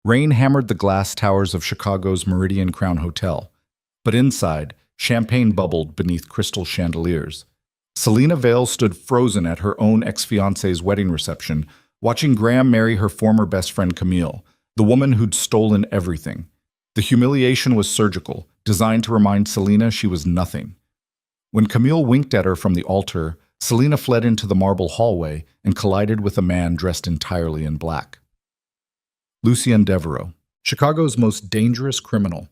Rain hammered the glass towers of Chicago's Meridian Crown Hotel, but inside, champagne bubbled beneath crystal chandeliers. Selena Vale stood frozen at her own ex-fiance's wedding reception, watching Graham marry her former best friend Camille, the woman who'd stolen everything. The humiliation was surgical, designed to remind Selena she was nothing. When Camille winked at her from the altar, Selena fled into the marble hallway and collided with a man dressed entirely in black. Lucien Devereaux, Chicago's most dangerous criminal.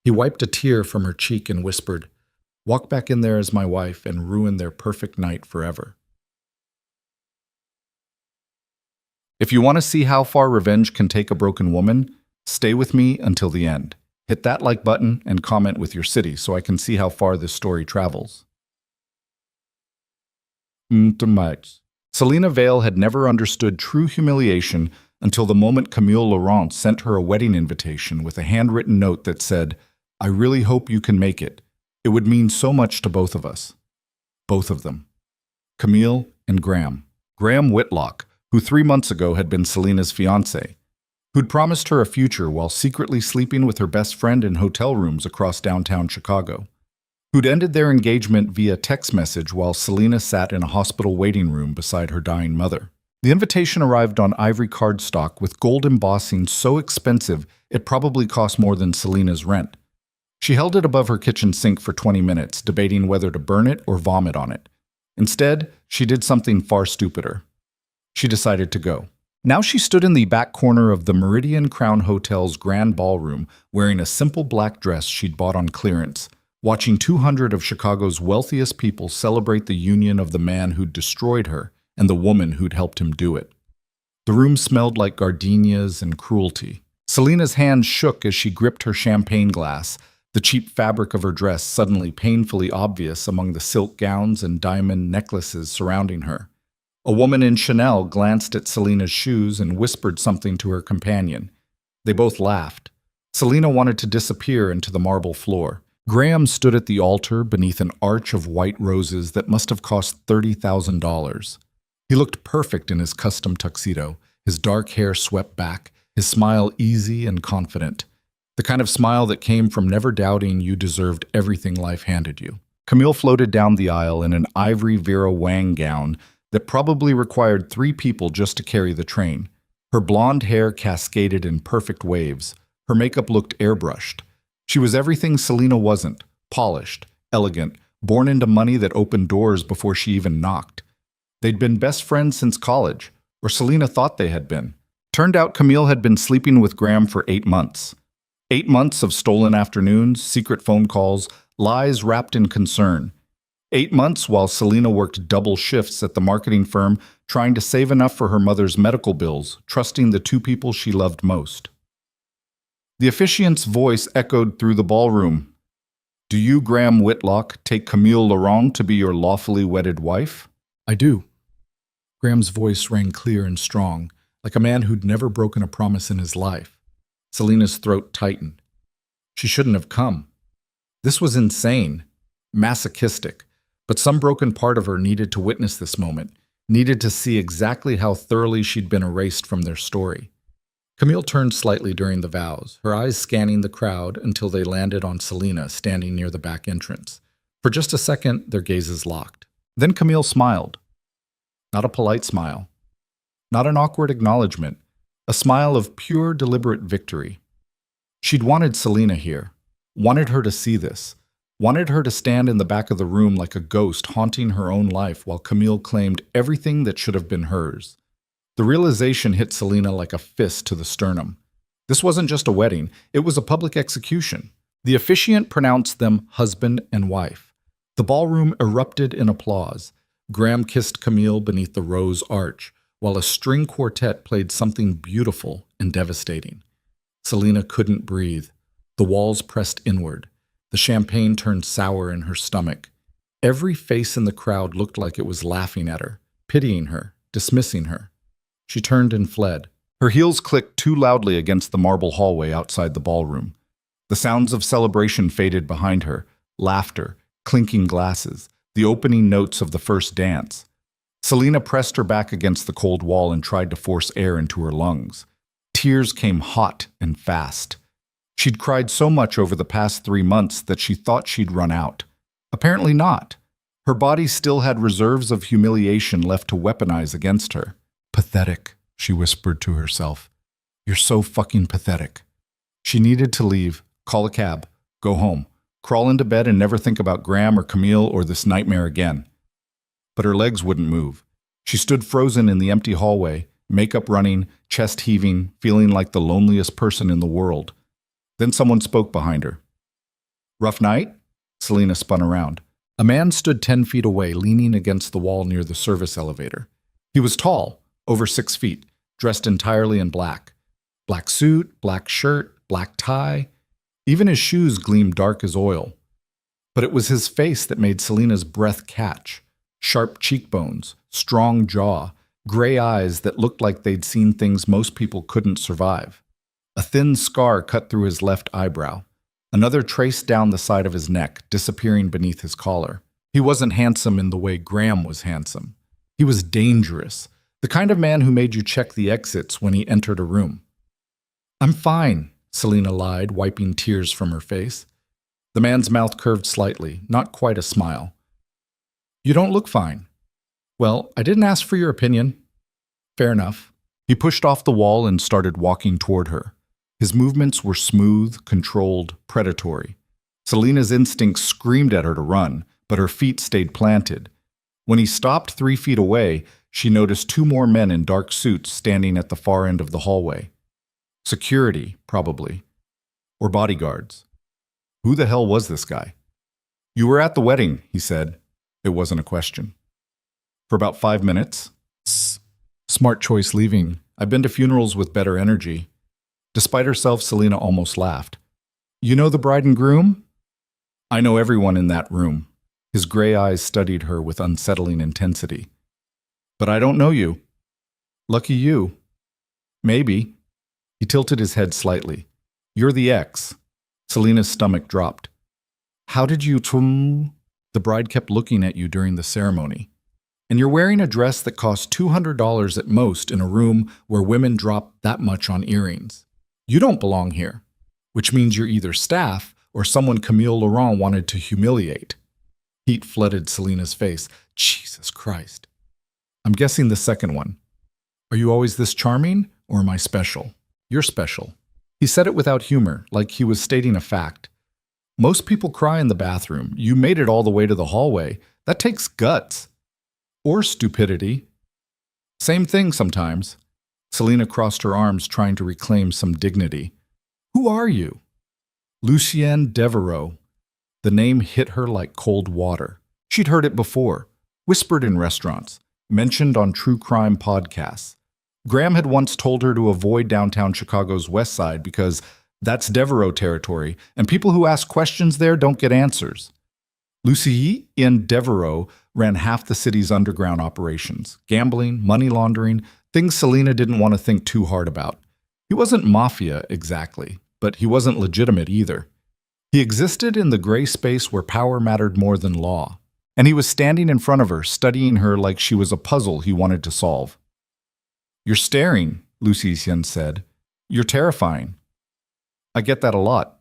He wiped a tear from her cheek and whispered, "Walk back in there as my wife and ruin their perfect night forever." If you want to see how far revenge can take a broken woman, stay with me until the end. Hit that like button and comment with your city so I can see how far this story travels. Selena Vale had never understood true humiliation until the moment Camille Laurent sent her a wedding invitation with a handwritten note that said, "I really hope you can make it. It would mean so much to both of us." Both of them. Camille and Graham. Graham Whitlock, who 3 months ago had been Selena's fiancé, who'd promised her a future while secretly sleeping with her best friend in hotel rooms across downtown Chicago, who'd ended their engagement via text message while Selena sat in a hospital waiting room beside her dying mother. The invitation arrived on ivory cardstock with gold embossing so expensive it probably cost more than Selena's rent. She held it above her kitchen sink for 20 minutes, debating whether to burn it or vomit on it. Instead, she did something far stupider. She decided to go. Now she stood in the back corner of the Meridian Crown Hotel's grand ballroom, wearing a simple black dress she'd bought on clearance, watching 200 of Chicago's wealthiest people celebrate the union of the man who'd destroyed her and the woman who'd helped him do it. The room smelled like gardenias and cruelty. Selena's hand shook as she gripped her champagne glass, the cheap fabric of her dress suddenly painfully obvious among the silk gowns and diamond necklaces surrounding her. A woman in Chanel glanced at Selena's shoes and whispered something to her companion. They both laughed. Selena wanted to disappear into the marble floor. Graham stood at the altar beneath an arch of white roses that must have cost $30,000. He looked perfect in his custom tuxedo, his dark hair swept back, his smile easy and confident. The kind of smile that came from never doubting you deserved everything life handed you. Camille floated down the aisle in an ivory Vera Wang gown that probably required 3 people just to carry the train. Her blonde hair cascaded in perfect waves. Her makeup looked airbrushed. She was everything Selena wasn't: polished, elegant, born into money that opened doors before she even knocked. They'd been best friends since college, or Selena thought they had been. Turned out Camille had been sleeping with Graham for 8 months. 8 months of stolen afternoons, secret phone calls, lies wrapped in concern. 8 months while Selena worked double shifts at the marketing firm, trying to save enough for her mother's medical bills, trusting the 2 people she loved most. The officiant's voice echoed through the ballroom. "Do you, Graham Whitlock, take Camille Laurent to be your lawfully wedded wife?" "I do." Graham's voice rang clear and strong, like a man who'd never broken a promise in his life. Selena's throat tightened. She shouldn't have come. This was insane, masochistic, but some broken part of her needed to witness this moment, needed to see exactly how thoroughly she'd been erased from their story. Camille turned slightly during the vows, her eyes scanning the crowd until they landed on Selena standing near the back entrance. For just a second, their gazes locked. Then Camille smiled. Not a polite smile. Not an awkward acknowledgement. A smile of pure, deliberate victory. She'd wanted Selena here. Wanted her to see this. Wanted her to stand in the back of the room like a ghost haunting her own life while Camille claimed everything that should have been hers. The realization hit Selena like a fist to the sternum. This wasn't just a wedding, it was a public execution. The officiant pronounced them husband and wife. The ballroom erupted in applause. Graham kissed Camille beneath the rose arch, while a string quartet played something beautiful and devastating. Selena couldn't breathe. The walls pressed inward. The champagne turned sour in her stomach. Every face in the crowd looked like it was laughing at her, pitying her, dismissing her. She turned and fled. Her heels clicked too loudly against the marble hallway outside the ballroom. The sounds of celebration faded behind her, laughter, clinking glasses, the opening notes of the first dance. Selena pressed her back against the cold wall and tried to force air into her lungs. Tears came hot and fast. She'd cried so much over the past 3 months that she thought she'd run out. Apparently not. Her body still had reserves of humiliation left to weaponize against her. Pathetic, she whispered to herself. You're so fucking pathetic. She needed to leave, call a cab, go home, crawl into bed and never think about Graham or Camille or this nightmare again. But her legs wouldn't move. She stood frozen in the empty hallway, makeup running, chest heaving, feeling like the loneliest person in the world. Then someone spoke behind her. Rough night? Selena spun around. A man stood 10 feet away, leaning against the wall near the service elevator. He was tall, over 6 feet, dressed entirely in black. Black suit, black shirt, black tie. Even his shoes gleamed dark as oil. But it was his face that made Selena's breath catch. Sharp cheekbones, strong jaw, gray eyes that looked like they'd seen things most people couldn't survive. A thin scar cut through his left eyebrow. Another traced down the side of his neck, disappearing beneath his collar. He wasn't handsome in the way Graham was handsome. He was dangerous, the kind of man who made you check the exits when he entered a room. I'm fine, Selena lied, wiping tears from her face. The man's mouth curved slightly, not quite a smile. You don't look fine. Well, I didn't ask for your opinion. Fair enough. He pushed off the wall and started walking toward her. His movements were smooth, controlled, predatory. Selena's instincts screamed at her to run, but her feet stayed planted. When he stopped 3 feet away, she noticed 2 more men in dark suits standing at the far end of the hallway. Security, probably. Or bodyguards. Who the hell was this guy? You were at the wedding, he said. It wasn't a question. For about 5 minutes. Smart choice leaving. I've been to funerals with better energy. Despite herself, Selena almost laughed. You know the bride and groom? I know everyone in that room. His gray eyes studied her with unsettling intensity. But I don't know you. Lucky you. Maybe. He tilted his head slightly. You're the ex. Selena's stomach dropped. How did you The bride kept looking at you during the ceremony. And you're wearing a dress that costs $200 at most in a room where women drop that much on earrings. You don't belong here, which means you're either staff or someone Camille Laurent wanted to humiliate. Heat flooded Selena's face. Jesus Christ. I'm guessing the second one. Are you always this charming, or am I special? You're special. He said it without humor, like he was stating a fact. Most people cry in the bathroom. You made it all the way to the hallway. That takes guts. Or stupidity. Same thing sometimes. Selena crossed her arms, trying to reclaim some dignity. Who are you? Lucienne Devereaux. The name hit her like cold water. She'd heard it before, whispered in restaurants, mentioned on true crime podcasts. Graham had once told her to avoid downtown Chicago's West Side because that's Devereaux territory, and people who ask questions there don't get answers. Lucienne Devereaux ran half the city's underground operations, gambling, money laundering, things Selena didn't want to think too hard about. He wasn't Mafia exactly, but he wasn't legitimate either. He existed in the gray space where power mattered more than law, and he was standing in front of her, studying her like she was a puzzle he wanted to solve. You're staring, Lucienne said. You're terrifying. I get that a lot.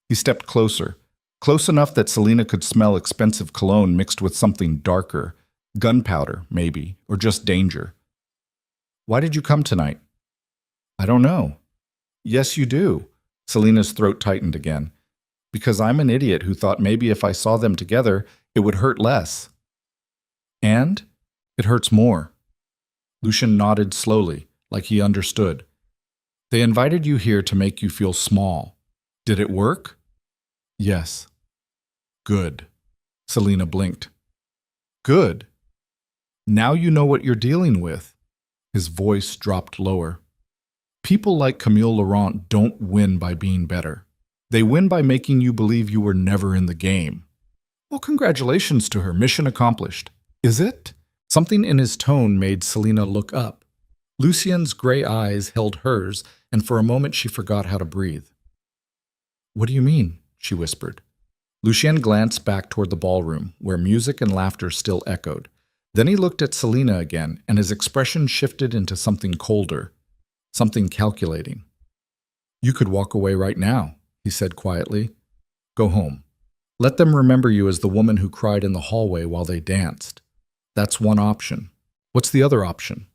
He stepped closer, close enough that Selena could smell expensive cologne mixed with something darker, gunpowder, maybe, or just danger. Why did you come tonight? I don't know. Yes, you do. Selena's throat tightened again. Because I'm an idiot who thought maybe if I saw them together, it would hurt less. And? It hurts more. Lucian nodded slowly, like he understood. They invited you here to make you feel small. Did it work? Yes. Good. Selena blinked. Good. Now you know what you're dealing with. His voice dropped lower. People like Camille Laurent don't win by being better. They win by making you believe you were never in the game. Well, congratulations to her. Mission accomplished. Is it? Something in his tone made Selena look up. Lucien's gray eyes held hers, and for a moment she forgot how to breathe. What do you mean? She whispered. Lucien glanced back toward the ballroom, where music and laughter still echoed. Then he looked at Selena again, and his expression shifted into something colder. something calculating. You could walk away right now, he said quietly. Go home. Let them remember you as the woman who cried in the hallway while they danced. That's one option. What's the other option?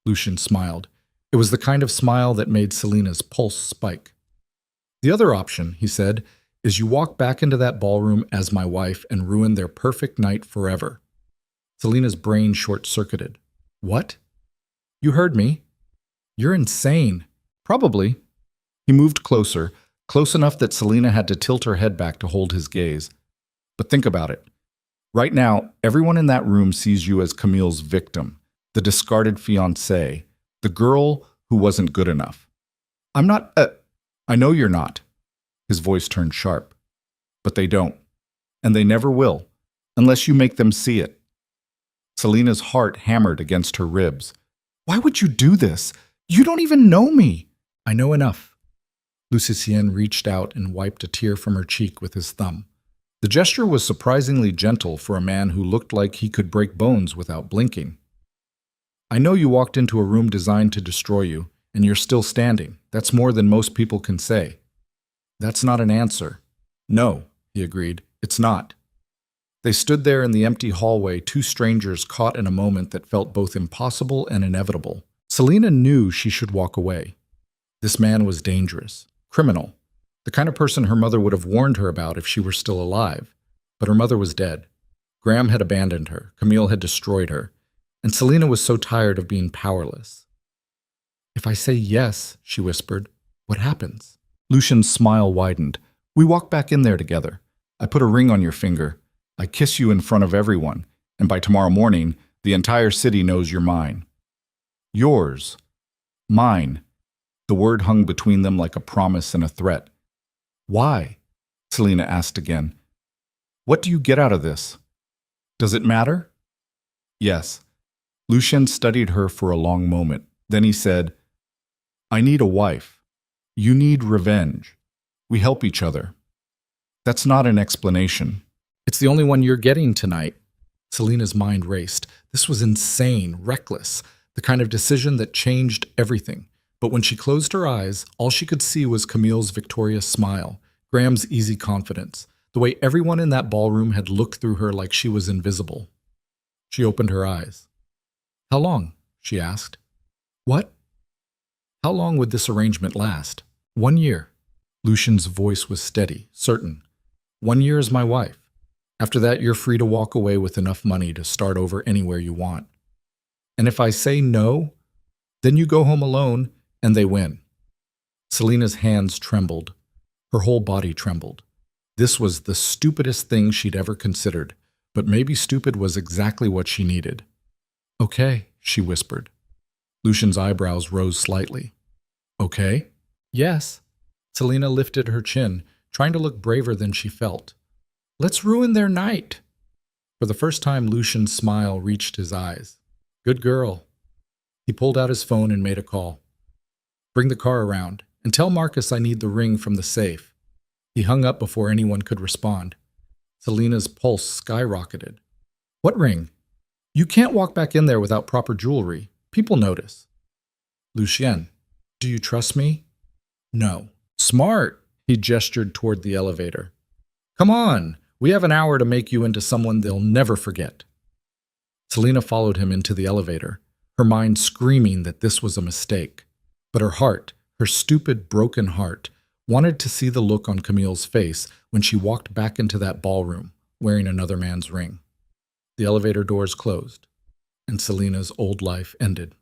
Lucian smiled. It was the kind of smile that made Selina's pulse spike. The other option, he said, is you walk back into that ballroom as my wife and ruin their perfect night forever. Selina's brain short-circuited. What? You heard me. You're insane. Probably. He moved closer, close enough that Selina had to tilt her head back to hold his gaze. But think about it. Right now, everyone in that room sees you as Camille's victim, the discarded fiancée, the girl who wasn't good enough. I'm not I know you're not. His voice turned sharp. But they don't. And they never will, unless you make them see it. Selina's heart hammered against her ribs. Why would you do this? You don't even know me. I know enough. Lucien reached out and wiped a tear from her cheek with his thumb. The gesture was surprisingly gentle for a man who looked like he could break bones without blinking. I know you walked into a room designed to destroy you, and you're still standing. That's more than most people can say. That's not an answer. No, he agreed. It's not. They stood there in the empty hallway, two strangers caught in a moment that felt both impossible and inevitable. Selina knew she should walk away. This man was dangerous, criminal, the kind of person her mother would have warned her about if she were still alive. But her mother was dead. Graham had abandoned her, Camille had destroyed her, and Selina was so tired of being powerless. If I say yes, she whispered, what happens? Lucian's smile widened. We walk back in there together. I put a ring on your finger. I kiss you in front of everyone, and by tomorrow morning, the entire city knows you're mine. Yours. Mine. The word hung between them like a promise and a threat. Why? Selina asked again. What do you get out of this? Does it matter? Yes. Lucien studied her for a long moment. Then he said, I need a wife. You need revenge. We help each other. That's not an explanation. It's the only one you're getting tonight. Selina's mind raced. This was insane, reckless, the kind of decision that changed everything. But when she closed her eyes, all she could see was Camille's victorious smile, Graham's easy confidence, the way everyone in that ballroom had looked through her like she was invisible. She opened her eyes. How long? She asked. What? How long would this arrangement last? 1 year. Lucian's voice was steady, certain. 1 year as my wife. After that, you're free to walk away with enough money to start over anywhere you want. And if I say no, then you go home alone and they win. Selina's hands trembled. Her whole body trembled. This was the stupidest thing she'd ever considered, but maybe stupid was exactly what she needed. Okay, she whispered. Lucian's eyebrows rose slightly. Okay? Yes. Selina lifted her chin, trying to look braver than she felt. Let's ruin their night. For the first time, Lucian's smile reached his eyes. Good girl. He pulled out his phone and made a call. Bring the car around, and tell Marcus I need the ring from the safe. He hung up before anyone could respond. Selina's pulse skyrocketed. What ring? You can't walk back in there without proper jewelry. People notice. Lucien, do you trust me? No. Smart. He gestured toward the elevator. Come on, we have an hour to make you into someone they'll never forget. Selina followed him into the elevator, her mind screaming that this was a mistake. But her heart, her stupid, broken heart, wanted to see the look on Camille's face when she walked back into that ballroom, wearing another man's ring. The elevator doors closed, and Selina's old life ended.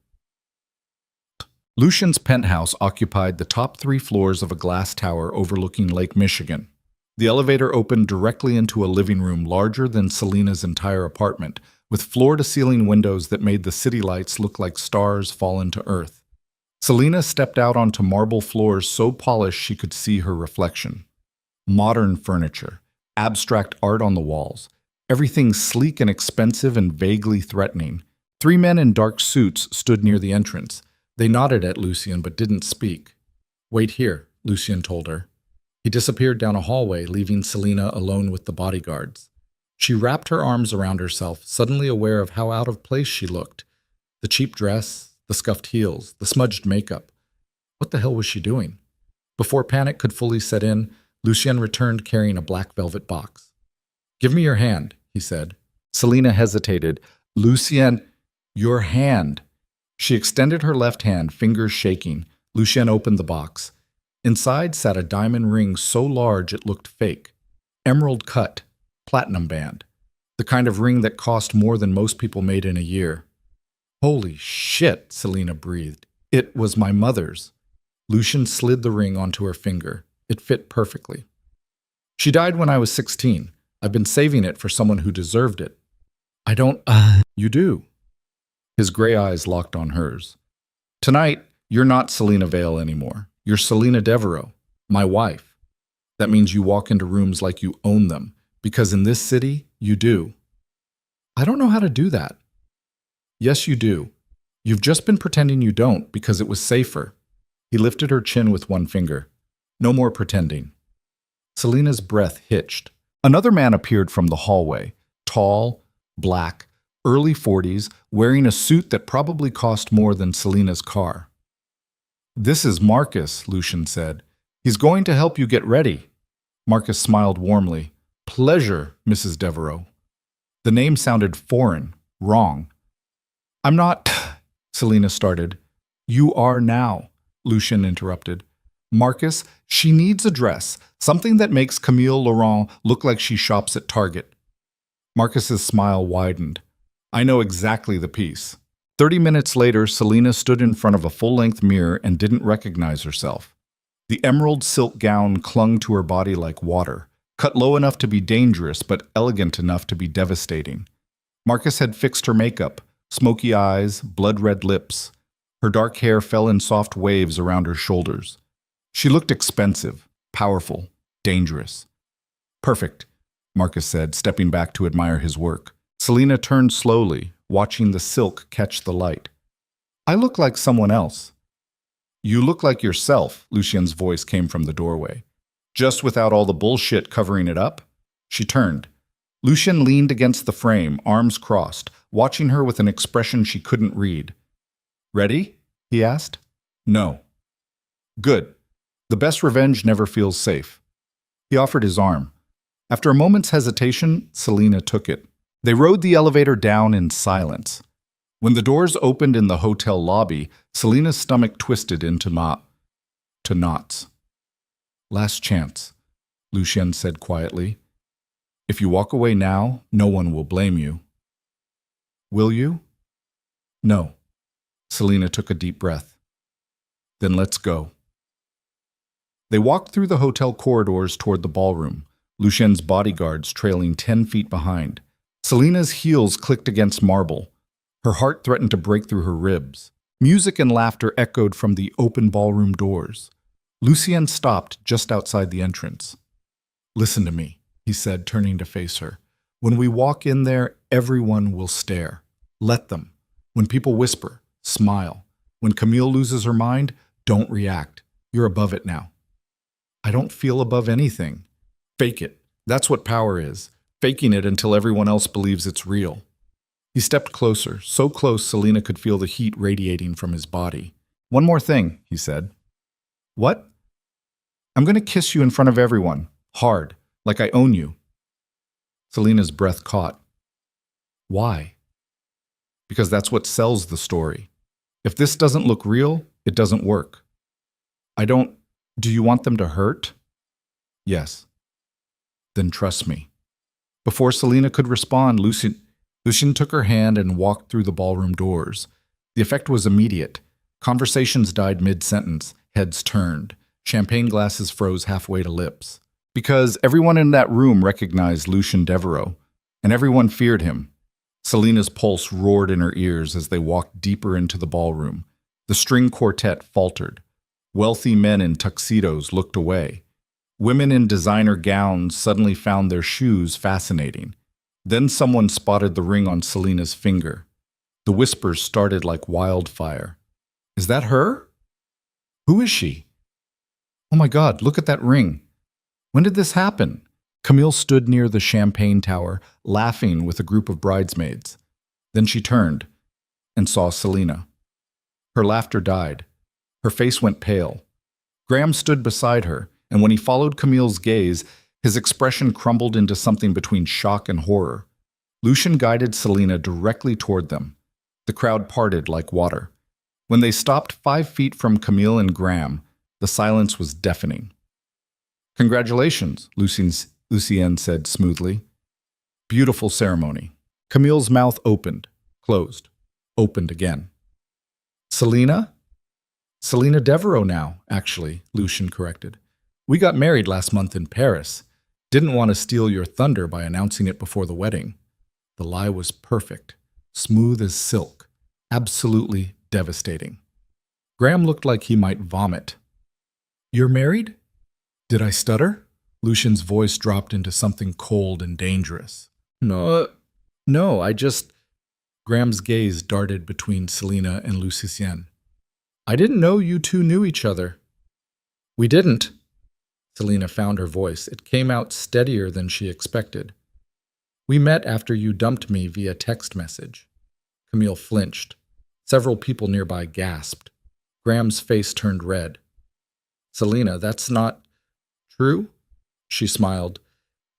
Lucian's penthouse occupied the top 3 floors of a glass tower overlooking Lake Michigan. The elevator opened directly into a living room larger than Selina's entire apartment, with floor-to-ceiling windows that made the city lights look like stars fallen to earth. Selina stepped out onto marble floors so polished she could see her reflection. Modern furniture, abstract art on the walls, everything sleek and expensive and vaguely threatening. 3 men in dark suits stood near the entrance. They nodded at Lucien but didn't speak. Wait here, Lucien told her. He disappeared down a hallway, leaving Selina alone with the bodyguards. She wrapped her arms around herself, suddenly aware of how out of place she looked. The cheap dress, the scuffed heels, the smudged makeup. What the hell was she doing? Before panic could fully set in, Lucien returned carrying a black velvet box. "Give me your hand," he said. Selina hesitated. "Lucien, your hand." She extended her left hand, fingers shaking. Lucien opened the box. Inside sat a diamond ring so large it looked fake. Emerald cut, platinum band. The kind of ring that cost more than most people made in a year. "Holy shit," Selina breathed. "It was my mother's." Lucien slid the ring onto her finger. It fit perfectly. "She died when I was 16. I've been saving it for someone who deserved it." "I don't, You do." His gray eyes locked on hers. "Tonight, you're not Selina Vale anymore. You're Selina Devereaux, my wife. That means you walk into rooms like you own them, because in this city, you do." "I don't know how to do that." "Yes, you do. You've just been pretending you don't because it was safer." He lifted her chin with one finger. "No more pretending." Selina's breath hitched. Another man appeared from the hallway, tall, black, early 40s, wearing a suit that probably cost more than Selina's car. "This is Marcus," Lucien said. "He's going to help you get ready." Marcus smiled warmly. "Pleasure, Mrs. Devereaux." The name sounded foreign, wrong. "I'm not," Selina started. "You are now," Lucien interrupted. "Marcus, she needs a dress, something that makes Camille Laurent look like she shops at Target." Marcus's smile widened. "I know exactly the piece." 30 minutes later, Selina stood in front of a full-length mirror and didn't recognize herself. The emerald silk gown clung to her body like water, cut low enough to be dangerous but elegant enough to be devastating. Marcus had fixed her makeup, smoky eyes, blood-red lips. Her dark hair fell in soft waves around her shoulders. She looked expensive, powerful, dangerous. "Perfect," Marcus said, stepping back to admire his work. Selina turned slowly, watching the silk catch the light. "I look like someone else." "You look like yourself," Lucien's voice came from the doorway. "Just without all the bullshit covering it up." She turned. Lucien leaned against the frame, arms crossed, watching her with an expression she couldn't read. "Ready?" he asked. "No." "Good. The best revenge never feels safe." He offered his arm. After a moment's hesitation, Selina took it. They rode the elevator down in silence. When the doors opened in the hotel lobby, Selina's stomach twisted into knots. "Last chance," Lucien said quietly. "If you walk away now, no one will blame you." "Will you?" "No." Selina took a deep breath. "Then let's go." They walked through the hotel corridors toward the ballroom, Lucien's bodyguards trailing 10 feet behind. Selina's heels clicked against marble. Her heart threatened to break through her ribs. Music and laughter echoed from the open ballroom doors. Lucien stopped just outside the entrance. "Listen to me," he said, turning to face her. "When we walk in there, everyone will stare. Let them. When people whisper, smile. When Camille loses her mind, don't react. You're above it now." "I don't feel above anything." "Fake it. That's what power is. Faking it until everyone else believes it's real." He stepped closer, so close Selina could feel the heat radiating from his body. "One more thing," he said. "What?" "I'm going to kiss you in front of everyone. Hard. Like I own you." Selina's breath caught. "Why?" "Because that's what sells the story. If this doesn't look real, it doesn't work." Do you want them to hurt?" "Yes." "Then trust me." Before Selina could respond, Lucien took her hand and walked through the ballroom doors. The effect was immediate. Conversations died mid-sentence, heads turned. Champagne glasses froze halfway to lips. Because everyone in that room recognized Lucien Devereaux, and everyone feared him. Selina's pulse roared in her ears as they walked deeper into the ballroom. The string quartet faltered. Wealthy men in tuxedos looked away. Women in designer gowns suddenly found their shoes fascinating. Then someone spotted the ring on Selina's finger. The whispers started like wildfire. "Is that her? Who is she? Oh my God, look at that ring. When did this happen?" Camille stood near the champagne tower, laughing with a group of bridesmaids. Then she turned and saw Selina. Her laughter died. Her face went pale. Graham stood beside her, and when he followed Camille's gaze, his expression crumbled into something between shock and horror. Lucian guided Selena directly toward them. The crowd parted like water. When they stopped 5 feet from Camille and Graham, the silence was deafening. "Congratulations," Lucien said smoothly. "Beautiful ceremony." Camille's mouth opened, closed, opened again. "Selena?" "Selena Devereaux now, actually," Lucian corrected. "We got married last month in Paris. Didn't want to steal your thunder by announcing it before the wedding." The lie was perfect, smooth as silk, absolutely devastating. Graham looked like he might vomit. "You're married?" Did I stutter? Lucian's voice dropped into something cold and dangerous. No, I just... Graham's gaze darted between Selena and Lucien. "I didn't know you two knew each other." "We didn't." Selena found her voice. It came out steadier than she expected. "We met after you dumped me via text message." Camille flinched. Several people nearby gasped. Graham's face turned red. "Selena, that's not true?" She smiled.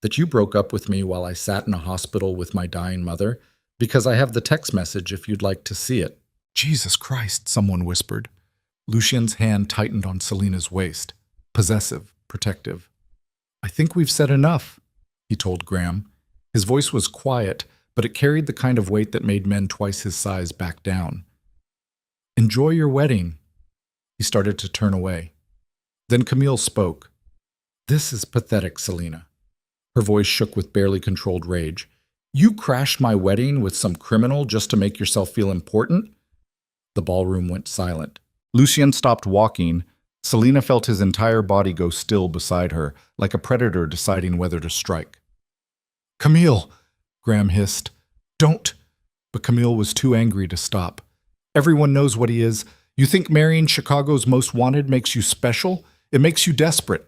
"That you broke up with me while I sat in a hospital with my dying mother, because I have the text message if you'd like to see it." "Jesus Christ," someone whispered. Lucien's hand tightened on Selena's waist. Possessive, protective. "I think we've said enough," he told Graham. His voice was quiet, but it carried the kind of weight that made men twice his size back down. "Enjoy your wedding." He started to turn away. Then Camille spoke. "This is pathetic, Selena." Her voice shook with barely controlled rage. "You crashed my wedding with some criminal just to make yourself feel important?" The ballroom went silent. Lucien stopped walking. Selena felt his entire body go still beside her, like a predator deciding whether to strike. "Camille!" Graham hissed. "Don't!" But Camille was too angry to stop. "Everyone knows what he is. You think marrying Chicago's most wanted makes you special? It makes you desperate."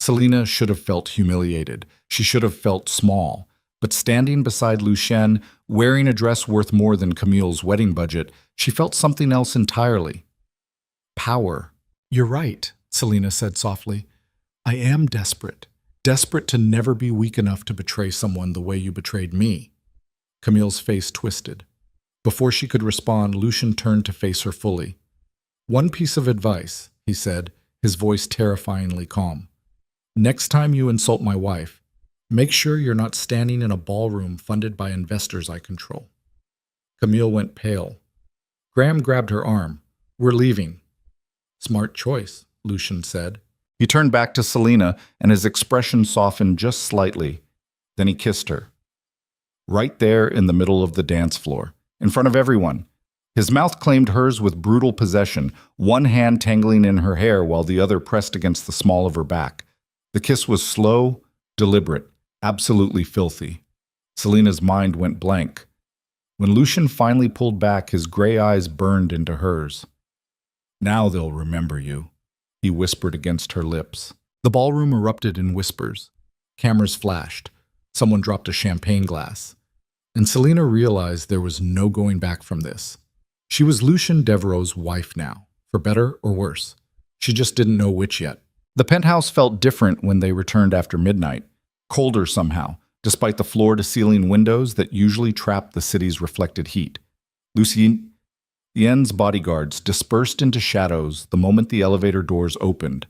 Selena should have felt humiliated. She should have felt small. But standing beside Lucien, wearing a dress worth more than Camille's wedding budget, she felt something else entirely. Power. "You're right," Selena said softly. "I am desperate. Desperate to never be weak enough to betray someone the way you betrayed me." Camille's face twisted. Before she could respond, Lucien turned to face her fully. "One piece of advice," he said, his voice terrifyingly calm. "Next time you insult my wife, make sure you're not standing in a ballroom funded by investors I control." Camille went pale. Graham grabbed her arm. "We're leaving." "Smart choice," Lucien said. He turned back to Selena, and his expression softened just slightly. Then he kissed her. Right there in the middle of the dance floor, in front of everyone. His mouth claimed hers with brutal possession, one hand tangling in her hair while the other pressed against the small of her back. The kiss was slow, deliberate, absolutely filthy. Selena's mind went blank. When Lucien finally pulled back, his gray eyes burned into hers. "Now they'll remember you," he whispered against her lips. The ballroom erupted in whispers. Cameras flashed. Someone dropped a champagne glass. And Selena realized there was no going back from this. She was Lucien Devereaux's wife now, for better or worse. She just didn't know which yet. The penthouse felt different when they returned after midnight, colder somehow, despite the floor-to-ceiling windows that usually trap the city's reflected heat. Lucien's bodyguards dispersed into shadows the moment the elevator doors opened,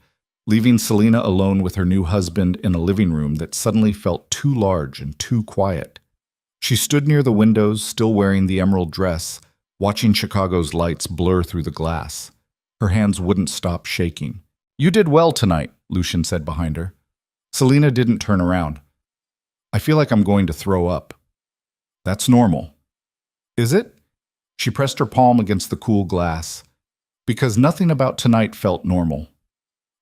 leaving Selena alone with her new husband in a living room that suddenly felt too large and too quiet. She stood near the windows, still wearing the emerald dress, watching Chicago's lights blur through the glass. Her hands wouldn't stop shaking. "You did well tonight," Lucien said behind her. Selena didn't turn around. "I feel like I'm going to throw up." "That's normal." "Is it?" She pressed her palm against the cool glass. Because nothing about tonight felt normal.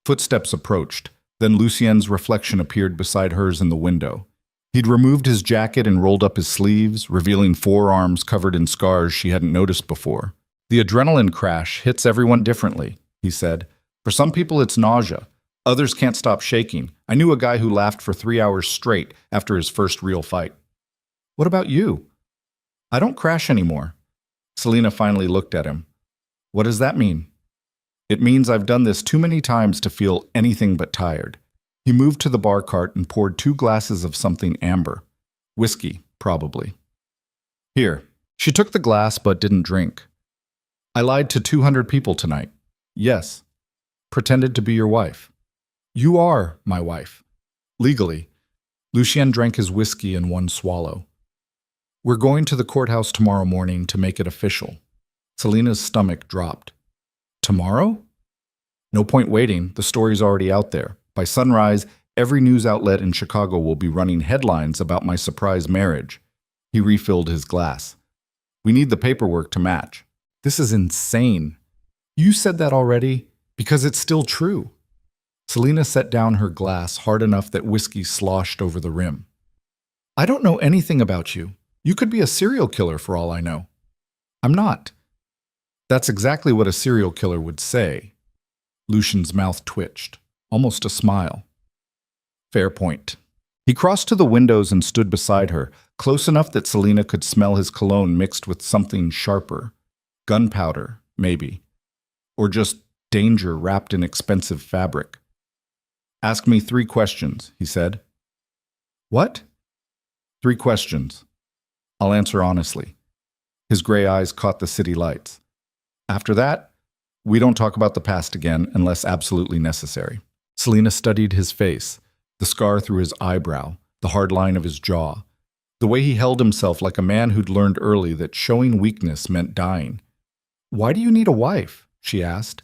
Footsteps approached. Then Lucien's reflection appeared beside hers in the window. He'd removed his jacket and rolled up his sleeves, revealing forearms covered in scars she hadn't noticed before. "The adrenaline crash hits everyone differently," he said. "For some people it's nausea. Others can't stop shaking. I knew a guy who laughed for 3 hours straight after his first real fight." "What about you?" "I don't crash anymore." Selena finally looked at him. "What does that mean?" It means I've done this too many times to feel anything but tired. He moved to the bar cart and poured 2 glasses of something amber. Whiskey, probably. Here. She took the glass but didn't drink. I lied to 200 people tonight. Yes. Pretended to be your wife. You are my wife. Legally. Lucien drank his whiskey in one swallow. We're going to the courthouse tomorrow morning to make it official. Selena's stomach dropped. Tomorrow? No point waiting, the story's already out there. By sunrise, every news outlet in Chicago will be running headlines about my surprise marriage. He refilled his glass. We need the paperwork to match. This is insane. You said that already? Because it's still true. Selena set down her glass hard enough that whiskey sloshed over the rim. I don't know anything about you. You could be a serial killer for all I know. I'm not. That's exactly what a serial killer would say. Lucian's mouth twitched, almost a smile. Fair point. He crossed to the windows and stood beside her, close enough that Selena could smell his cologne mixed with something sharper. Gunpowder, maybe. Or just danger wrapped in expensive fabric. Ask me 3 questions, he said. What? 3 questions. I'll answer honestly. His gray eyes caught the city lights. After that, we don't talk about the past again unless absolutely necessary. Selena studied his face, the scar through his eyebrow, the hard line of his jaw, the way he held himself like a man who'd learned early that showing weakness meant dying. Why do you need a wife? She asked.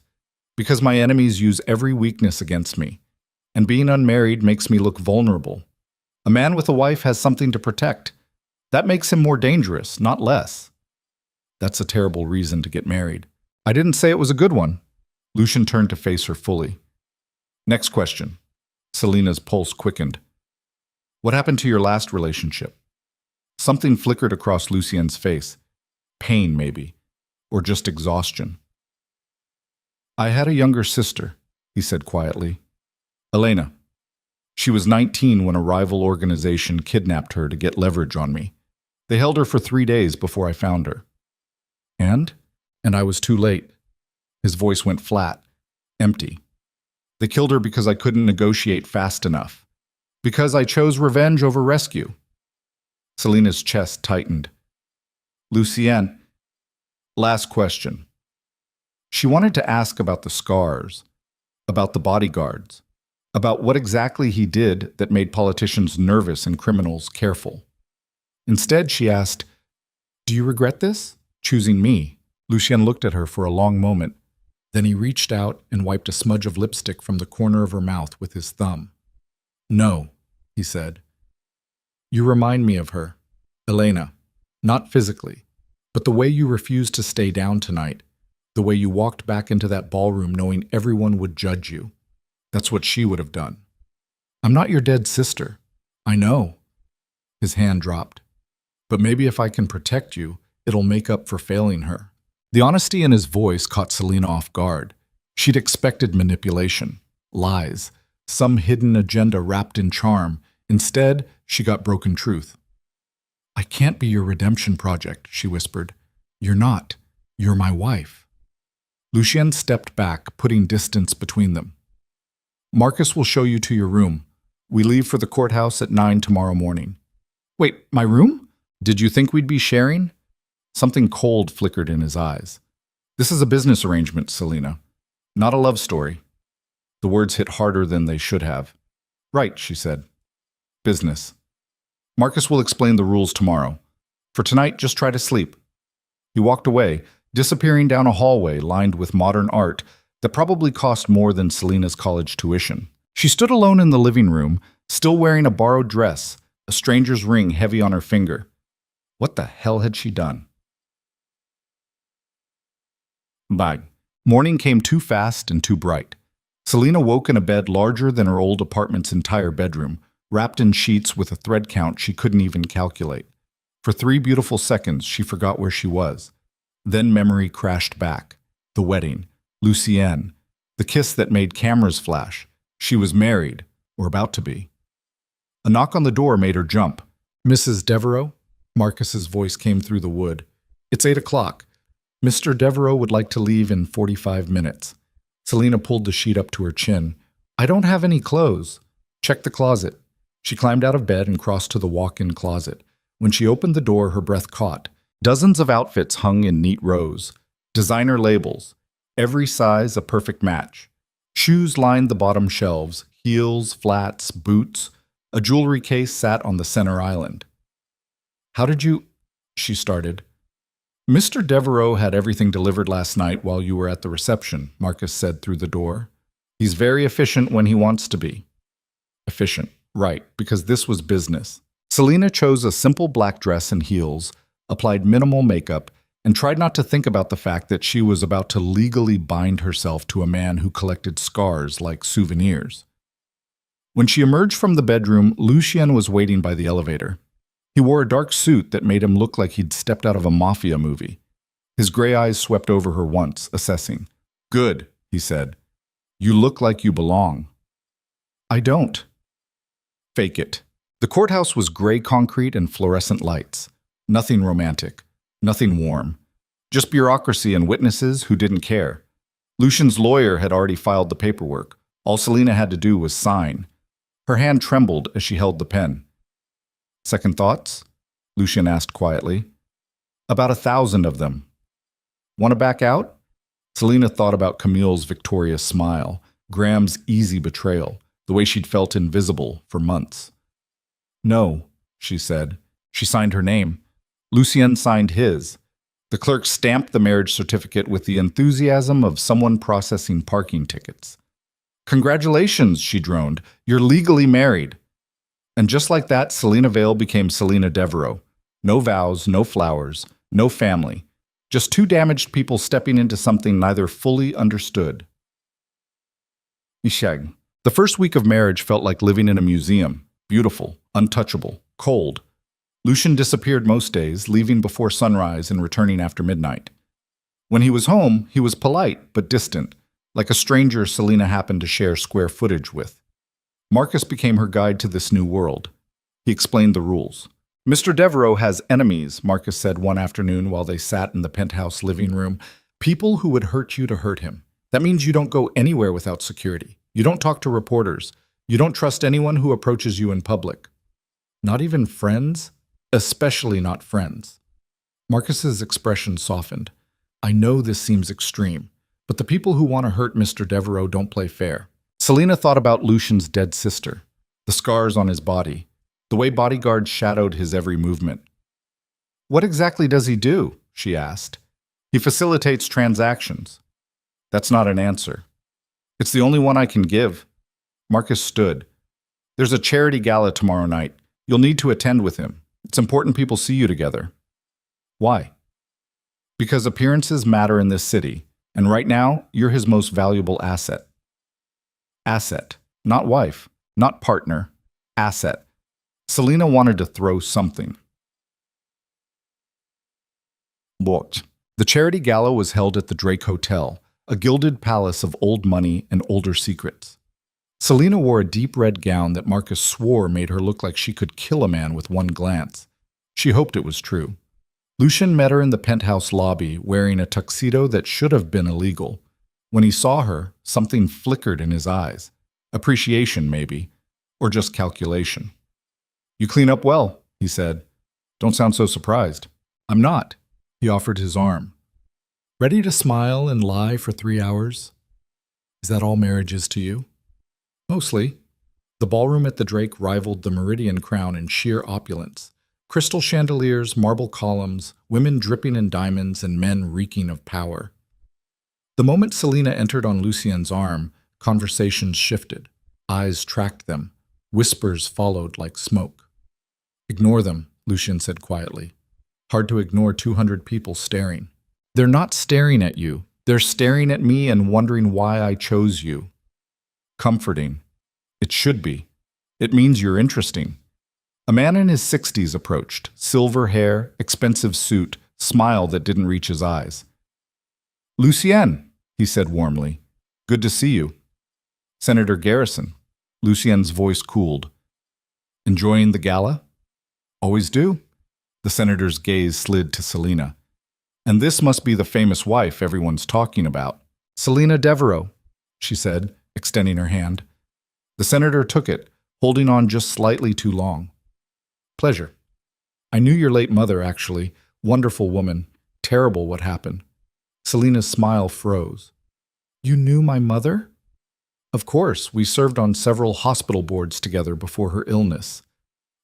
Because my enemies use every weakness against me, and being unmarried makes me look vulnerable. A man with a wife has something to protect. That makes him more dangerous, not less. That's a terrible reason to get married. I didn't say it was a good one. Lucian turned to face her fully. Next question. Selena's pulse quickened. What happened to your last relationship? Something flickered across Lucien's face. Pain, maybe. Or just exhaustion. I had a younger sister, he said quietly. Elena. She was 19 when a rival organization kidnapped her to get leverage on me. They held her for 3 days before I found her. And I was too late. His voice went flat, empty. They killed her because I couldn't negotiate fast enough. Because I chose revenge over rescue. Selena's chest tightened. Lucienne. Last question. She wanted to ask about the scars, about the bodyguards, about what exactly he did that made politicians nervous and criminals careful. Instead, she asked, Do you regret this? Choosing me. Lucien looked at her for a long moment. Then he reached out and wiped a smudge of lipstick from the corner of her mouth with his thumb. No, he said. You remind me of her, Elena. Not physically, but the way you refused to stay down tonight, the way you walked back into that ballroom knowing everyone would judge you. That's what she would have done. I'm not your dead sister. I know. His hand dropped. But maybe if I can protect you, it'll make up for failing her. The honesty in his voice caught Selena off guard. She'd expected manipulation, lies, some hidden agenda wrapped in charm. Instead, she got broken truth. I can't be your redemption project, she whispered. You're not. You're my wife. Lucien stepped back, putting distance between them. Marcus will show you to your room. We leave for the courthouse at 9 tomorrow morning. Wait, my room? Did you think we'd be sharing? Something cold flickered in his eyes. This is a business arrangement, Selena. Not a love story. The words hit harder than they should have. Right, she said. Business. Marcus will explain the rules tomorrow. For tonight, just try to sleep. He walked away, disappearing down a hallway lined with modern art that probably cost more than Selena's college tuition. She stood alone in the living room, still wearing a borrowed dress, a stranger's ring heavy on her finger. What the hell had she done? Bye. Morning came too fast and too bright. Selena woke in a bed larger than her old apartment's entire bedroom, wrapped in sheets with a thread count she couldn't even calculate. For 3 beautiful seconds, she forgot where she was. Then memory crashed back. The wedding. Lucienne. The kiss that made cameras flash. She was married, or about to be. A knock on the door made her jump. Mrs. Devereaux? Marcus's voice came through the wood. It's 8 o'clock. Mr. Devereaux would like to leave in 45 minutes. Selina pulled the sheet up to her chin. I don't have any clothes. Check the closet. She climbed out of bed and crossed to the walk-in closet. When she opened the door, her breath caught. Dozens of outfits hung in neat rows. Designer labels. Every size a perfect match. Shoes lined the bottom shelves. Heels, flats, boots. A jewelry case sat on the center island. How did you... she started. Mr. Devereaux had everything delivered last night while you were at the reception, Marcus said through the door. He's very efficient when he wants to be. Efficient, right, because this was business. Selina chose a simple black dress and heels, applied minimal makeup, and tried not to think about the fact that she was about to legally bind herself to a man who collected scars like souvenirs. When she emerged from the bedroom, Lucien was waiting by the elevator. He wore a dark suit that made him look like he'd stepped out of a Mafia movie. His gray eyes swept over her once, assessing. Good, he said. You look like you belong. I don't. Fake it. The courthouse was gray concrete and fluorescent lights. Nothing romantic. Nothing warm. Just bureaucracy and witnesses who didn't care. Lucian's lawyer had already filed the paperwork. All Selina had to do was sign. Her hand trembled as she held the pen. Second thoughts? Lucien asked quietly. About 1,000 of them. Want to back out? Selina thought about Camille's victorious smile, Graham's easy betrayal, the way she'd felt invisible for months. No, she said. She signed her name. Lucien signed his. The clerk stamped the marriage certificate with the enthusiasm of someone processing parking tickets. Congratulations, she droned. You're legally married. And just like that, Selina Vale became Selina Devereaux. No vows, no flowers, no family. Just two damaged people stepping into something neither fully understood. Ishag. The first week of marriage felt like living in a museum. Beautiful, untouchable, cold. Lucien disappeared most days, leaving before sunrise and returning after midnight. When he was home, he was polite but distant, like a stranger Selina happened to share square footage with. Marcus became her guide to this new world. He explained the rules. Mr. Devereaux has enemies, Marcus said one afternoon while they sat in the penthouse living room. People who would hurt you to hurt him. That means you don't go anywhere without security. You don't talk to reporters. You don't trust anyone who approaches you in public. Not even friends? Especially not friends. Marcus's expression softened. I know this seems extreme, but the people who want to hurt Mr. Devereaux don't play fair. Selina thought about Lucian's dead sister, the scars on his body, the way bodyguards shadowed his every movement. What exactly does he do? She asked. He facilitates transactions. That's not an answer. It's the only one I can give. Marcus stood. There's a charity gala tomorrow night. You'll need to attend with him. It's important people see you together. Why? Because appearances matter in this city, and right now, you're his most valuable asset. Asset. Not wife. Not partner. Asset. Selina wanted to throw something. What? The charity gala was held at the Drake Hotel, a gilded palace of old money and older secrets. Selina wore a deep red gown that Marcus swore made her look like she could kill a man with one glance. She hoped it was true. Lucien met her in the penthouse lobby wearing a tuxedo that should have been illegal. When he saw her, something flickered in his eyes. Appreciation, maybe, or just calculation. You clean up well, he said. Don't sound so surprised. I'm not. He offered his arm. Ready to smile and lie for 3 hours? Is that all marriage is to you? Mostly. The ballroom at the Drake rivaled the Meridian Crown in sheer opulence. Crystal chandeliers, marble columns, women dripping in diamonds, and men reeking of power. The moment Selina entered on Lucien's arm, conversations shifted. Eyes tracked them. Whispers followed like smoke. Ignore them, Lucien said quietly. Hard to ignore 200 people staring. They're not staring at you. They're staring at me and wondering why I chose you. Comforting. It should be. It means you're interesting. A man in his 60s approached, silver hair, expensive suit, smile that didn't reach his eyes. Lucien, he said warmly. Good to see you. Senator Garrison. Lucien's voice cooled. Enjoying the gala? Always do. The senator's gaze slid to Selina. And this must be the famous wife everyone's talking about. Selina Devereaux. she said, extending her hand. The senator took it, holding on just slightly too long. Pleasure. I knew your late mother, actually. Wonderful woman. Terrible what happened. Selina's smile froze. You knew my mother? Of course, we served on several hospital boards together before her illness.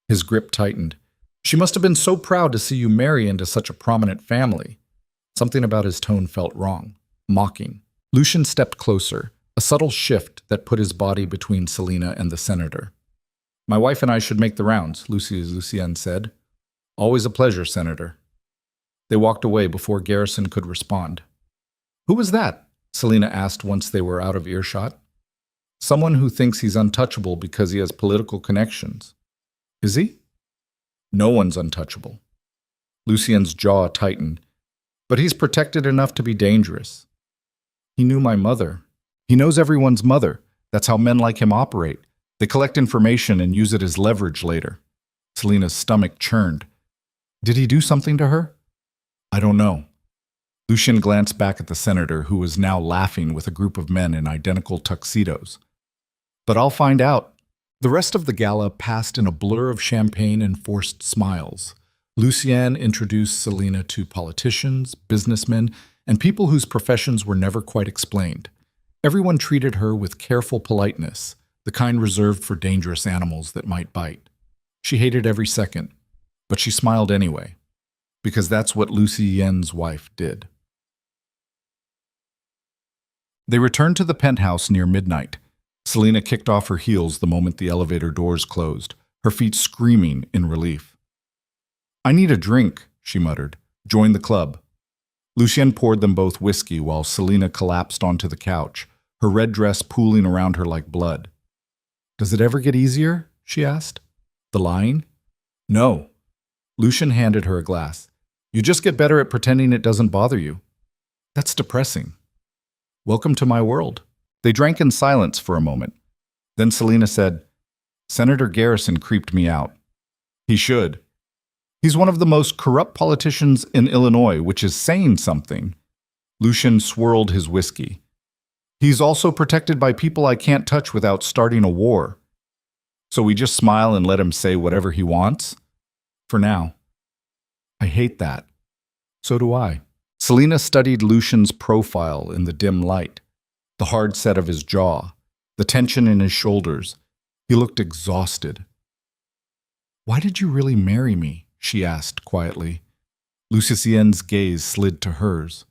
His grip tightened. She must have been so proud to see you marry into such a prominent family. Something about his tone felt wrong, mocking. Lucien stepped closer, a subtle shift that put his body between Selina and the senator. My wife and I should make the rounds, Lucien said. Always a pleasure, Senator. They walked away before Garrison could respond. Who was that? Selina asked once they were out of earshot. Someone who thinks he's untouchable because he has political connections. Is he? No one's untouchable. Lucien's jaw tightened. But he's protected enough to be dangerous. He knew my mother. He knows everyone's mother. That's how men like him operate. They collect information and use it as leverage later. Selina's stomach churned. Did he do something to her? I don't know. Lucien glanced back at the senator, who was now laughing with a group of men in identical tuxedos. But I'll find out. The rest of the gala passed in a blur of champagne and forced smiles. Lucien introduced Selina to politicians, businessmen, and people whose professions were never quite explained. Everyone treated her with careful politeness, the kind reserved for dangerous animals that might bite. She hated every second, but she smiled anyway, because that's what Lucien's wife did. They returned to the penthouse near midnight. Selina kicked off her heels the moment the elevator doors closed, her feet screaming in relief. I need a drink, she muttered. Join the club. Lucien poured them both whiskey while Selina collapsed onto the couch, her red dress pooling around her like blood. Does it ever get easier? She asked. The lying? No. Lucien handed her a glass. You just get better at pretending it doesn't bother you. That's depressing. Welcome to my world. They drank in silence for a moment. Then Selina said, Senator Garrison creeped me out. He should. He's one of the most corrupt politicians in Illinois, which is saying something. Lucien swirled his whiskey. He's also protected by people I can't touch without starting a war. So we just smile and let him say whatever he wants? For now. I hate that. So do I. Selina studied Lucien's profile in the dim light. The hard set of his jaw, the tension in his shoulders. He looked exhausted. Why did you really marry me? She asked quietly. Lucien's gaze slid to hers.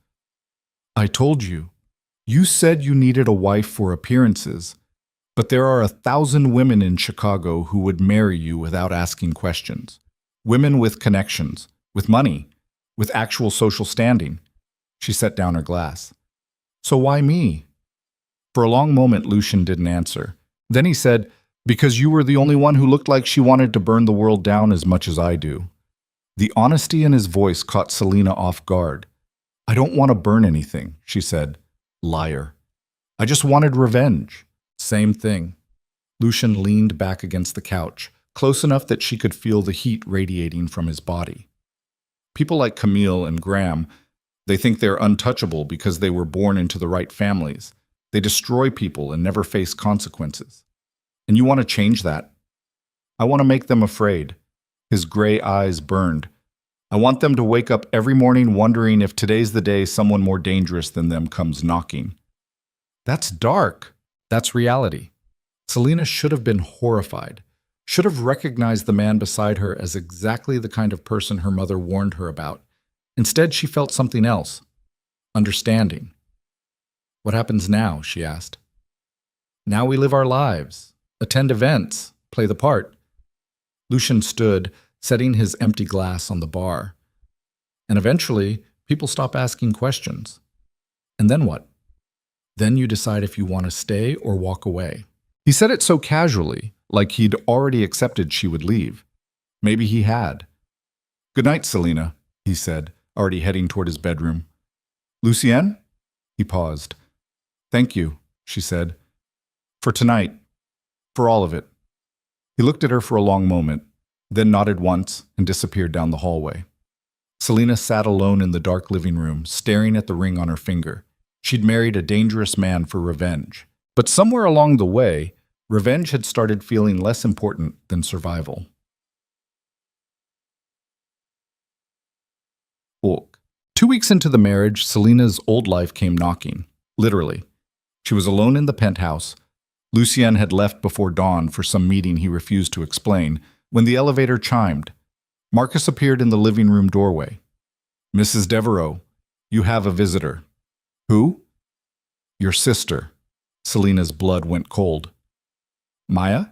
I told you. You said you needed a wife for appearances, but there are 1,000 women in Chicago who would marry you without asking questions. Women with connections, with money, with actual social standing. She set down her glass. So why me? For a long moment, Lucien didn't answer. Then he said, because you were the only one who looked like she wanted to burn the world down as much as I do. The honesty in his voice caught Selina off guard. I don't want to burn anything, she said. Liar. I just wanted revenge. Same thing. Lucien leaned back against the couch, close enough that she could feel the heat radiating from his body. People like Camille and Graham, they think they're untouchable because they were born into the right families. They destroy people and never face consequences. And you want to change that? I want to make them afraid. His gray eyes burned. I want them to wake up every morning wondering if today's the day someone more dangerous than them comes knocking. That's dark. That's reality. Selina should have been horrified, should have recognized the man beside her as exactly the kind of person her mother warned her about. Instead, she felt something else. Understanding. What happens now? She asked. Now we live our lives, attend events, play the part. Lucien stood, setting his empty glass on the bar. And eventually, people stop asking questions. And then what? Then you decide if you want to stay or walk away. He said it so casually, like he'd already accepted she would leave. Maybe he had. Good night, Selina, he said, already heading toward his bedroom. Lucien? He paused. Thank you, she said. For tonight. For all of it. He looked at her for a long moment, then nodded once and disappeared down the hallway. Selina sat alone in the dark living room, staring at the ring on her finger. She'd married a dangerous man for revenge, But somewhere along the way, revenge had started feeling less important than survival. Evoke. 2 weeks into the marriage, Selena's old life came knocking, literally. She was alone in the penthouse. Lucien had left before dawn for some meeting he refused to explain when the elevator chimed. Marcus appeared in the living room doorway. "Mrs. Devereaux, you have a visitor." "Who?" "Your sister." Selena's blood went cold. "Maya?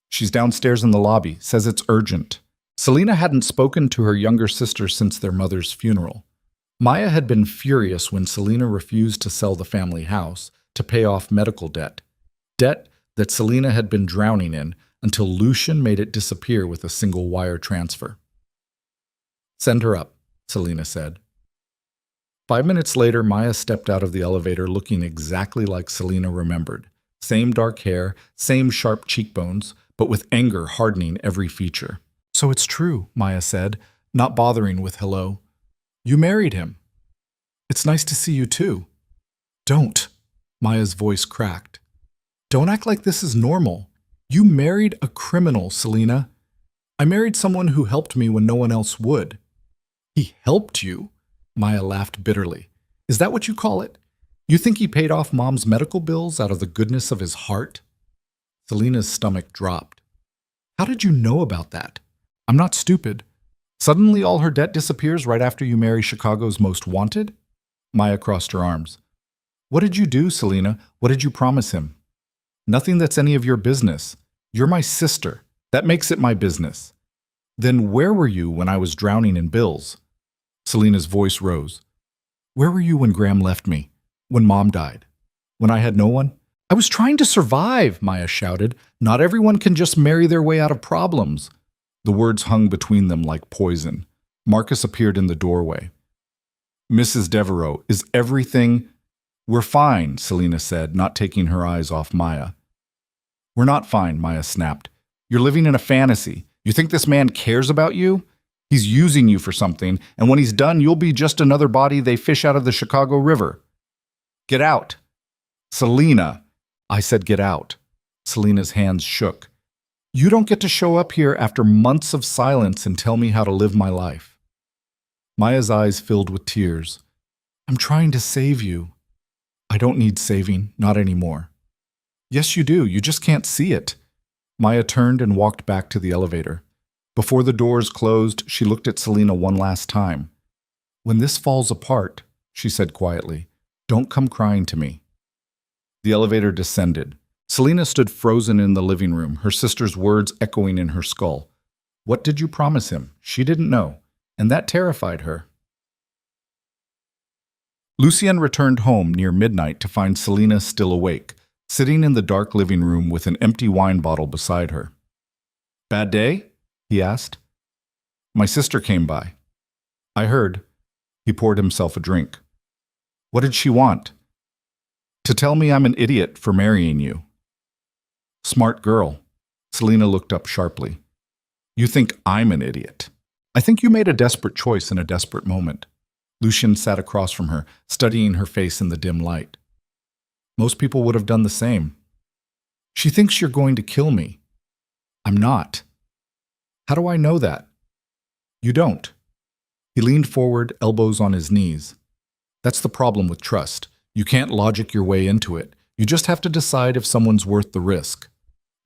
She's downstairs in the lobby, says it's urgent." Selena hadn't spoken to her younger sister since their mother's funeral. Maya had been furious when Selena refused to sell the family house to pay off medical debt. Debt that Selena had been drowning in until Lucien made it disappear with a single wire transfer. "Send her up," Selena said. 5 minutes later, Maya stepped out of the elevator looking exactly like Selena remembered. Same dark hair, same sharp cheekbones, but with anger hardening every feature. "So it's true," Maya said, not bothering with hello. "You married him. It's nice to see you too." "Don't," Maya's voice cracked. "Don't act like this is normal. You married a criminal, Selena. I married someone who helped me when no one else would." "He helped you?" Maya laughed bitterly. "Is that what you call it? You think he paid off Mom's medical bills out of the goodness of his heart?" Selena's stomach dropped. "How did you know about that?" "I'm not stupid. Suddenly all her debt disappears right after you marry Chicago's most wanted?" Maya crossed her arms. "What did you do, Selena? What did you promise him?" "Nothing that's any of your business. You're my sister. That makes it my business." "Then where were you when I was drowning in bills?" Selena's voice rose. "Where were you when Graham left me? When Mom died? When I had no one?" "I was trying to survive," Maya shouted. "Not everyone can just marry their way out of problems." The words hung between them like poison. Marcus appeared in the doorway. "Mrs. Devereaux, is everything—" "We're fine," Selena said, not taking her eyes off Maya. "We're not fine," Maya snapped. "You're living in a fantasy. You think this man cares about you? He's using you for something, and when he's done, you'll be just another body they fish out of the Chicago River. Get out." "Selena!" "I said get out." Selena's hands shook. "You don't get to show up here after months of silence and tell me how to live my life." Maya's eyes filled with tears. "I'm trying to save you." "I don't need saving, not anymore." "Yes, you do. You just can't see it." Maya turned and walked back to the elevator. Before the doors closed, she looked at Selena one last time. "When this falls apart," she said quietly, "don't come crying to me." The elevator descended. Selena stood frozen in the living room, her sister's words echoing in her skull. What did you promise him? She didn't know, and that terrified her. Lucien returned home near midnight to find Selena still awake, sitting in the dark living room with an empty wine bottle beside her. "Bad day?" he asked. "My sister came by." "I heard." He poured himself a drink. "What did she want?" "To tell me I'm an idiot for marrying you." "Smart girl." Selena looked up sharply. "You think I'm an idiot?" "I think you made a desperate choice in a desperate moment." Lucien sat across from her, studying her face in the dim light. "Most people would have done the same." "She thinks you're going to kill me." "I'm not." "How do I know that?" "You don't." He leaned forward, elbows on his knees. "That's the problem with trust. You can't logic your way into it. You just have to decide if someone's worth the risk.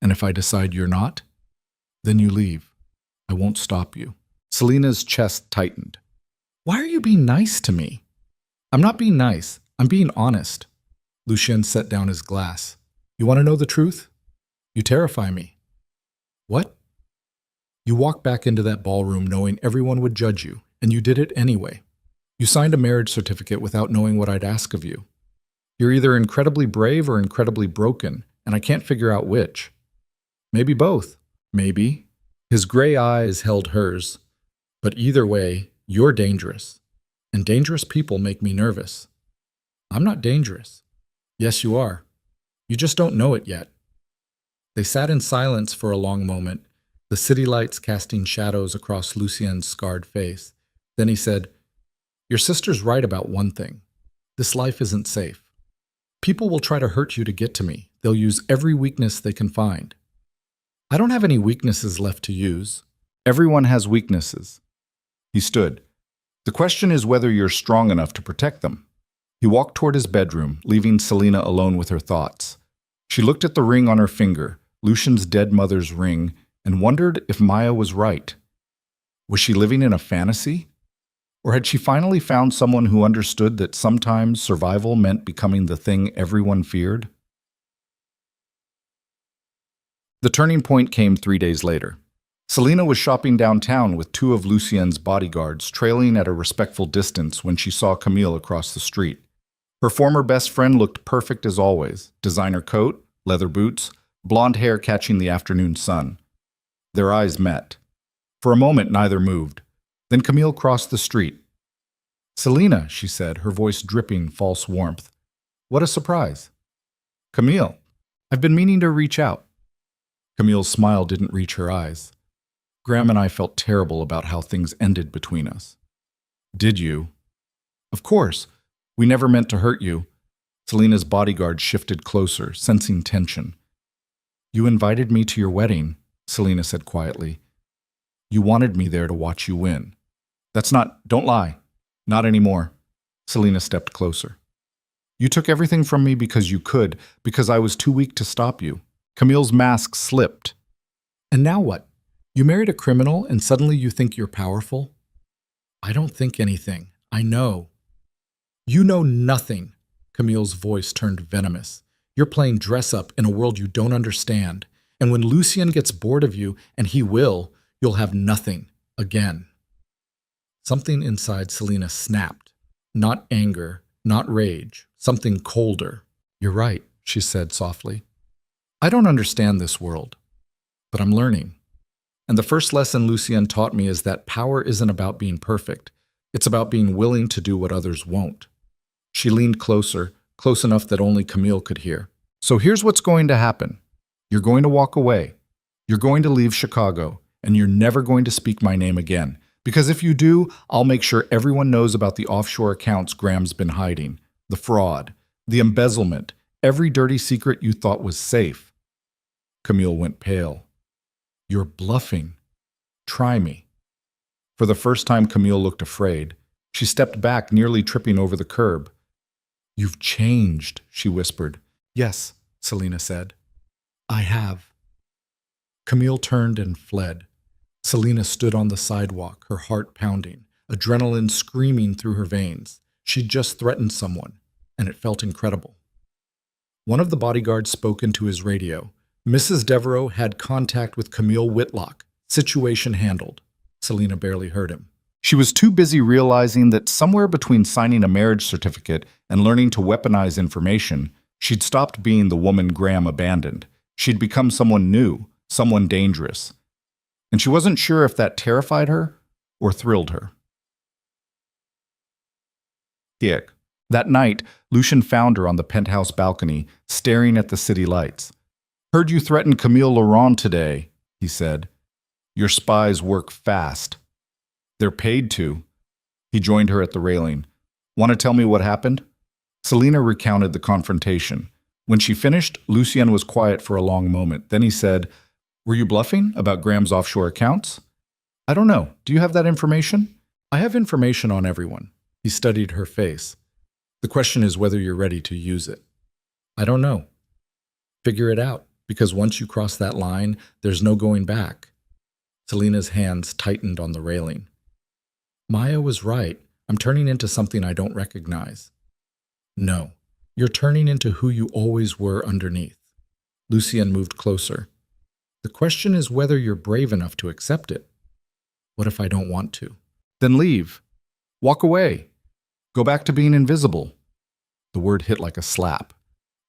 And if I decide you're not, then you leave. I won't stop you." Selena's chest tightened. "Why are you being nice to me?" "I'm not being nice. I'm being honest." Lucien set down his glass. "You want to know the truth? You terrify me." "What?" "You walked back into that ballroom knowing everyone would judge you, and you did it anyway. You signed a marriage certificate without knowing what I'd ask of you. You're either incredibly brave or incredibly broken, and I can't figure out which. Maybe both. Maybe." His gray eyes held hers. "But either way, you're dangerous. And dangerous people make me nervous." "I'm not dangerous." "Yes, you are. You just don't know it yet." They sat in silence for a long moment, the city lights casting shadows across Lucien's scarred face. Then he said, "Your sister's right about one thing. This life isn't safe. People will try to hurt you to get to me. They'll use every weakness they can find. I don't have any weaknesses left to use. Everyone has weaknesses. He stood. The question is whether you're strong enough to protect them. He walked toward his bedroom, leaving Selena alone with her thoughts. She looked at the ring on her finger, Lucian's dead mother's ring, and wondered if Maya was right. Was she living in a fantasy? Or had she finally found someone who understood that sometimes survival meant becoming the thing everyone feared? The turning point came 3 days later. Selena was shopping downtown with 2 of Lucien's bodyguards trailing at a respectful distance when she saw Camille across the street. Her former best friend looked perfect as always, designer coat, leather boots, blonde hair catching the afternoon sun. Their eyes met. For a moment, neither moved. Then Camille crossed the street. "Selena," she said, her voice dripping false warmth. "What a surprise." "Camille, I've been meaning to reach out." Camille's smile didn't reach her eyes. "Graham and I felt terrible about how things ended between us." "Did you?" "Of course. We never meant to hurt you." Selena's bodyguard shifted closer, sensing tension. "You invited me to your wedding," Selena said quietly. "You wanted me there to watch you win." Don't lie. Not anymore." Selena stepped closer. "You took everything from me because you could, because I was too weak to stop you." Camille's mask slipped. "And now what? You married a criminal and suddenly you think you're powerful?" "I don't think anything. I know." "You know nothing." Camille's voice turned venomous. "You're playing dress-up in a world you don't understand. And when Lucien gets bored of you, and he will, you'll have nothing again." Something inside Selena snapped. Not anger, not rage, something colder. "You're right," she said softly. "I don't understand this world, but I'm learning. And the first lesson Lucien taught me is that power isn't about being perfect. It's about being willing to do what others won't." She leaned closer, close enough that only Camille could hear. "So here's what's going to happen. You're going to walk away. You're going to leave Chicago, and you're never going to speak my name again. Because if you do, I'll make sure everyone knows about the offshore accounts Graham's been hiding, the fraud, the embezzlement, every dirty secret you thought was safe." Camille went pale. "You're bluffing. Try me." For the first time, Camille looked afraid. She stepped back, nearly tripping over the curb. "You've changed," she whispered. "Yes," Selena said. "I have." Camille turned and fled. Selena stood on the sidewalk, her heart pounding, adrenaline screaming through her veins. She'd just threatened someone, and it felt incredible. One of the bodyguards spoke into his radio. "Mrs. Devereaux had contact with Camille Whitlock. Situation handled." Selena barely heard him. She was too busy realizing that somewhere between signing a marriage certificate and learning to weaponize information, she'd stopped being the woman Graham abandoned. She'd become someone new, someone dangerous. And she wasn't sure if that terrified her or thrilled her. That night, Lucien found her on the penthouse balcony, staring at the city lights. "Heard you threatened Camille Laurent today," he said. "Your spies work fast." "They're paid to." He joined her at the railing. "Want to tell me what happened?" Selena recounted the confrontation. When she finished, Lucien was quiet for a long moment. Then he said, "Were you bluffing about Graham's offshore accounts?" "I don't know. Do you have that information?" "I have information on everyone." He studied her face. "The question is whether you're ready to use it." "I don't know." "Figure it out, because once you cross that line, there's no going back." Selena's hands tightened on the railing. "Maya was right. I'm turning into something I don't recognize." "No, you're turning into who you always were underneath." Lucien moved closer. "The question is whether you're brave enough to accept it." "What if I don't want to?" "Then leave. Walk away. Go back to being invisible." The word hit like a slap.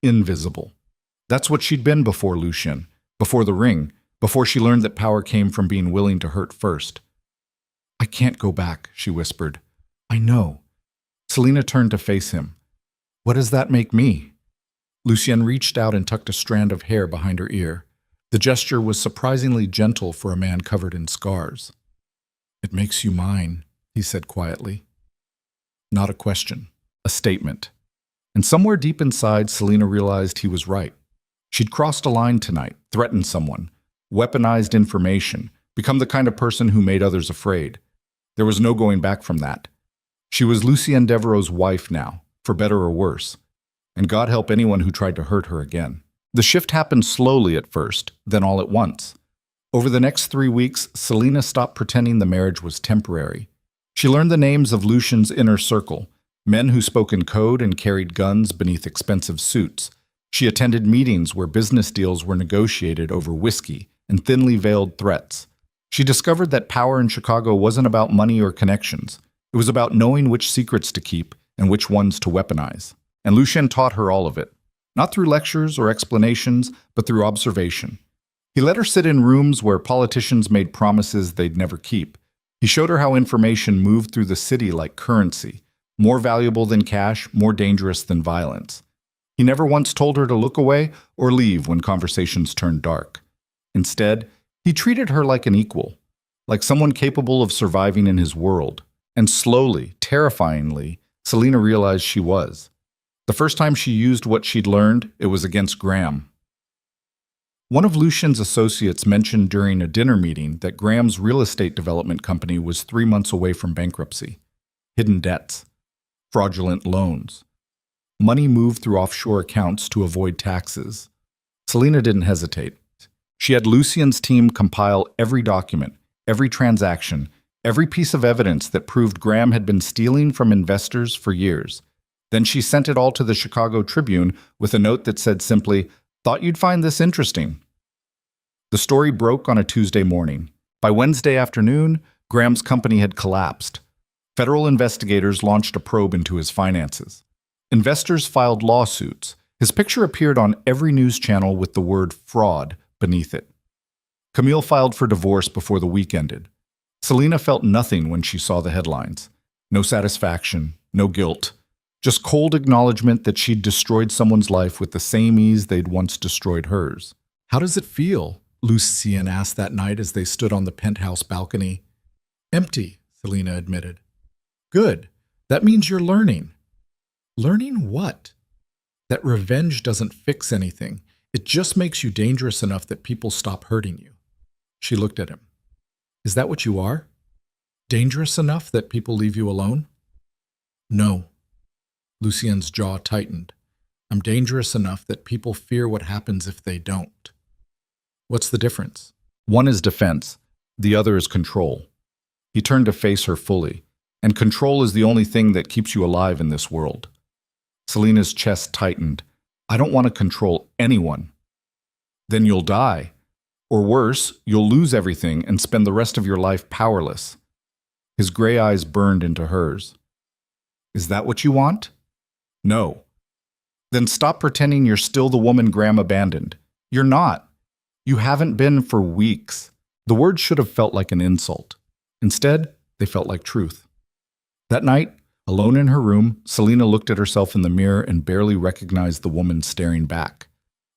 Invisible. That's what she'd been before Lucien, before the ring, before she learned that power came from being willing to hurt first. "I can't go back," she whispered. "I know." Selena turned to face him. "What does that make me?" Lucien reached out and tucked a strand of hair behind her ear. The gesture was surprisingly gentle for a man covered in scars. "It makes you mine," he said quietly. Not a question, a statement. And somewhere deep inside, Selena realized he was right. She'd crossed a line tonight, threatened someone, weaponized information, become the kind of person who made others afraid. There was no going back from that. She was Lucien Devereaux's wife now, for better or worse, and God help anyone who tried to hurt her again. The shift happened slowly at first, then all at once. Over the next 3 weeks, Selina stopped pretending the marriage was temporary. She learned the names of Lucien's inner circle, men who spoke in code and carried guns beneath expensive suits. She attended meetings where business deals were negotiated over whiskey and thinly veiled threats. She discovered that power in Chicago wasn't about money or connections. It was about knowing which secrets to keep and which ones to weaponize. And Lucien taught her all of it, not through lectures or explanations, but through observation. He let her sit in rooms where politicians made promises they'd never keep. He showed her how information moved through the city like currency, more valuable than cash, more dangerous than violence. He never once told her to look away or leave when conversations turned dark. Instead, he treated her like an equal, like someone capable of surviving in his world. And slowly, terrifyingly, Selina realized she was. The first time she used what she'd learned, it was against Graham. One of Lucien's associates mentioned during a dinner meeting that Graham's real estate development company was 3 months away from bankruptcy. Hidden debts, fraudulent loans. Money moved through offshore accounts to avoid taxes. Selina didn't hesitate. She had Lucien's team compile every document, every transaction, every piece of evidence that proved Graham had been stealing from investors for years. Then she sent it all to the Chicago Tribune with a note that said simply, "Thought you'd find this interesting." The story broke on a Tuesday morning. By Wednesday afternoon, Graham's company had collapsed. Federal investigators launched a probe into his finances. Investors filed lawsuits. His picture appeared on every news channel with the word fraud beneath it. Camille filed for divorce before the week ended. Selina felt nothing when she saw the headlines. No satisfaction, no guilt. Just cold acknowledgement that she'd destroyed someone's life with the same ease they'd once destroyed hers. "How does it feel?" Lucien asked that night as they stood on the penthouse balcony. "Empty," Selina admitted. "Good. That means you're learning." "Learning what?" "That revenge doesn't fix anything. It just makes you dangerous enough that people stop hurting you." She looked at him. "Is that what you are? Dangerous enough that people leave you alone?" "No." Lucien's jaw tightened. "I'm dangerous enough that people fear what happens if they don't." "What's the difference?" "One is defense. The other is control." He turned to face her fully. "And control is the only thing that keeps you alive in this world." Selina's chest tightened. "I don't want to control anyone." "Then you'll die. Or worse, you'll lose everything and spend the rest of your life powerless." His gray eyes burned into hers. "Is that what you want?" "No." "Then stop pretending you're still the woman Graham abandoned. You're not. You haven't been for weeks." The words should have felt like an insult. Instead, they felt like truth. That night, alone in her room, Selina looked at herself in the mirror and barely recognized the woman staring back.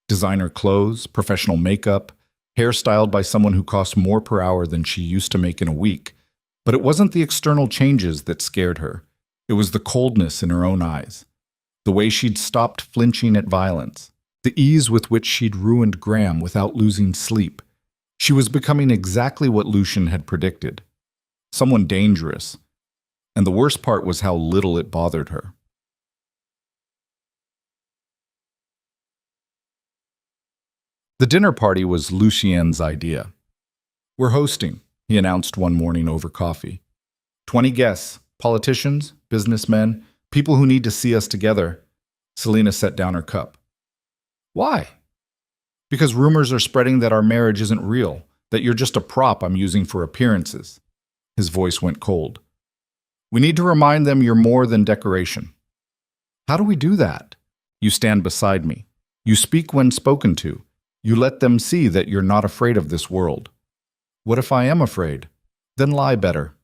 Designer clothes, professional makeup, hair styled by someone who cost more per hour than she used to make in a week. But it wasn't the external changes that scared her. It was the coldness in her own eyes. The way she'd stopped flinching at violence. The ease with which she'd ruined Graham without losing sleep. She was becoming exactly what Lucien had predicted. Someone dangerous. And the worst part was how little it bothered her. The dinner party was Lucien's idea. "We're hosting," he announced one morning over coffee. 20 guests, politicians, businessmen, people who need to see us together." Selina set down her cup. "Why?" "Because rumors are spreading that our marriage isn't real, that you're just a prop I'm using for appearances." His voice went cold. "We need to remind them you're more than decoration." "How do we do that?" "You stand beside me. You speak when spoken to. You let them see that you're not afraid of this world." "What if I am afraid?" "Then lie better."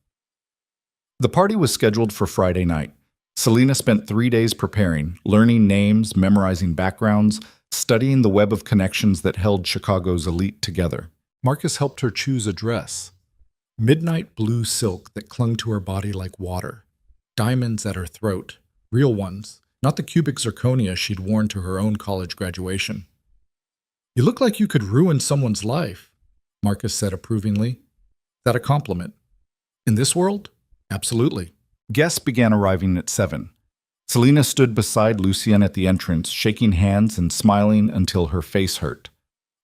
The party was scheduled for Friday night. Selina spent 3 days preparing, learning names, memorizing backgrounds, studying the web of connections that held Chicago's elite together. Marcus helped her choose a dress. Midnight blue silk that clung to her body like water. Diamonds at her throat. Real ones, not the cubic zirconia she'd worn to her own college graduation. You look like you could ruin someone's life, Marcus said approvingly. Is that a compliment? In this world? Absolutely. Guests began arriving at 7. Selina stood beside Lucien at the entrance, shaking hands and smiling until her face hurt.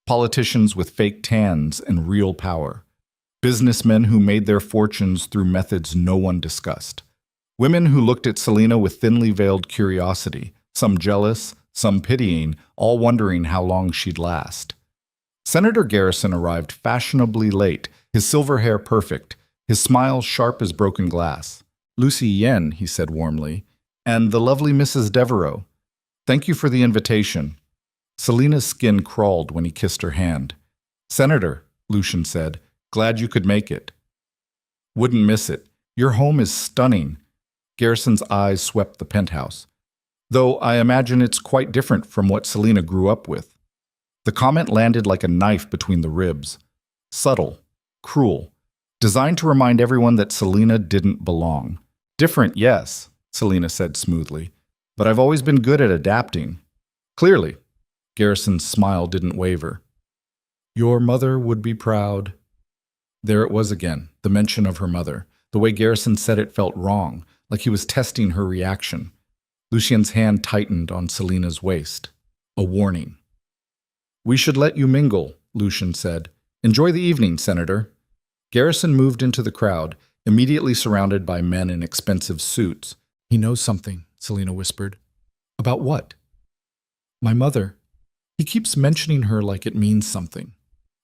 Politicians with fake tans and real power. Businessmen who made their fortunes through methods no one discussed. Women who looked at Selina with thinly veiled curiosity, some jealous, some pitying, all wondering how long she'd last. Senator Garrison arrived fashionably late, his silver hair perfect, his smile sharp as broken glass. Lucy Yen, he said warmly, and the lovely Mrs. Devereaux. Thank you for the invitation. Selina's skin crawled when he kissed her hand. Senator, Lucian said, glad you could make it. Wouldn't miss it. Your home is stunning. Garrison's eyes swept the penthouse. Though I imagine it's quite different from what Selina grew up with. The comment landed like a knife between the ribs. Subtle, cruel, designed to remind everyone that Selina didn't belong. Different, yes, Selina said smoothly, but I've always been good at adapting. Clearly. Garrison's smile didn't waver. Your mother would be proud. There it was again, the mention of her mother. The way Garrison said it felt wrong, like he was testing her reaction. Lucien's hand tightened on Selina's waist. A warning. We should let you mingle, Lucian said. Enjoy the evening, Senator. Garrison moved into the crowd, immediately surrounded by men in expensive suits. He knows something, Selina whispered. About what? My mother. He keeps mentioning her like it means something.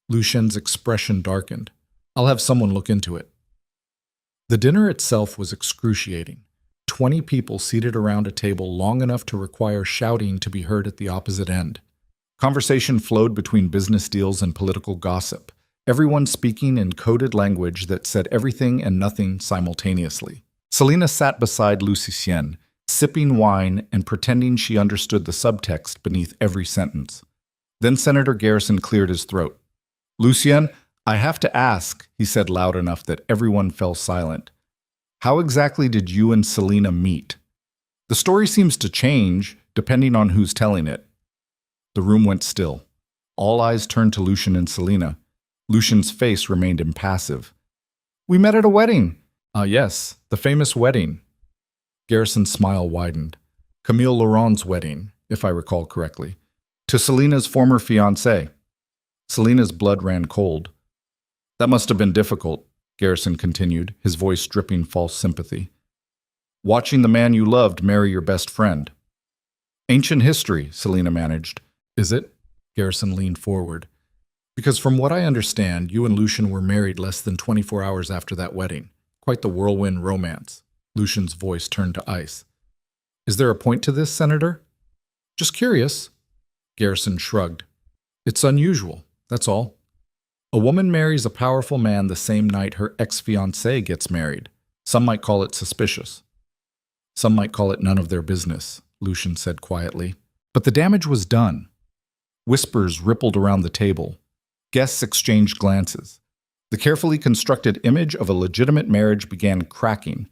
Lucien's expression darkened. I'll have someone look into it. The dinner itself was excruciating. 20 people seated around a table long enough to require shouting to be heard at the opposite end. Conversation flowed between business deals and political gossip, everyone speaking in coded language that said everything and nothing simultaneously. Selina sat beside Lucien, sipping wine and pretending she understood the subtext beneath every sentence. Then Senator Garrison cleared his throat. Lucien, I have to ask, he said loud enough that everyone fell silent. How exactly did you and Selina meet? The story seems to change, depending on who's telling it. The room went still. All eyes turned to Lucian and Selina. Lucian's face remained impassive. We met at a wedding. Yes, the famous wedding. Garrison's smile widened. Camille Laurent's wedding, if I recall correctly. To Selina's former fiancé. Selina's blood ran cold. That must have been difficult, Garrison continued, his voice dripping false sympathy. Watching the man you loved marry your best friend. Ancient history, Selina managed. Is it? Garrison leaned forward. Because from what I understand, you and Lucian were married less than 24 hours after that wedding. Quite the whirlwind romance. Lucian's voice turned to ice. Is there a point to this, Senator? Just curious. Garrison shrugged. It's unusual, that's all. A woman marries a powerful man the same night her ex-fiancé gets married. Some might call it suspicious. Some might call it none of their business, Lucian said quietly. But the damage was done. Whispers rippled around the table. Guests exchanged glances. The carefully constructed image of a legitimate marriage began cracking.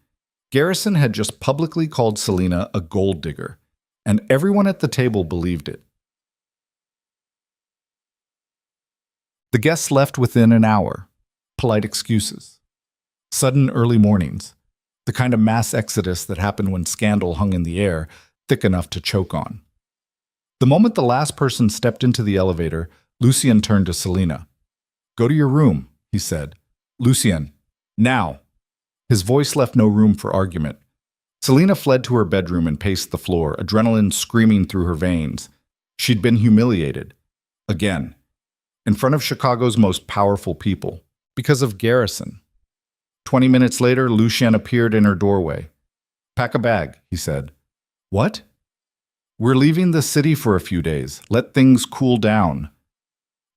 Garrison had just publicly called Selina a gold digger, and everyone at the table believed it. The guests left within an hour. Polite excuses. Sudden early mornings. The kind of mass exodus that happened when scandal hung in the air, thick enough to choke on. The moment the last person stepped into the elevator, Lucien turned to Selina. Go to your room, he said. Lucien, now. His voice left no room for argument. Selina fled to her bedroom and paced the floor, adrenaline screaming through her veins. She'd been humiliated. Again. In front of Chicago's most powerful people. Because of Garrison. 20 minutes later, Lucien appeared in her doorway. Pack a bag, he said. What? We're leaving the city for a few days. Let things cool down.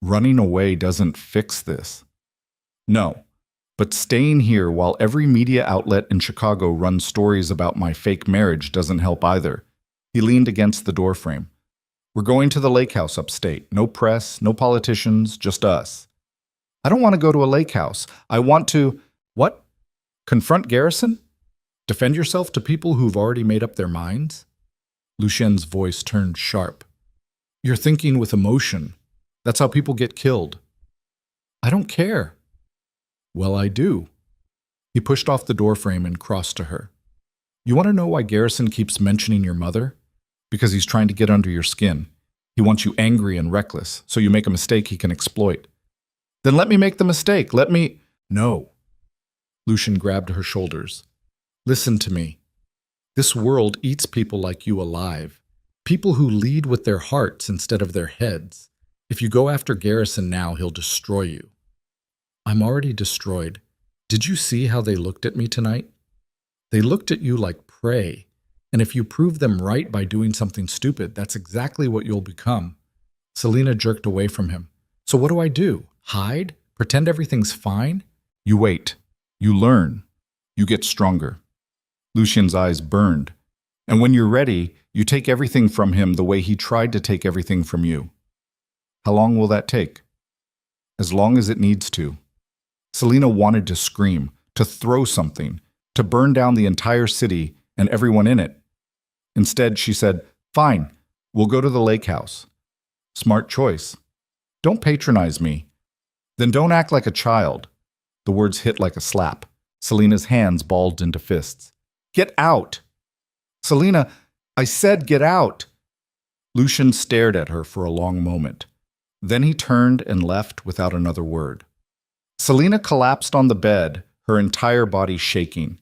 Running away doesn't fix this. No. But staying here while every media outlet in Chicago runs stories about my fake marriage doesn't help either. He leaned against the doorframe. We're going to the lake house upstate. No press, no politicians, just us. I don't want to go to a lake house. I want to... What? Confront Garrison? Defend yourself to people who've already made up their minds? Lucien's voice turned sharp. You're thinking with emotion. That's how people get killed. I don't care. Well, I do. He pushed off the doorframe and crossed to her. You want to know why Garrison keeps mentioning your mother? Because he's trying to get under your skin. He wants you angry and reckless, so you make a mistake he can exploit. Then let me make the mistake. No. Lucian grabbed her shoulders. Listen to me. This world eats people like you alive. People who lead with their hearts instead of their heads. If you go after Garrison now, he'll destroy you. I'm already destroyed. Did you see how they looked at me tonight? They looked at you like prey. And if you prove them right by doing something stupid, that's exactly what you'll become. Selina jerked away from him. So what do I do? Hide? Pretend everything's fine? You wait. You learn. You get stronger. Lucian's eyes burned. And when you're ready, you take everything from him the way he tried to take everything from you. How long will that take? As long as it needs to. Selina wanted to scream, to throw something, to burn down the entire city and everyone in it. Instead, she said, Fine, we'll go to the lake house. Smart choice. Don't patronize me. Then don't act like a child. The words hit like a slap. Selina's hands balled into fists. Get out! Selina, I said get out! Lucian stared at her for a long moment. Then he turned and left without another word. Selina collapsed on the bed, her entire body shaking.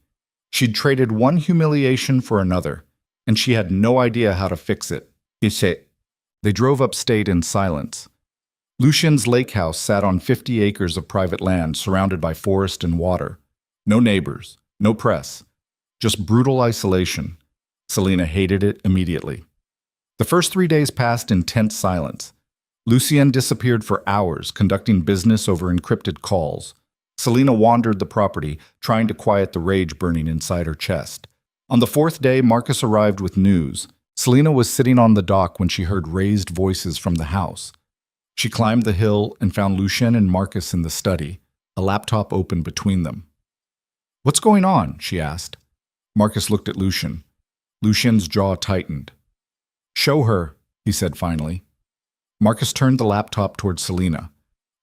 She'd traded one humiliation for another, and she had no idea how to fix it. They drove upstate in silence. Lucian's lake house sat on 50 acres of private land surrounded by forest and water. No neighbors, no press, just brutal isolation. Selina hated it immediately. The first 3 days passed in tense silence. Lucien disappeared for hours, conducting business over encrypted calls. Selina wandered the property, trying to quiet the rage burning inside her chest. On the fourth day, Marcus arrived with news. Selina was sitting on the dock when she heard raised voices from the house. She climbed the hill and found Lucien and Marcus in the study, a laptop open between them. What's going on? She asked. Marcus looked at Lucien. Lucien's jaw tightened. Show her, he said finally. Marcus turned the laptop towards Selina.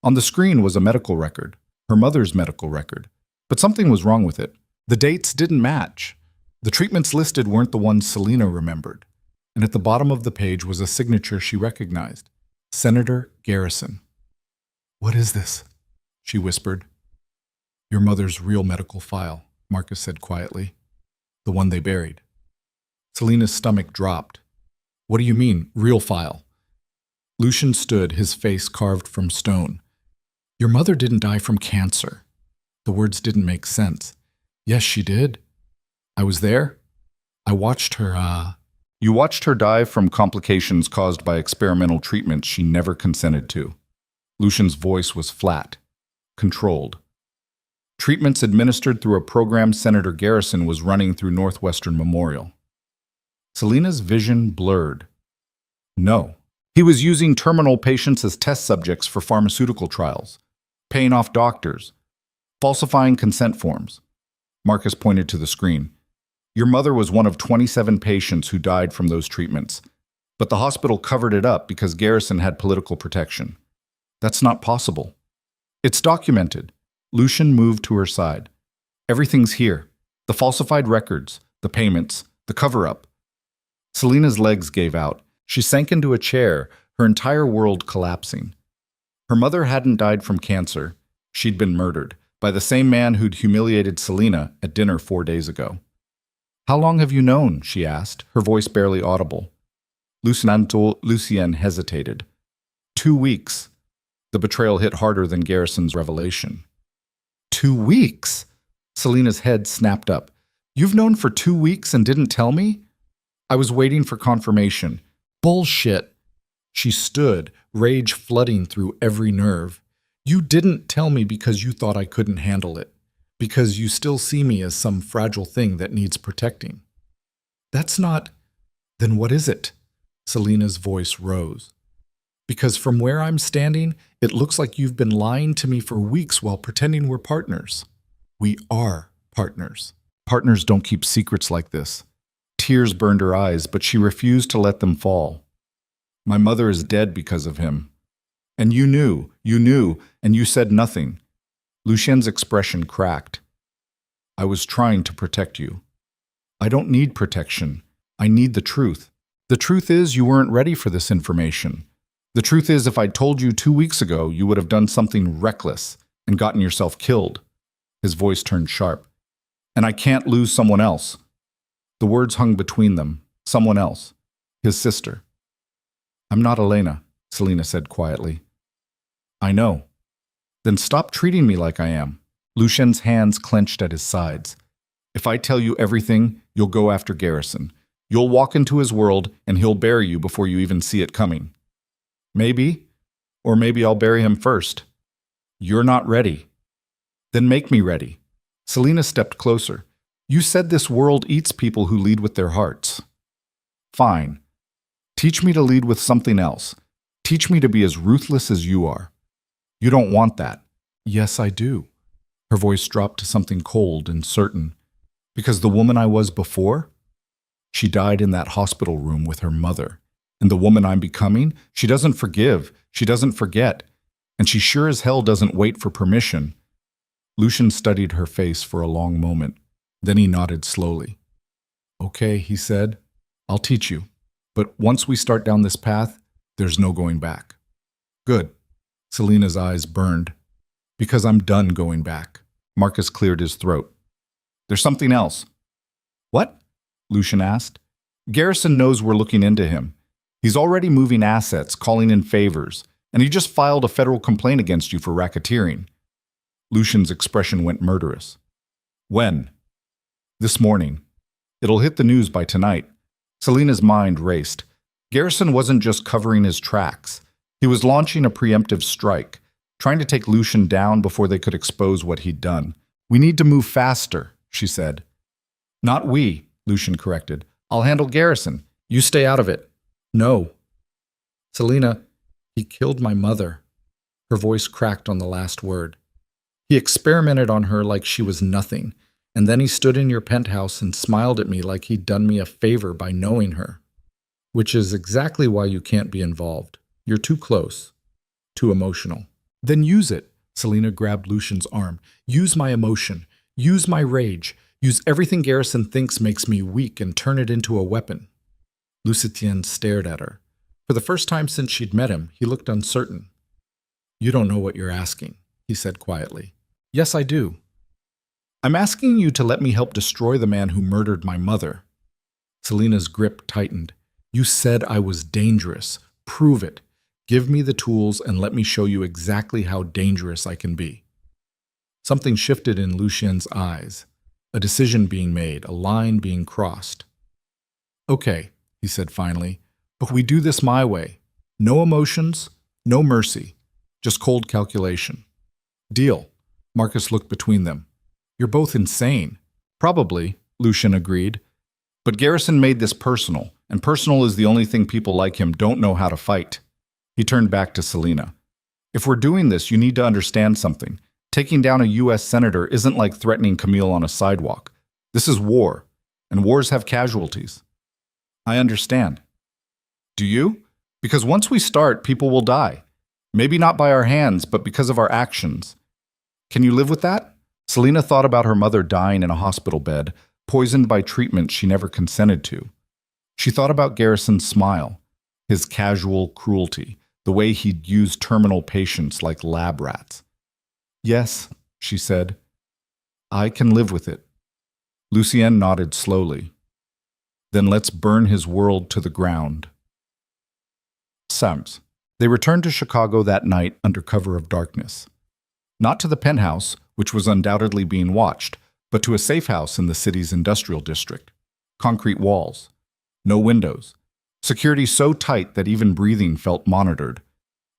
On the screen was a medical record, her mother's medical record. But something was wrong with it. The dates didn't match. The treatments listed weren't the ones Selina remembered. And at the bottom of the page was a signature she recognized. Senator Garrison. What is this? She whispered. Your mother's real medical file, Marcus said quietly. The one they buried. Selina's stomach dropped. What do you mean, real file? Lucien stood, his face carved from stone. Your mother didn't die from cancer. The words didn't make sense. Yes, she did. I was there. I watched her, You watched her die from complications caused by experimental treatments she never consented to. Lucien's voice was flat, controlled. Treatments administered through a program Senator Garrison was running through Northwestern Memorial. Selina's vision blurred. No. He was using terminal patients as test subjects for pharmaceutical trials, paying off doctors, falsifying consent forms. Marcus pointed to the screen. Your mother was one of 27 patients who died from those treatments, but the hospital covered it up because Garrison had political protection. That's not possible. It's documented. Lucien moved to her side. Everything's here. The falsified records, the payments, the cover-up. Selina's legs gave out. She sank into a chair, her entire world collapsing. Her mother hadn't died from cancer. She'd been murdered by the same man who'd humiliated Selina at dinner 4 days ago. How long have you known? She asked, her voice barely audible. Lucien hesitated. 2 weeks. The betrayal hit harder than Garrison's revelation. 2 weeks? Selina's head snapped up. You've known for 2 weeks and didn't tell me? I was waiting for confirmation. Bullshit. She stood, rage flooding through every nerve. You didn't tell me because you thought I couldn't handle it. Because you still see me as some fragile thing that needs protecting. That's not... Then what is it? Selina's voice rose. Because from where I'm standing, it looks like you've been lying to me for weeks while pretending we're partners. We are partners. Partners don't keep secrets like this. Tears burned her eyes, but she refused to let them fall. My mother is dead because of him. And you knew, and you said nothing. Lucien's expression cracked. I was trying to protect you. I don't need protection. I need the truth. The truth is you weren't ready for this information. The truth is if I'd told you 2 weeks ago, you would have done something reckless and gotten yourself killed. His voice turned sharp. And I can't lose someone else. The words hung between them. Someone else. His sister. I'm not Elena, Selina said quietly. I know. Then stop treating me like I am. Lucien's hands clenched at his sides. If I tell you everything, you'll go after Garrison. You'll walk into his world, and he'll bury you before you even see it coming. Maybe, or maybe I'll bury him first. You're not ready. Then make me ready. Selina stepped closer. You said this world eats people who lead with their hearts. Fine. Teach me to lead with something else. Teach me to be as ruthless as you are. You don't want that. Yes, I do. Her voice dropped to something cold and certain. Because the woman I was before? She died in that hospital room with her mother. And the woman I'm becoming? She doesn't forgive. She doesn't forget. And she sure as hell doesn't wait for permission. Lucien studied her face for a long moment. Then he nodded slowly. Okay, he said. I'll teach you. But once we start down this path, there's no going back. Good. Selina's eyes burned. Because I'm done going back. Marcus cleared his throat. There's something else. What? Lucien asked. Garrison knows we're looking into him. He's already moving assets, calling in favors, and he just filed a federal complaint against you for racketeering. Lucien's expression went murderous. When? This morning. It'll hit the news by tonight. Selina's mind raced. Garrison wasn't just covering his tracks. He was launching a preemptive strike, trying to take Lucien down before they could expose what he'd done. We need to move faster, she said. Not we, Lucien corrected. I'll handle Garrison. You stay out of it. No. Selina, he killed my mother. Her voice cracked on the last word. He experimented on her like she was nothing, and then he stood in your penthouse and smiled at me like he'd done me a favor by knowing her. Which is exactly why you can't be involved. You're too close. Too emotional. Then use it. Selina grabbed Lucien's arm. Use my emotion. Use my rage. Use everything Garrison thinks makes me weak and turn it into a weapon. Lucien stared at her. For the first time since she'd met him, he looked uncertain. You don't know what you're asking, he said quietly. Yes, I do. I'm asking you to let me help destroy the man who murdered my mother. Selina's grip tightened. You said I was dangerous. Prove it. Give me the tools and let me show you exactly how dangerous I can be. Something shifted in Lucien's eyes. A decision being made, a line being crossed. Okay, he said finally, but we do this my way. No emotions, no mercy, just cold calculation. Deal. Marcus looked between them. You're both insane. Probably, Lucien agreed. But Garrison made this personal, and personal is the only thing people like him don't know how to fight. He turned back to Selina. If we're doing this, you need to understand something. Taking down a U.S. senator isn't like threatening Camille on a sidewalk. This is war, and wars have casualties. I understand. Do you? Because once we start, people will die. Maybe not by our hands, but because of our actions. Can you live with that? Selina thought about her mother dying in a hospital bed, poisoned by treatment she never consented to. She thought about Garrison's smile, his casual cruelty, the way he'd used terminal patients like lab rats. Yes, she said. I can live with it. Lucien nodded slowly. Then let's burn his world to the ground. Sams. They returned to Chicago that night under cover of darkness. Not to the penthouse, which was undoubtedly being watched, but to a safe house in the city's industrial district. Concrete walls. No windows. Security so tight that even breathing felt monitored.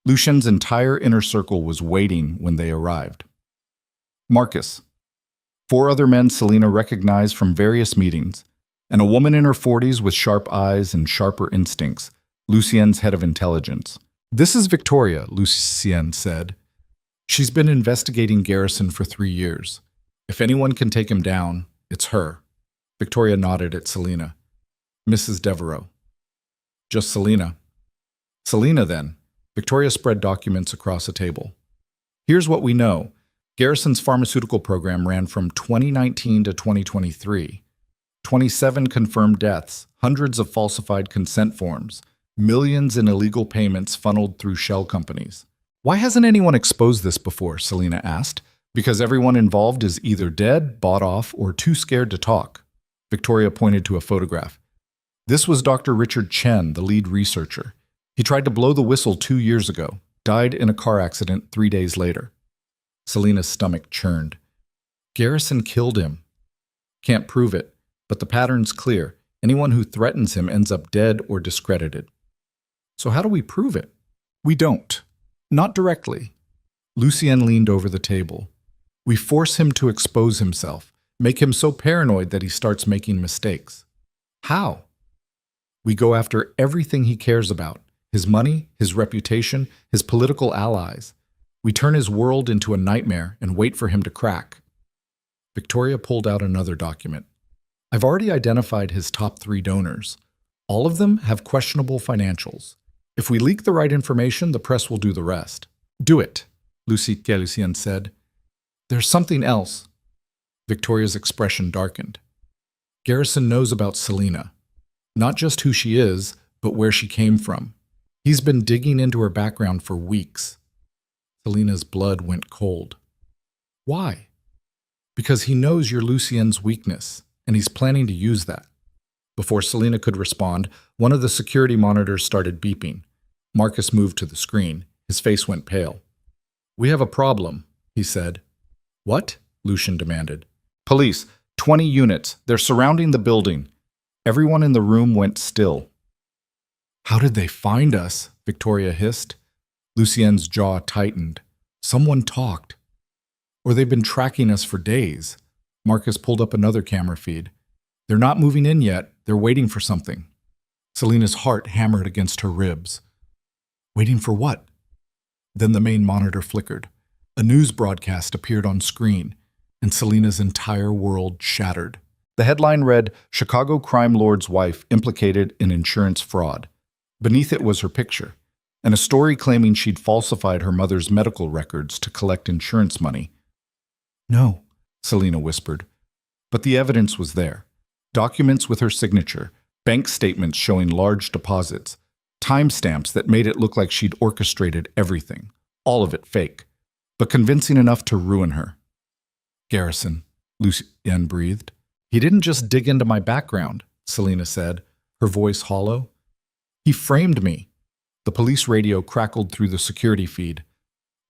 Lucien's entire inner circle was waiting when they arrived. Marcus. 4 other men Selina recognized from various meetings, and a woman in her 40s with sharp eyes and sharper instincts, Lucien's head of intelligence. This is Victoria, Lucien said. She's been investigating Garrison for 3 years. If anyone can take him down, it's her. Victoria nodded at Selina. Mrs. Devereaux. Just Selina. Selina, then. Victoria spread documents across a table. Here's what we know. Garrison's pharmaceutical program ran from 2019 to 2023. 27 confirmed deaths, hundreds of falsified consent forms, millions in illegal payments funneled through shell companies. Why hasn't anyone exposed this before? Selina asked. Because everyone involved is either dead, bought off, or too scared to talk. Victoria pointed to a photograph. This was Dr. Richard Chen, the lead researcher. He tried to blow the whistle 2 years ago, died in a car accident 3 days later. Selina's stomach churned. Garrison killed him. Can't prove it, but the pattern's clear. Anyone who threatens him ends up dead or discredited. So how do we prove it? We don't. Not directly. Lucien leaned over the table. We force him to expose himself, make him so paranoid that he starts making mistakes. How? We go after everything he cares about, his money, his reputation, his political allies. We turn his world into a nightmare and wait for him to crack. Victoria pulled out another document. I've already identified his top 3 donors. All of them have questionable financials. If we leak the right information, the press will do the rest. Do it, Lucien said. There's something else. Victoria's expression darkened. Garrison knows about Selina. Not just who she is, but where she came from. He's been digging into her background for weeks. Selina's blood went cold. Why? Because he knows you're Lucien's weakness, and he's planning to use that. Before Selina could respond, one of the security monitors started beeping. Marcus moved to the screen. His face went pale. We have a problem, he said. What? Lucien demanded. Police, 20 units. They're surrounding the building. Everyone in the room went still. How did they find us? Victoria hissed. Lucien's jaw tightened. Someone talked. Or they've been tracking us for days. Marcus pulled up another camera feed. They're not moving in yet. They're waiting for something. Selina's heart hammered against her ribs. Waiting for what? Then the main monitor flickered. A news broadcast appeared on screen, and Selina's entire world shattered. The headline read, Chicago crime lord's wife implicated in insurance fraud. Beneath it was her picture, and a story claiming she'd falsified her mother's medical records to collect insurance money. No, Selina whispered. But the evidence was there. Documents with her signature, bank statements showing large deposits, timestamps that made it look like she'd orchestrated everything, all of it fake, but convincing enough to ruin her. Garrison, Lucien breathed. He didn't just dig into my background, Selina said, her voice hollow. He framed me. The police radio crackled through the security feed.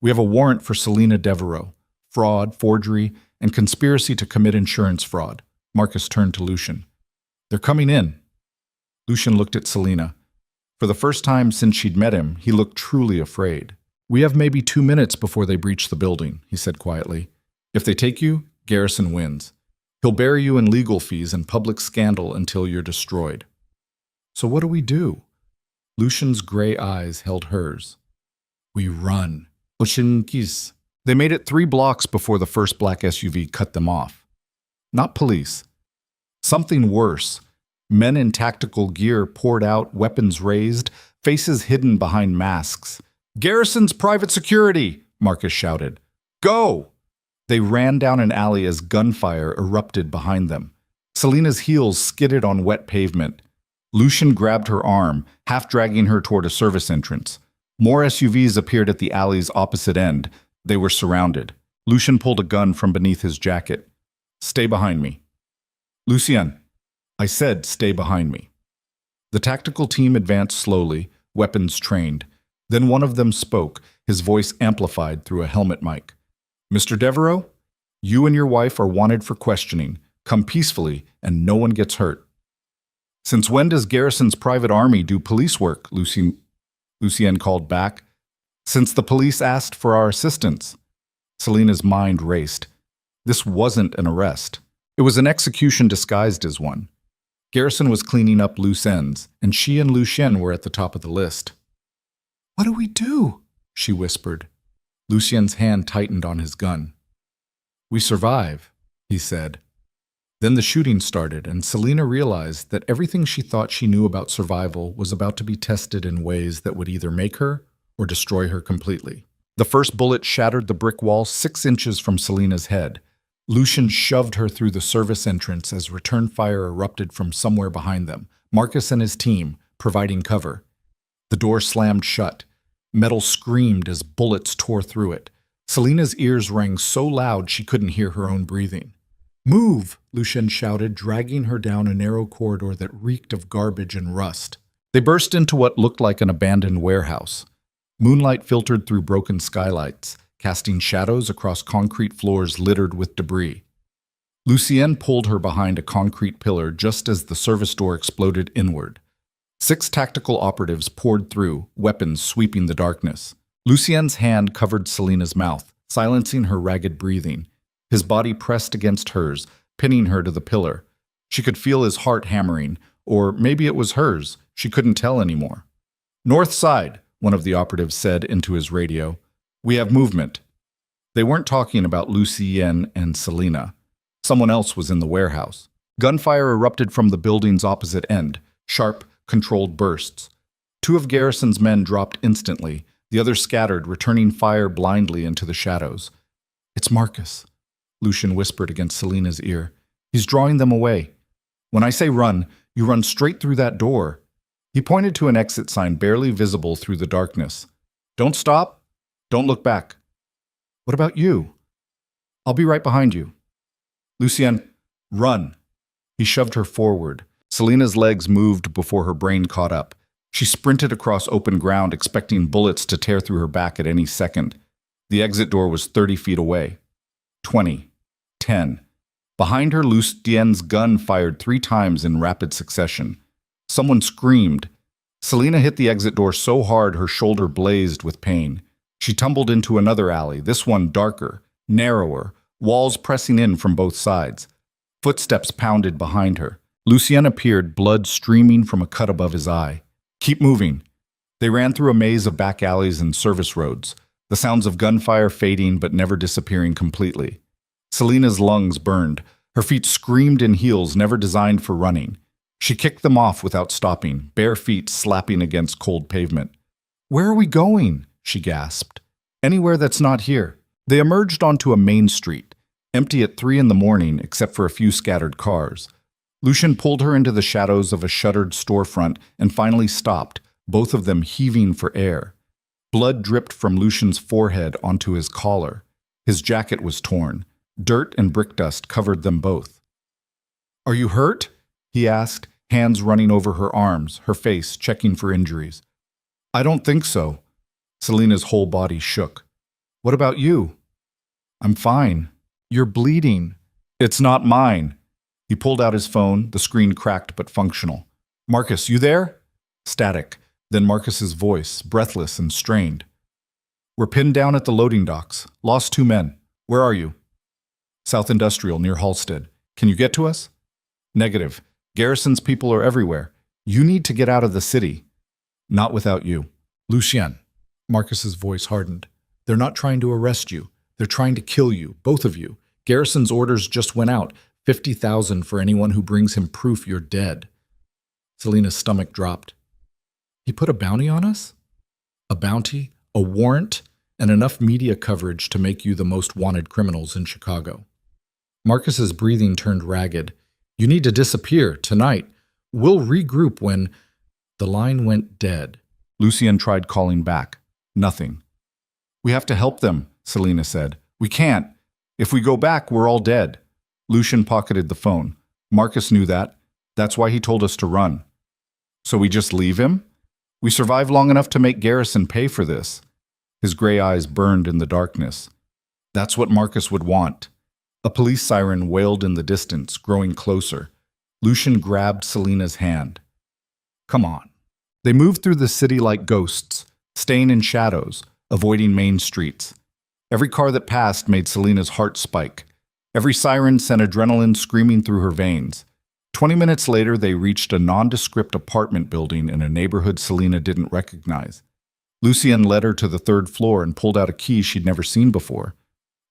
We have a warrant for Selina Devereaux, fraud, forgery, and conspiracy to commit insurance fraud. Marcus turned to Lucien. They're coming in. Lucien looked at Selina. For the first time since she'd met him, he looked truly afraid. We have maybe 2 minutes before they breach the building, he said quietly. If they take you, Garrison wins. He'll bury you in legal fees and public scandal until you're destroyed. So what do we do? Lucien's gray eyes held hers. We run. Oshinkis. They made it 3 blocks before the first black SUV cut them off. Not police. Something worse. Men in tactical gear poured out, weapons raised, faces hidden behind masks. Garrison's private security, Marcus shouted. Go! They ran down an alley as gunfire erupted behind them. Selina's heels skidded on wet pavement. Lucien grabbed her arm, half dragging her toward a service entrance. More SUVs appeared at the alley's opposite end. They were surrounded. Lucien pulled a gun from beneath his jacket. Stay behind me. Lucien, I said stay behind me. The tactical team advanced slowly, weapons trained. Then one of them spoke, his voice amplified through a helmet mic. Mr. Devereaux, you and your wife are wanted for questioning. Come peacefully, and no one gets hurt. Since when does Garrison's private army do police work? Lucien called back. Since the police asked for our assistance. Selina's mind raced. This wasn't an arrest. It was an execution disguised as one. Garrison was cleaning up loose ends, and she and Lucien were at the top of the list. What do we do? She whispered. Lucien's hand tightened on his gun. We survive, he said. Then the shooting started, and Selina realized that everything she thought she knew about survival was about to be tested in ways that would either make her or destroy her completely. The first bullet shattered the brick wall 6 inches from Selena's head. Lucian shoved her through the service entrance as return fire erupted from somewhere behind them. Marcus and his team, providing cover. The door slammed shut. Metal screamed as bullets tore through it. Selena's ears rang so loud she couldn't hear her own breathing. "Move!" Lucian shouted, dragging her down a narrow corridor that reeked of garbage and rust. They burst into what looked like an abandoned warehouse. Moonlight filtered through broken skylights, casting shadows across concrete floors littered with debris. Lucienne pulled her behind a concrete pillar just as the service door exploded inward. 6 tactical operatives poured through, weapons sweeping the darkness. Lucienne's hand covered Selena's mouth, silencing her ragged breathing. His body pressed against hers, pinning her to the pillar. She could feel his heart hammering, or maybe it was hers. She couldn't tell anymore. "North side," one of the operatives said into his radio. "We have movement." They weren't talking about Lucienne and Selena. Someone else was in the warehouse. Gunfire erupted from the building's opposite end, sharp, controlled bursts. 2 of Garrison's men dropped instantly. The others scattered, returning fire blindly into the shadows. "It's Marcus," Lucian whispered against Selena's ear. "He's drawing them away. When I say run, you run straight through that door." He pointed to an exit sign barely visible through the darkness. "Don't stop. Don't look back." "What about you?" "I'll be right behind you." "Lucienne, run." He shoved her forward. Selena's legs moved before her brain caught up. She sprinted across open ground, expecting bullets to tear through her back at any second. The exit door was 30 feet away. 20. 10. Behind her, Lucienne's gun fired 3 times in rapid succession. Someone screamed. Selena hit the exit door so hard her shoulder blazed with pain. She tumbled into another alley, this one darker, narrower, walls pressing in from both sides. Footsteps pounded behind her. Lucien appeared, blood streaming from a cut above his eye. "Keep moving." They ran through a maze of back alleys and service roads, the sounds of gunfire fading but never disappearing completely. Selena's lungs burned. Her feet screamed in heels never designed for running. She kicked them off without stopping, bare feet slapping against cold pavement. "Where are we going?" she gasped. "Anywhere that's not here." They emerged onto a main street, empty at 3 in the morning except for a few scattered cars. Lucian pulled her into the shadows of a shuttered storefront and finally stopped, both of them heaving for air. Blood dripped from Lucian's forehead onto his collar. His jacket was torn. Dirt and brick dust covered them both. "Are you hurt?" he asked, hands running over her arms, her face checking for injuries. "I don't think so." Selena's whole body shook. "What about you?" "I'm fine." "You're bleeding." "It's not mine." He pulled out his phone, the screen cracked but functional. "Marcus, you there?" Static, then Marcus's voice, breathless and strained. "We're pinned down at the loading docks. Lost 2 men. Where are you?" "South Industrial, near Halstead. Can you get to us?" "Negative. Garrison's people are everywhere. You need to get out of the city." "Not without you." "Lucien." Marcus's voice hardened. "They're not trying to arrest you. They're trying to kill you, both of you. Garrison's orders just went out. 50,000 for anyone who brings him proof you're dead." Selena's stomach dropped. "He put a bounty on us?" "A bounty, a warrant, and enough media coverage to make you the most wanted criminals in Chicago." Marcus's breathing turned ragged. "You need to disappear, tonight. We'll regroup when—" The line went dead. Lucien tried calling back. Nothing. "We have to help them," Selena said. "We can't. If we go back, we're all dead." Lucien pocketed the phone. Marcus knew that. That's why he told us to run. "So we just leave him? We survived long enough to make Garrison pay for this." His gray eyes burned in the darkness. That's what Marcus would want. A police siren wailed in the distance, growing closer. Lucien grabbed Selena's hand. "Come on." They moved through the city like ghosts, staying in shadows, avoiding main streets. Every car that passed made Selena's heart spike. Every siren sent adrenaline screaming through her veins. 20 minutes later, they reached a nondescript apartment building in a neighborhood Selena didn't recognize. Lucien led her to the 3rd floor and pulled out a key she'd never seen before.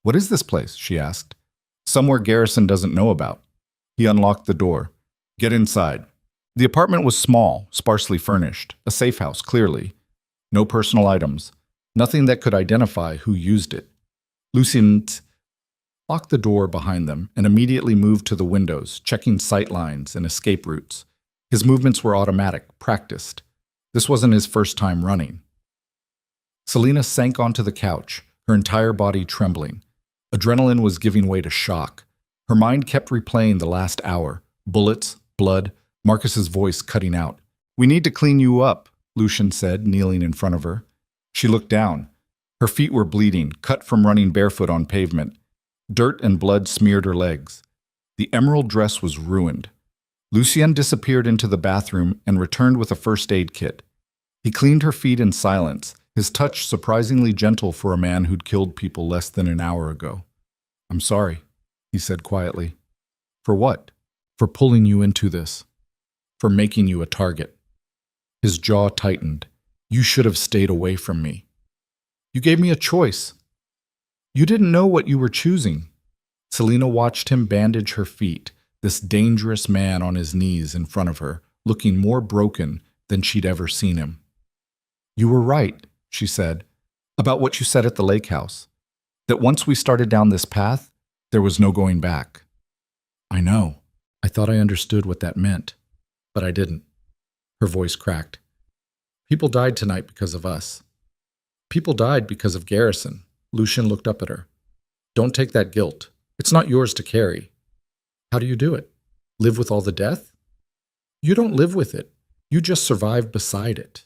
"What is this place?" she asked. "Somewhere Garrison doesn't know about." He unlocked the door. "Get inside." The apartment was small, sparsely furnished, a safe house, clearly. No personal items. Nothing that could identify who used it. Lucien locked the door behind them and immediately moved to the windows, checking sight lines and escape routes. His movements were automatic, practiced. This wasn't his first time running. Selena sank onto the couch, her entire body trembling. Adrenaline was giving way to shock. Her mind kept replaying the last hour. Bullets, blood, Marcus's voice cutting out. "We need to clean you up," Lucien said, kneeling in front of her. She looked down. Her feet were bleeding, cut from running barefoot on pavement. Dirt and blood smeared her legs. The emerald dress was ruined. Lucien disappeared into the bathroom and returned with a first aid kit. He cleaned her feet in silence, his touch surprisingly gentle for a man who'd killed people less than an hour ago. "I'm sorry," he said quietly. "For what?" "For pulling you into this. For making you a target." His jaw tightened. "You should have stayed away from me. You gave me a choice. You didn't know what you were choosing." Selena watched him bandage her feet, this dangerous man on his knees in front of her, looking more broken than she'd ever seen him. "You were right," she said, "about what you said at the lake house. That once we started down this path, there was no going back." "I know. I thought I understood what that meant, but I didn't." Her voice cracked. "People died tonight because of us. People died because of Garrison." Lucien looked up at her. "Don't take that guilt. It's not yours to carry. How do you do it? Live with all the death? You don't live with it. You just survive beside it."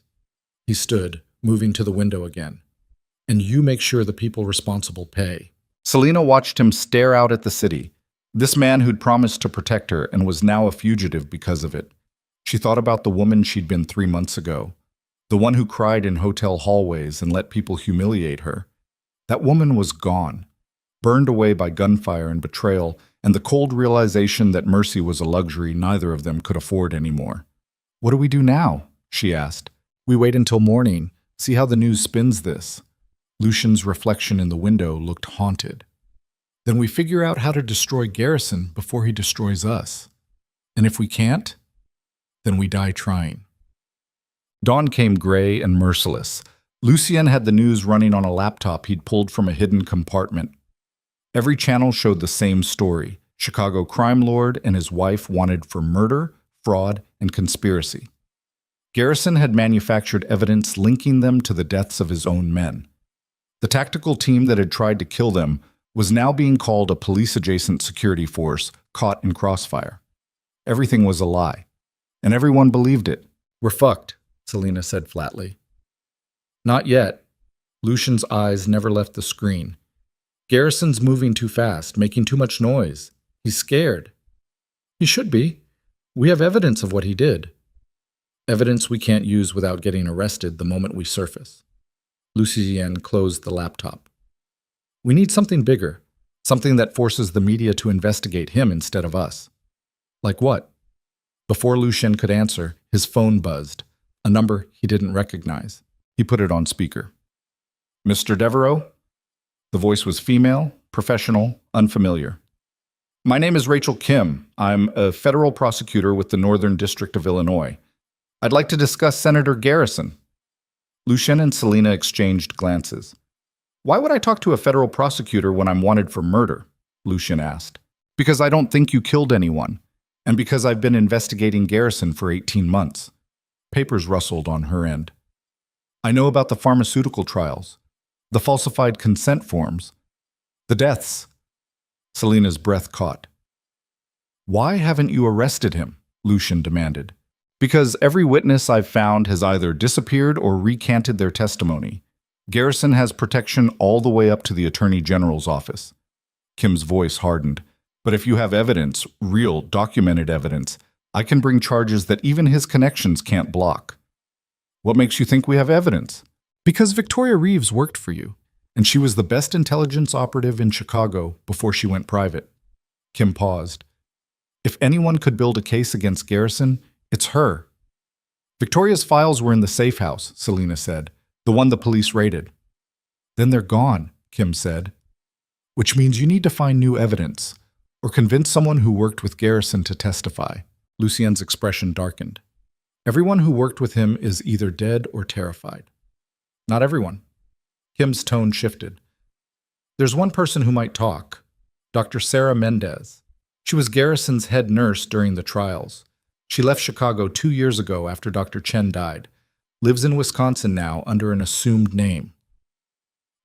He stood, moving to the window again. "And you make sure the people responsible pay." Selena watched him stare out at the city. This man who'd promised to protect her and was now a fugitive because of it. She thought about the woman she'd been 3 months ago. The one who cried in hotel hallways and let people humiliate her. That woman was gone, burned away by gunfire and betrayal, and the cold realization that mercy was a luxury neither of them could afford anymore. "What do we do now?" she asked. "We wait until morning, see how the news spins this." Lucien's reflection in the window looked haunted. "Then we figure out how to destroy Garrison before he destroys us. And if we can't, then we die trying." Dawn came gray and merciless. Lucien had the news running on a laptop he'd pulled from a hidden compartment. Every channel showed the same story. Chicago crime lord and his wife wanted for murder, fraud, and conspiracy. Garrison had manufactured evidence linking them to the deaths of his own men. The tactical team that had tried to kill them was now being called a police-adjacent security force caught in crossfire. Everything was a lie, and everyone believed it. "We're fucked," Selena said flatly. "Not yet." Lucien's eyes never left the screen. "Garrison's moving too fast, making too much noise. He's scared." "He should be. We have evidence of what he did." "Evidence we can't use without getting arrested the moment we surface." Lucien closed the laptop. "We need something bigger, something that forces the media to investigate him instead of us." "Like what?" Before Lucien could answer, his phone buzzed, a number he didn't recognize. He put it on speaker. "Mr. Devereaux?" The voice was female, professional, unfamiliar. "My name is Rachel Kim. I'm a federal prosecutor with the Northern District of Illinois. I'd like to discuss Senator Garrison." Lucien and Selena exchanged glances. "Why would I talk to a federal prosecutor when I'm wanted for murder?" Lucien asked. "Because I don't think you killed anyone, and because I've been investigating Garrison for 18 months. Papers rustled on her end. "I know about the pharmaceutical trials, the falsified consent forms, the deaths." Selena's breath caught. "Why haven't you arrested him?" Lucien demanded. "Because every witness I've found has either disappeared or recanted their testimony. Garrison has protection all the way up to the Attorney General's office." Kim's voice hardened. "But if you have evidence, real, documented evidence, I can bring charges that even his connections can't block." "What makes you think we have evidence?" "Because Victoria Reeves worked for you, and she was the best intelligence operative in Chicago before she went private." Kim paused. "If anyone could build a case against Garrison, it's her." "Victoria's files were in the safe house," Selena said, "the one the police raided." "Then they're gone," Kim said. "Which means you need to find new evidence, or convince someone who worked with Garrison to testify." Lucien's expression darkened. "Everyone who worked with him is either dead or terrified." "Not everyone." Kim's tone shifted. There's one person who might talk. Dr. Sarah Mendez. She was Garrison's head nurse during the trials. She left Chicago 2 years ago after Dr. Chen died. Lives in Wisconsin now under an assumed name.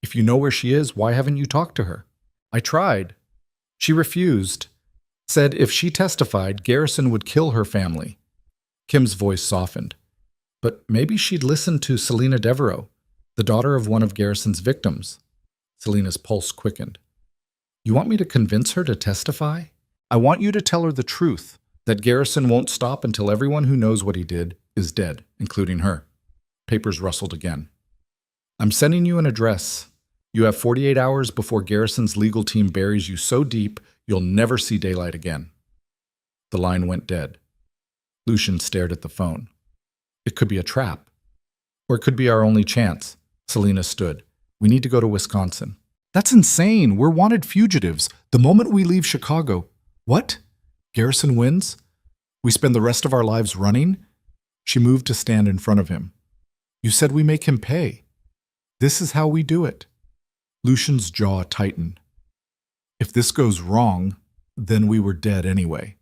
If you know where she is, why haven't you talked to her? I tried. She refused. Said if she testified, Garrison would kill her family. Kim's voice softened. But maybe she'd listen to Selena Devereaux, the daughter of one of Garrison's victims. Selena's pulse quickened. You want me to convince her to testify? I want you to tell her the truth, that Garrison won't stop until everyone who knows what he did is dead, including her. Papers rustled again. I'm sending you an address. You have 48 hours before Garrison's legal team buries you so deep you'll never see daylight again. The line went dead. Lucian stared at the phone. It could be a trap. Or it could be our only chance. Selena stood. We need to go to Wisconsin. That's insane. We're wanted fugitives. The moment we leave Chicago. What? Garrison wins? We spend the rest of our lives running? She moved to stand in front of him. You said we make him pay. This is how we do it. Lucian's jaw tightened. If this goes wrong, then we were dead anyway.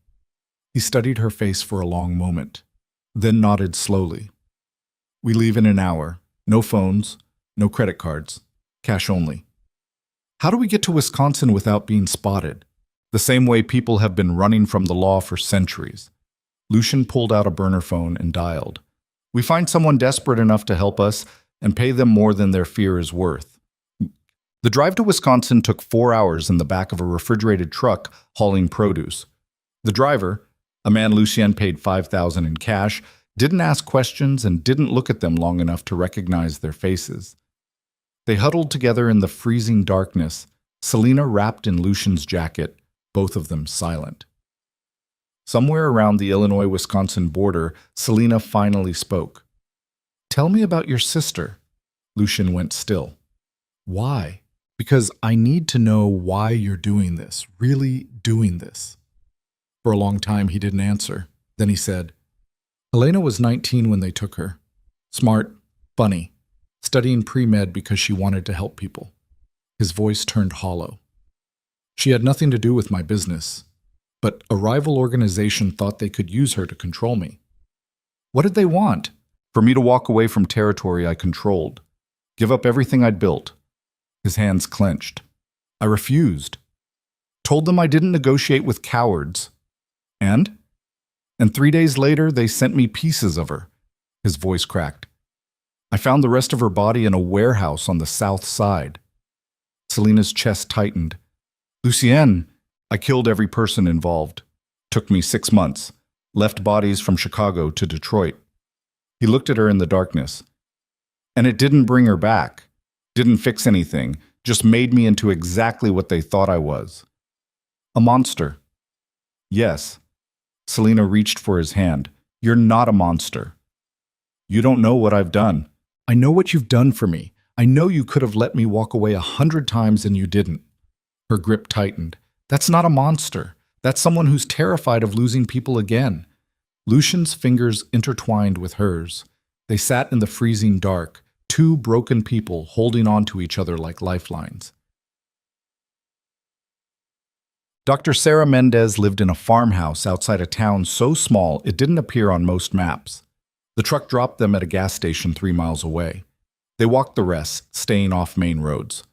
He studied her face for a long moment, then nodded slowly. We leave in an hour. No phones, no credit cards, cash only. How do we get to Wisconsin without being spotted? The same way people have been running from the law for centuries. Lucian pulled out a burner phone and dialed. We find someone desperate enough to help us and pay them more than their fear is worth. The drive to Wisconsin took 4 hours in the back of a refrigerated truck hauling produce. The driver, a man Lucien paid $5,000 in cash, didn't ask questions and didn't look at them long enough to recognize their faces. They huddled together in the freezing darkness, Selena wrapped in Lucian's jacket, both of them silent. Somewhere around the Illinois-Wisconsin border, Selena finally spoke. Tell me about your sister. Lucian went still. Why? Because I need to know why you're doing this, really doing this. For a long time, he didn't answer. Then he said, Helena was 19 when they took her. Smart, funny, studying pre-med because she wanted to help people. His voice turned hollow. She had nothing to do with my business, but a rival organization thought they could use her to control me. What did they want? For me to walk away from territory I controlled, give up everything I'd built. His hands clenched. I refused. Told them I didn't negotiate with cowards. And 3 days later, they sent me pieces of her. His voice cracked. I found the rest of her body in a warehouse on the south side. Selena's chest tightened. Lucien, I killed every person involved. Took me 6 months. Left bodies from Chicago to Detroit. He looked at her in the darkness. And it didn't bring her back. Didn't fix anything. Just made me into exactly what they thought I was. A monster. Yes. Selena reached for his hand. You're not a monster. You don't know what I've done. I know what you've done for me. I know you could have let me walk away 100 times and you didn't. Her grip tightened. That's not a monster. That's someone who's terrified of losing people again. Lucian's fingers intertwined with hers. They sat in the freezing dark, two broken people holding on to each other like lifelines. Dr. Sarah Mendez lived in a farmhouse outside a town so small it didn't appear on most maps. The truck dropped them at a gas station 3 miles away. They walked the rest, staying off main roads.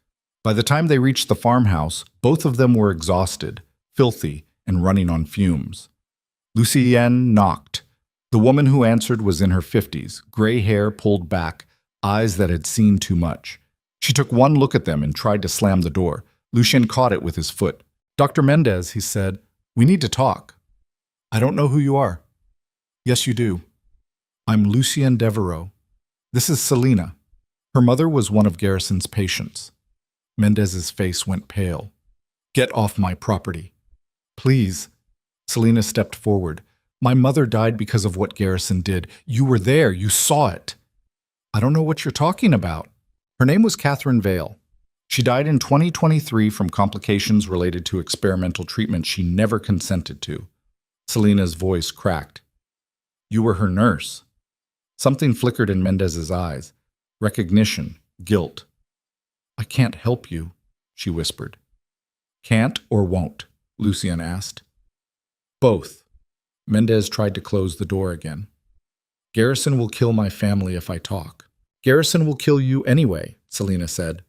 By the time they reached the farmhouse, both of them were exhausted, filthy, and running on fumes. Lucienne knocked. The woman who answered was in her 50s, gray hair pulled back, eyes that had seen too much. She took one look at them and tried to slam the door. Lucien caught it with his foot. Dr. Mendez, he said, we need to talk. I don't know who you are. Yes, you do. I'm Lucien Devereaux. This is Selena. Her mother was one of Garrison's patients. Mendez's face went pale. Get off my property. Please. Selena stepped forward. My mother died because of what Garrison did. You were there. You saw it. I don't know what you're talking about. Her name was Catherine Vale. She died in 2023 from complications related to experimental treatment she never consented to. Selena's voice cracked. You were her nurse. Something flickered in Mendez's eyes. Recognition, guilt. I can't help you, she whispered. Can't or won't? Lucien asked. Both. Mendez tried to close the door again. Garrison will kill my family if I talk. Garrison will kill you anyway, Selina said.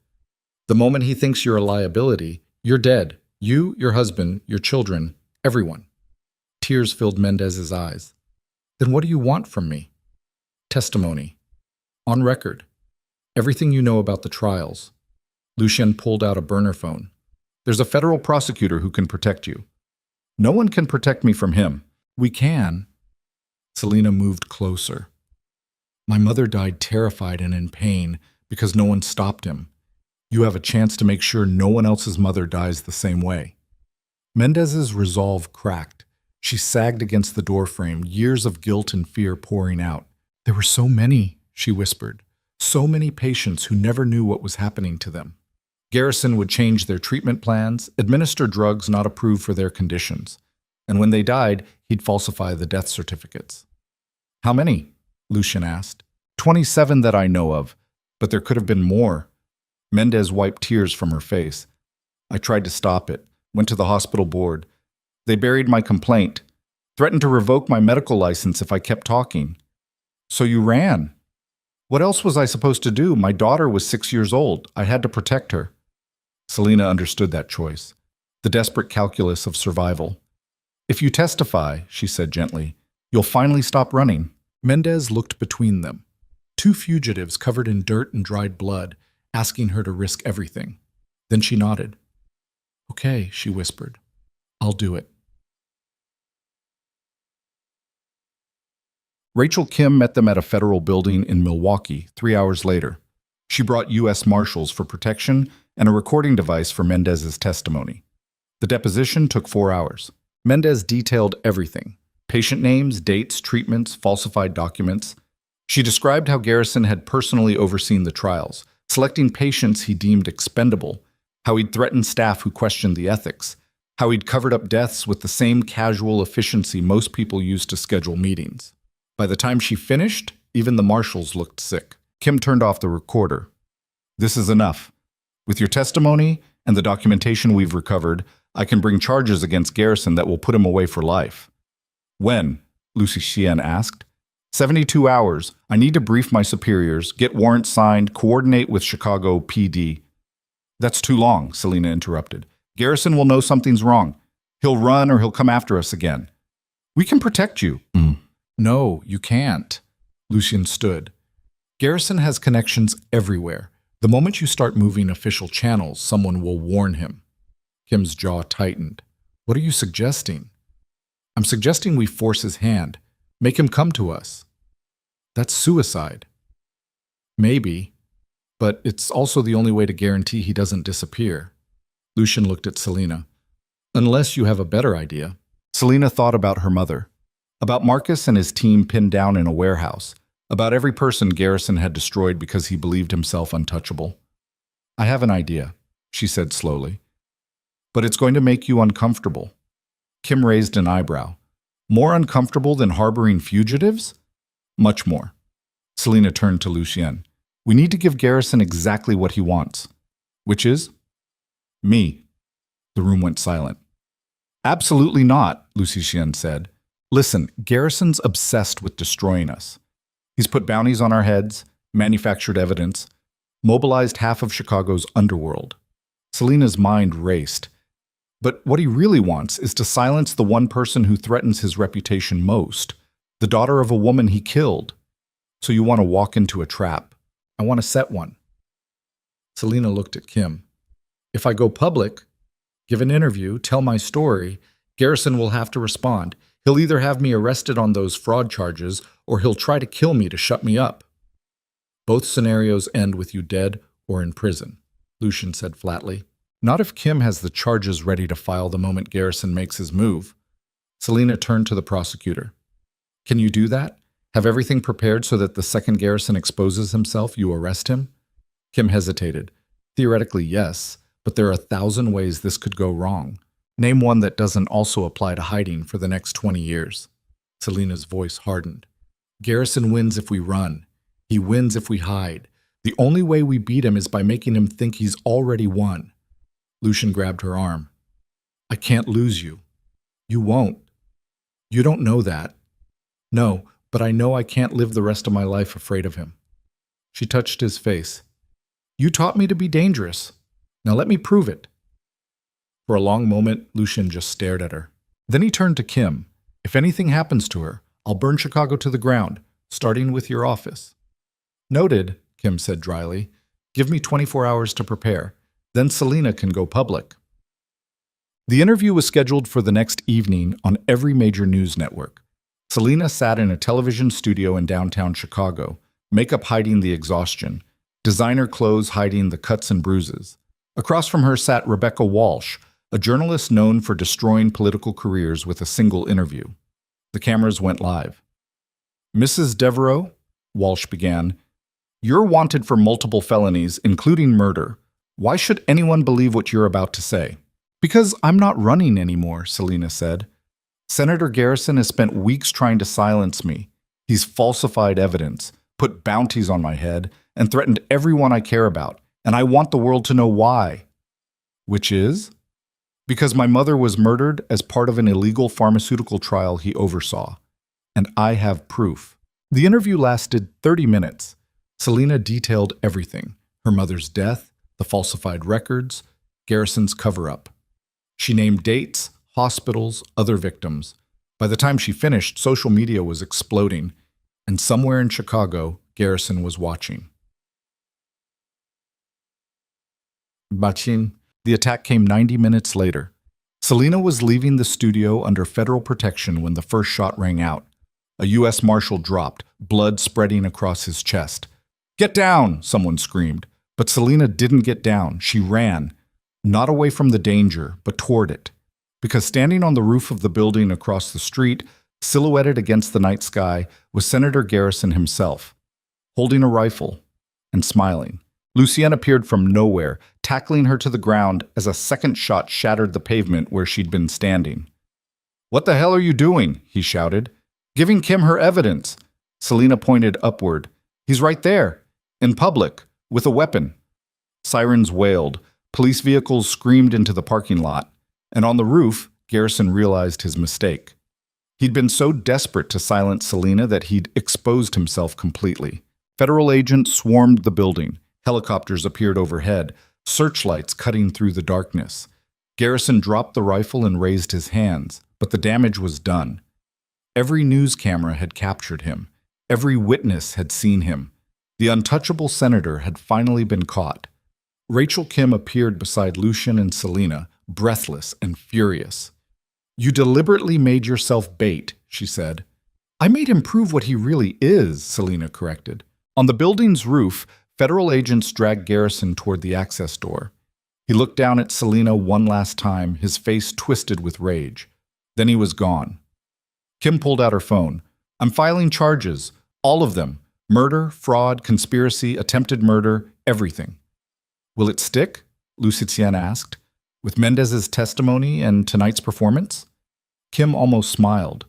The moment he thinks you're a liability, you're dead. You, your husband, your children, everyone. Tears filled Mendez's eyes. Then what do you want from me? Testimony. On record. Everything you know about the trials. Lucien pulled out a burner phone. There's a federal prosecutor who can protect you. No one can protect me from him. We can. Selina moved closer. My mother died terrified and in pain because no one stopped him. You have a chance to make sure no one else's mother dies the same way. Mendez's resolve cracked. She sagged against the doorframe, years of guilt and fear pouring out. There were so many, she whispered. So many patients who never knew what was happening to them. Garrison would change their treatment plans, administer drugs not approved for their conditions. And when they died, he'd falsify the death certificates. How many? Lucien asked. 27 that I know of, but there could have been more. Mendez wiped tears from her face. I tried to stop it, went to the hospital board. They buried my complaint, threatened to revoke my medical license if I kept talking. So you ran. What else was I supposed to do? My daughter was 6 years old. I had to protect her. Selina understood that choice, the desperate calculus of survival. If you testify, she said gently, you'll finally stop running. Mendez looked between them. Two fugitives covered in dirt and dried blood, asking her to risk everything. Then she nodded. Okay, she whispered. I'll do it. Rachel Kim met them at a federal building in Milwaukee 3 hours later. She brought U.S. Marshals for protection and a recording device for Mendez's testimony. The deposition took 4 hours. Mendez detailed everything: patient names, dates, treatments, falsified documents. She described how Garrison had personally overseen the trials, selecting patients he deemed expendable, how he'd threatened staff who questioned the ethics, how he'd covered up deaths with the same casual efficiency most people use to schedule meetings. By the time she finished, even the marshals looked sick. Kim turned off the recorder. This is enough. With your testimony and the documentation we've recovered, I can bring charges against Garrison that will put him away for life. When? Lucien asked. 72 hours. I need to brief my superiors, get warrants signed, coordinate with Chicago PD. That's too long, Selina interrupted. Garrison will know something's wrong. He'll run or he'll come after us again. We can protect you. No, you can't. Lucien stood. Garrison has connections everywhere. The moment you start moving official channels, someone will warn him. Kim's jaw tightened. What are you suggesting? I'm suggesting we force his hand. Make him come to us. That's suicide. Maybe, but it's also the only way to guarantee he doesn't disappear. Lucien looked at Selina. Unless you have a better idea. Selina thought about her mother, about Marcus and his team pinned down in a warehouse, about every person Garrison had destroyed because he believed himself untouchable. I have an idea, she said slowly. But it's going to make you uncomfortable. Kim raised an eyebrow. More uncomfortable than harboring fugitives? Much more. Selina turned to Lucien. We need to give Garrison exactly what he wants. Which is? Me. The room went silent. Absolutely not, Lucien said. Listen, Garrison's obsessed with destroying us. He's put bounties on our heads, manufactured evidence, mobilized half of Chicago's underworld. Selina's mind raced. But what he really wants is to silence the one person who threatens his reputation most, the daughter of a woman he killed. So you want to walk into a trap. I want to set one. Selina looked at Kim. If I go public, give an interview, tell my story, Garrison will have to respond. He'll either have me arrested on those fraud charges, or he'll try to kill me to shut me up. Both scenarios end with you dead or in prison, Lucien said flatly. Not if Kim has the charges ready to file the moment Garrison makes his move. Selina turned to the prosecutor. Can you do that? Have everything prepared so that the second Garrison exposes himself, you arrest him? Kim hesitated. Theoretically, yes, but there are 1,000 ways this could go wrong. Name one that doesn't also apply to hiding for the next 20 years. Selina's voice hardened. Garrison wins if we run. He wins if we hide. The only way we beat him is by making him think he's already won. Lucian grabbed her arm. I can't lose you. You won't. You don't know that. No, but I know I can't live the rest of my life afraid of him. She touched his face. You taught me to be dangerous. Now let me prove it. For a long moment, Lucian just stared at her. Then he turned to Kim. If anything happens to her, I'll burn Chicago to the ground, starting with your office. Noted, Kim said dryly. Give me 24 hours to prepare. Then Selena can go public. The interview was scheduled for the next evening on every major news network. Selena sat in a television studio in downtown Chicago, makeup hiding the exhaustion, designer clothes hiding the cuts and bruises. Across from her sat Rebecca Walsh, a journalist known for destroying political careers with a single interview. The cameras went live. Mrs. Devereaux, Walsh began, you're wanted for multiple felonies, including murder. Why should anyone believe what you're about to say? Because I'm not running anymore, Selena said. Senator Garrison has spent weeks trying to silence me. He's falsified evidence, put bounties on my head, and threatened everyone I care about, and I want the world to know why. Which is? Because my mother was murdered as part of an illegal pharmaceutical trial he oversaw. And I have proof. The interview lasted 30 minutes. Selena detailed everything: her mother's death, the falsified records, Garrison's cover-up. She named dates, hospitals, other victims. By the time she finished, social media was exploding, and somewhere in Chicago, Garrison was watching. Bachin. The attack came 90 minutes later. Selena was leaving the studio under federal protection when the first shot rang out. A U.S. Marshal dropped, blood spreading across his chest. Get down, someone screamed. But Selena didn't get down. She ran, not away from the danger, but toward it. Because standing on the roof of the building across the street, silhouetted against the night sky, was Senator Garrison himself, holding a rifle and smiling. Lucien appeared from nowhere, tackling her to the ground as a second shot shattered the pavement where she'd been standing. What the hell are you doing? He shouted. Giving Kim her evidence. Selena pointed upward. He's right there, in public, with a weapon. Sirens wailed. Police vehicles screamed into the parking lot. And on the roof, Garrison realized his mistake. He'd been so desperate to silence Selena that he'd exposed himself completely. Federal agents swarmed the building. Helicopters appeared overhead, searchlights cutting through the darkness. Garrison dropped the rifle and raised his hands, but the damage was done. Every news camera had captured him. Every witness had seen him. The untouchable senator had finally been caught. Rachel Kim appeared beside Lucien and Selena, breathless and furious. You deliberately made yourself bait, she said. I made him prove what he really is, Selena corrected. On the building's roof, federal agents dragged Garrison toward the access door. He looked down at Selena one last time, his face twisted with rage. Then he was gone. Kim pulled out her phone. I'm filing charges, all of them. Murder, fraud, conspiracy, attempted murder, everything. Will it stick? Lucien asked. With Mendez's testimony and tonight's performance? Kim almost smiled.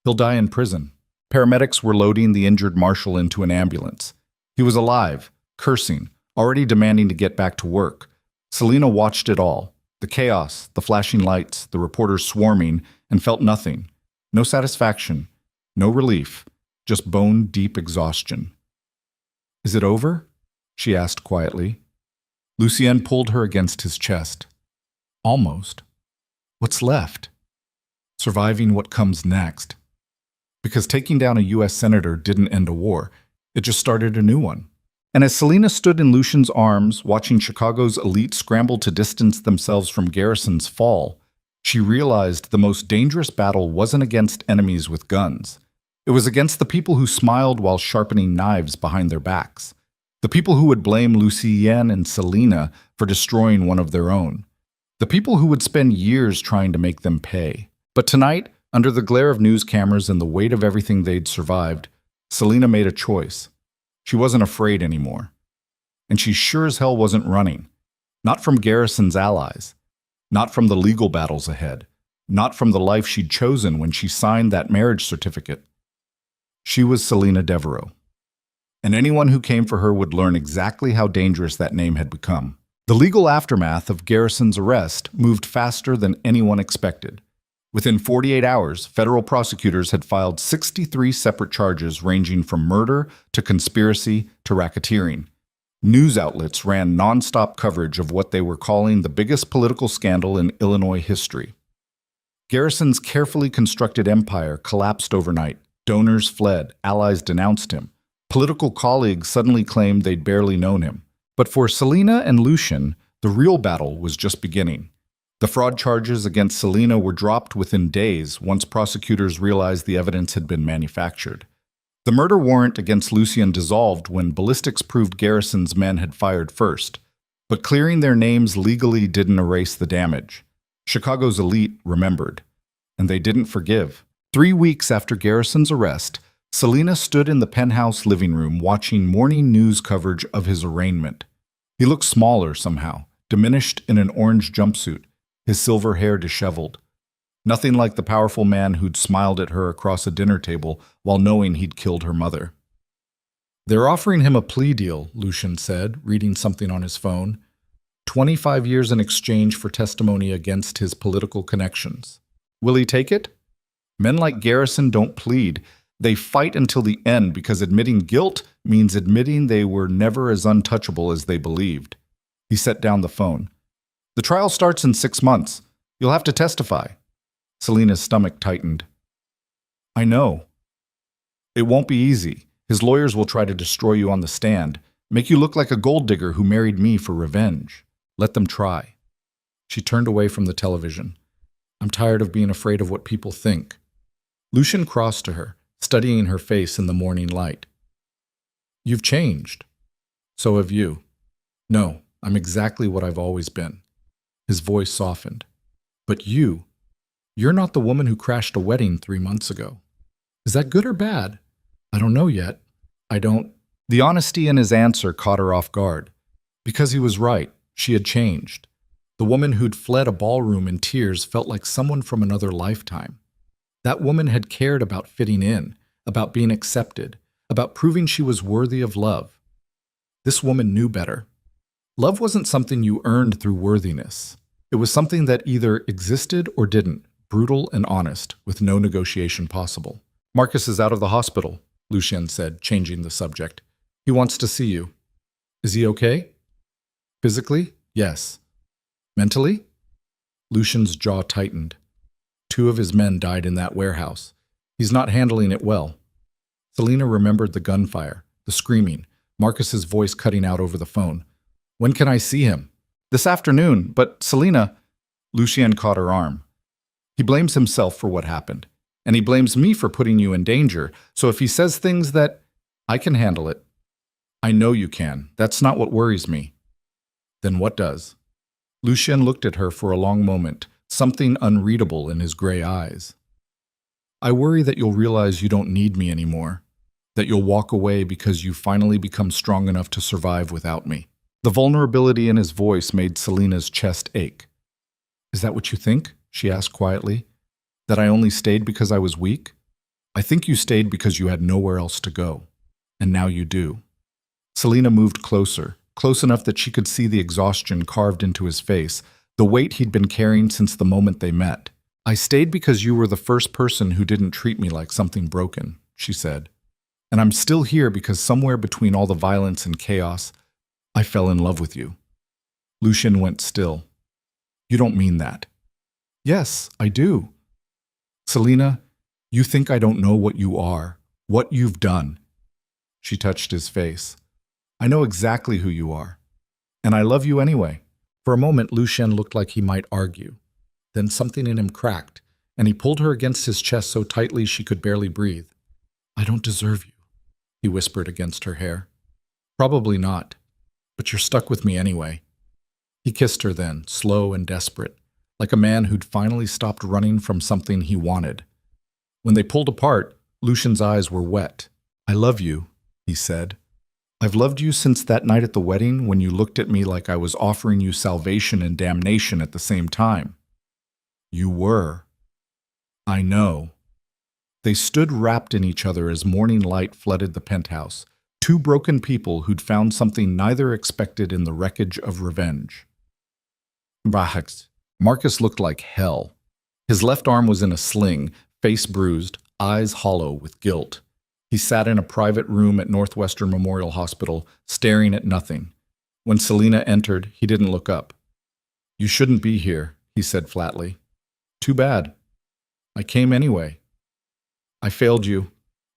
He'll die in prison. Paramedics were loading the injured marshal into an ambulance. He was alive, cursing, already demanding to get back to work. Selena watched it all. The chaos, the flashing lights, the reporters swarming, and felt nothing. No satisfaction, no relief, just bone-deep exhaustion. Is it over? She asked quietly. Lucien pulled her against his chest. Almost. What's left? Surviving what comes next. Because taking down a U.S. senator didn't end a war. It just started a new one. And as Selena stood in Lucien's arms, watching Chicago's elite scramble to distance themselves from Garrison's fall, she realized the most dangerous battle wasn't against enemies with guns. It was against the people who smiled while sharpening knives behind their backs. The people who would blame Lucien and Selena for destroying one of their own. The people who would spend years trying to make them pay. But tonight, under the glare of news cameras and the weight of everything they'd survived, Selena made a choice. She wasn't afraid anymore. And she sure as hell wasn't running. Not from Garrison's allies. Not from the legal battles ahead. Not from the life she'd chosen when she signed that marriage certificate. She was Selena Devereaux. and anyone who came for her would learn exactly how dangerous that name had become. The legal aftermath of Garrison's arrest moved faster than anyone expected. Within 48 hours, federal prosecutors had filed 63 separate charges ranging from murder to conspiracy to racketeering. News outlets ran nonstop coverage of what they were calling the biggest political scandal in Illinois history. Garrison's carefully constructed empire collapsed overnight. Donors fled, allies denounced him. Political colleagues suddenly claimed they'd barely known him. But for Selena and Lucian, the real battle was just beginning. The fraud charges against Selena were dropped within days once prosecutors realized the evidence had been manufactured. The murder warrant against Lucian dissolved when ballistics proved Garrison's men had fired first. But clearing their names legally didn't erase the damage. Chicago's elite remembered, and they didn't forgive. 3 weeks after Garrison's arrest, Selena stood in the penthouse living room watching morning news coverage of his arraignment. He looked smaller somehow, diminished in an orange jumpsuit, his silver hair disheveled. Nothing like the powerful man who'd smiled at her across a dinner table while knowing he'd killed her mother. "They're offering him a plea deal," Lucian said, reading something on his phone. 25 years in exchange for testimony against his political connections. Will he take it? Men like Garrison don't plead. They fight until the end because admitting guilt means admitting they were never as untouchable as they believed. He set down the phone. "The trial starts in 6 months. You'll have to testify." Selena's stomach tightened. "I know. It won't be easy. His lawyers will try to destroy you on the stand, make you look like a gold digger who married me for revenge. Let them try." She turned away from the television. "I'm tired of being afraid of what people think." Lucian crossed to her, studying her face in the morning light. "You've changed. So have you." "No, I'm exactly what I've always been." His voice softened. "But you're not the woman who crashed a wedding 3 months ago. Is that good or bad? I don't know yet. I don't." The honesty in his answer caught her off guard. Because he was right, she had changed. The woman who'd fled a ballroom in tears felt like someone from another lifetime. That woman had cared about fitting in, about being accepted, about proving she was worthy of love. This woman knew better. Love wasn't something you earned through worthiness. It was something that either existed or didn't, brutal and honest, with no negotiation possible. "Marcus is out of the hospital," Lucian said, changing the subject. "He wants to see you." "Is he okay?" "Physically, yes." "Mentally?" Lucian's jaw tightened. 2 of his men died in that warehouse. He's not handling it well. Selena remembered the gunfire, the screaming, Marcus's voice cutting out over the phone. "When can I see him?" "This afternoon, but Selena..." Lucian caught her arm. "He blames himself for what happened, and he blames me for putting you in danger, so if he says things that... I can handle it." "I know you can. That's not what worries me." "Then what does?" Lucian looked at her for a long moment, something unreadable in his gray eyes. "I worry that you'll realize you don't need me anymore, that you'll walk away because you finally become strong enough to survive without me." The vulnerability in his voice made Selena's chest ache. "Is that what you think?" she asked quietly. "That I only stayed because I was weak? I think you stayed because you had nowhere else to go. And now you do." Selena moved closer, close enough that she could see the exhaustion carved into his face, the weight he'd been carrying since the moment they met. "I stayed because you were the first person who didn't treat me like something broken," she said. "And I'm still here because somewhere between all the violence and chaos, I fell in love with you." Lucian went still. "You don't mean that." "Yes, I do." "Selena, you think I don't know what you are, what you've done." She touched his face. "I know exactly who you are. And I love you anyway." For a moment, Lucian looked like he might argue. Then something in him cracked, and he pulled her against his chest so tightly she could barely breathe. "I don't deserve you," he whispered against her hair. "Probably not. But you're stuck with me anyway." He kissed her then, slow and desperate, like a man who'd finally stopped running from something he wanted. When they pulled apart, Lucian's eyes were wet. "I love you," he said. "I've loved you since that night at the wedding when you looked at me like I was offering you salvation and damnation at the same time." "You were." "I know." They stood wrapped in each other as morning light flooded the penthouse. Two broken people who'd found something neither expected in the wreckage of revenge. Marcus looked like hell. His left arm was in a sling, face bruised, eyes hollow with guilt. He sat in a private room at Northwestern Memorial Hospital, staring at nothing. When Selina entered, he didn't look up. "You shouldn't be here," he said flatly. "Too bad. I came anyway. I failed you.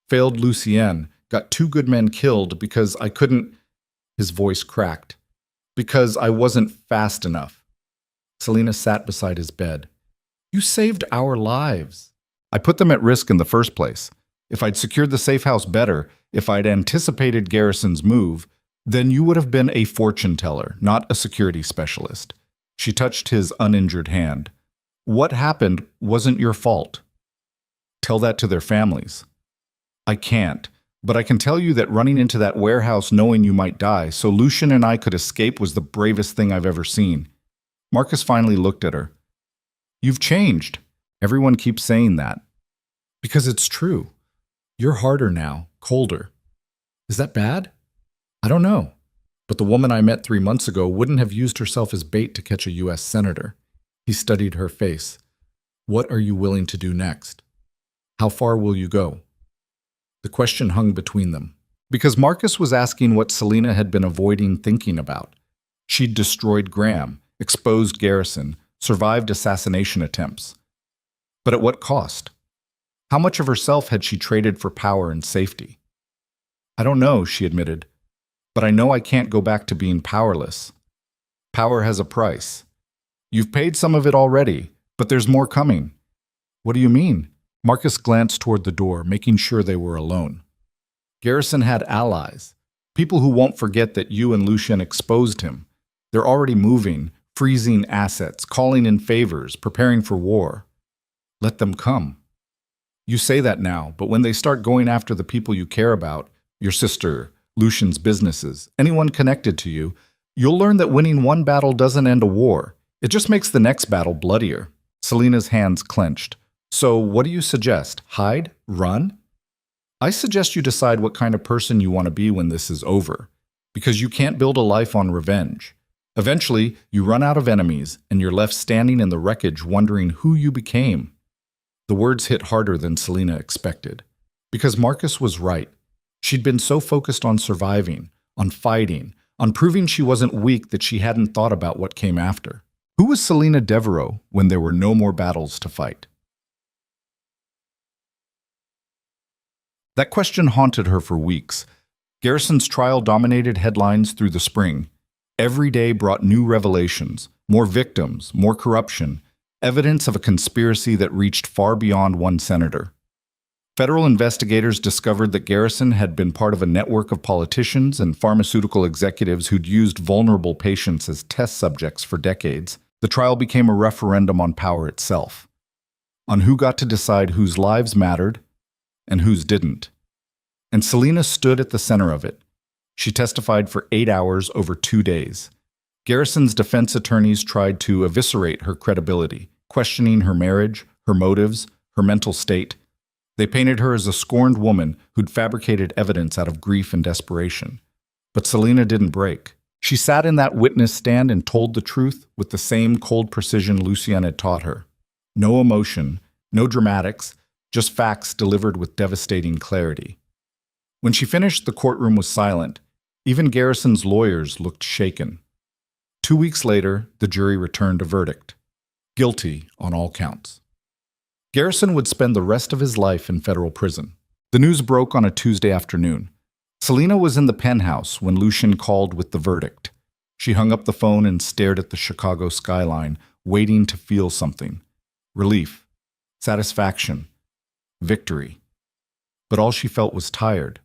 Failed Lucienne. Got two good men killed because I couldn't—" His voice cracked. "Because I wasn't fast enough." Selina sat beside his bed. "You saved our lives." "I put them at risk in the first place. If I'd secured the safe house better, if I'd anticipated Garrison's move, then you would have been a fortune teller, not a security specialist." She touched his uninjured hand. "What happened wasn't your fault. Tell that to their families." "I can't, but I can tell you that running into that warehouse knowing you might die so Lucian and I could escape was the bravest thing I've ever seen." Marcus finally looked at her. "You've changed." "Everyone keeps saying that." "Because it's true. You're harder now, colder." "Is that bad?" "I don't know. But the woman I met 3 months ago wouldn't have used herself as bait to catch a U.S. senator." He studied her face. "What are you willing to do next? How far will you go?" The question hung between them, because Marcus was asking what Selina had been avoiding thinking about. She'd destroyed Graham, exposed Garrison, survived assassination attempts. But at what cost? How much of herself had she traded for power and safety? "I don't know," she admitted, "but I know I can't go back to being powerless. Power has a price. You've paid some of it already, but there's more coming." "What do you mean?" Marcus glanced toward the door, making sure they were alone. "Garrison had allies, people who won't forget that you and Lucian exposed him. They're already moving, freezing assets, calling in favors, preparing for war. Let them come. You say that now, but when they start going after the people you care about, your sister, Lucian's businesses, anyone connected to you, you'll learn that winning one battle doesn't end a war. It just makes the next battle bloodier." Selina's hands clenched. "So what do you suggest? Hide? Run?" "I suggest you decide what kind of person you want to be when this is over, because you can't build a life on revenge. Eventually, you run out of enemies, and you're left standing in the wreckage wondering who you became." The words hit harder than Selina expected, because Marcus was right. She'd been so focused on surviving, on fighting, on proving she wasn't weak that she hadn't thought about what came after. Who was Selina Devereaux when there were no more battles to fight? That question haunted her for weeks. Garrison's trial dominated headlines through the spring. Every day brought new revelations, more victims, more corruption, evidence of a conspiracy that reached far beyond one senator. Federal investigators discovered that Garrison had been part of a network of politicians and pharmaceutical executives who'd used vulnerable patients as test subjects for decades. The trial became a referendum on power itself, on who got to decide whose lives mattered and whose didn't. And Selina stood at the center of it. She testified for 8 hours over 2 days. Garrison's defense attorneys tried to eviscerate her credibility, questioning her marriage, her motives, her mental state. They painted her as a scorned woman who'd fabricated evidence out of grief and desperation. But Selina didn't break. She sat in that witness stand and told the truth with the same cold precision Lucienne had taught her. No emotion, no dramatics, just facts delivered with devastating clarity. When she finished, the courtroom was silent. Even Garrison's lawyers looked shaken. 2 weeks later, the jury returned a verdict. Guilty on all counts. Garrison would spend the rest of his life in federal prison. The news broke on a Tuesday afternoon. Selina was in the penthouse when Lucian called with the verdict. She hung up the phone and stared at the Chicago skyline, waiting to feel something. Relief, satisfaction, victory. But all she felt was tired.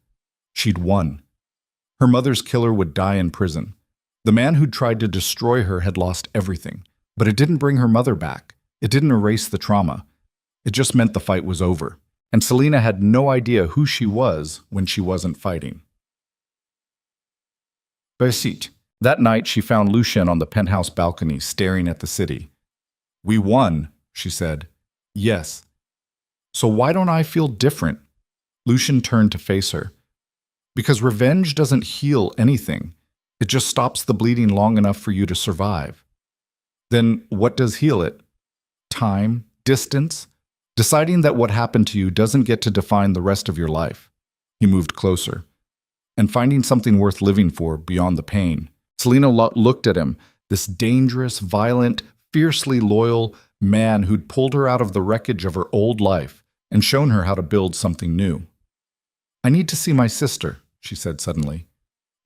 She'd won. Her mother's killer would die in prison. The man who'd tried to destroy her had lost everything, but it didn't bring her mother back. It didn't erase the trauma. It just meant the fight was over, and Selina had no idea who she was when she wasn't fighting. That night, she found Lucian on the penthouse balcony, staring at the city. "We won," she said. "Yes. So why don't I feel different?" Lucian turned to face her. Because revenge doesn't heal anything. It just stops the bleeding long enough for you to survive. Then what does heal it? Time, distance, deciding that what happened to you doesn't get to define the rest of your life. He moved closer. And finding something worth living for beyond the pain. Selena looked at him, this dangerous, violent, fiercely loyal man who'd pulled her out of the wreckage of her old life and shown her how to build something new. "I need to see my sister," she said suddenly.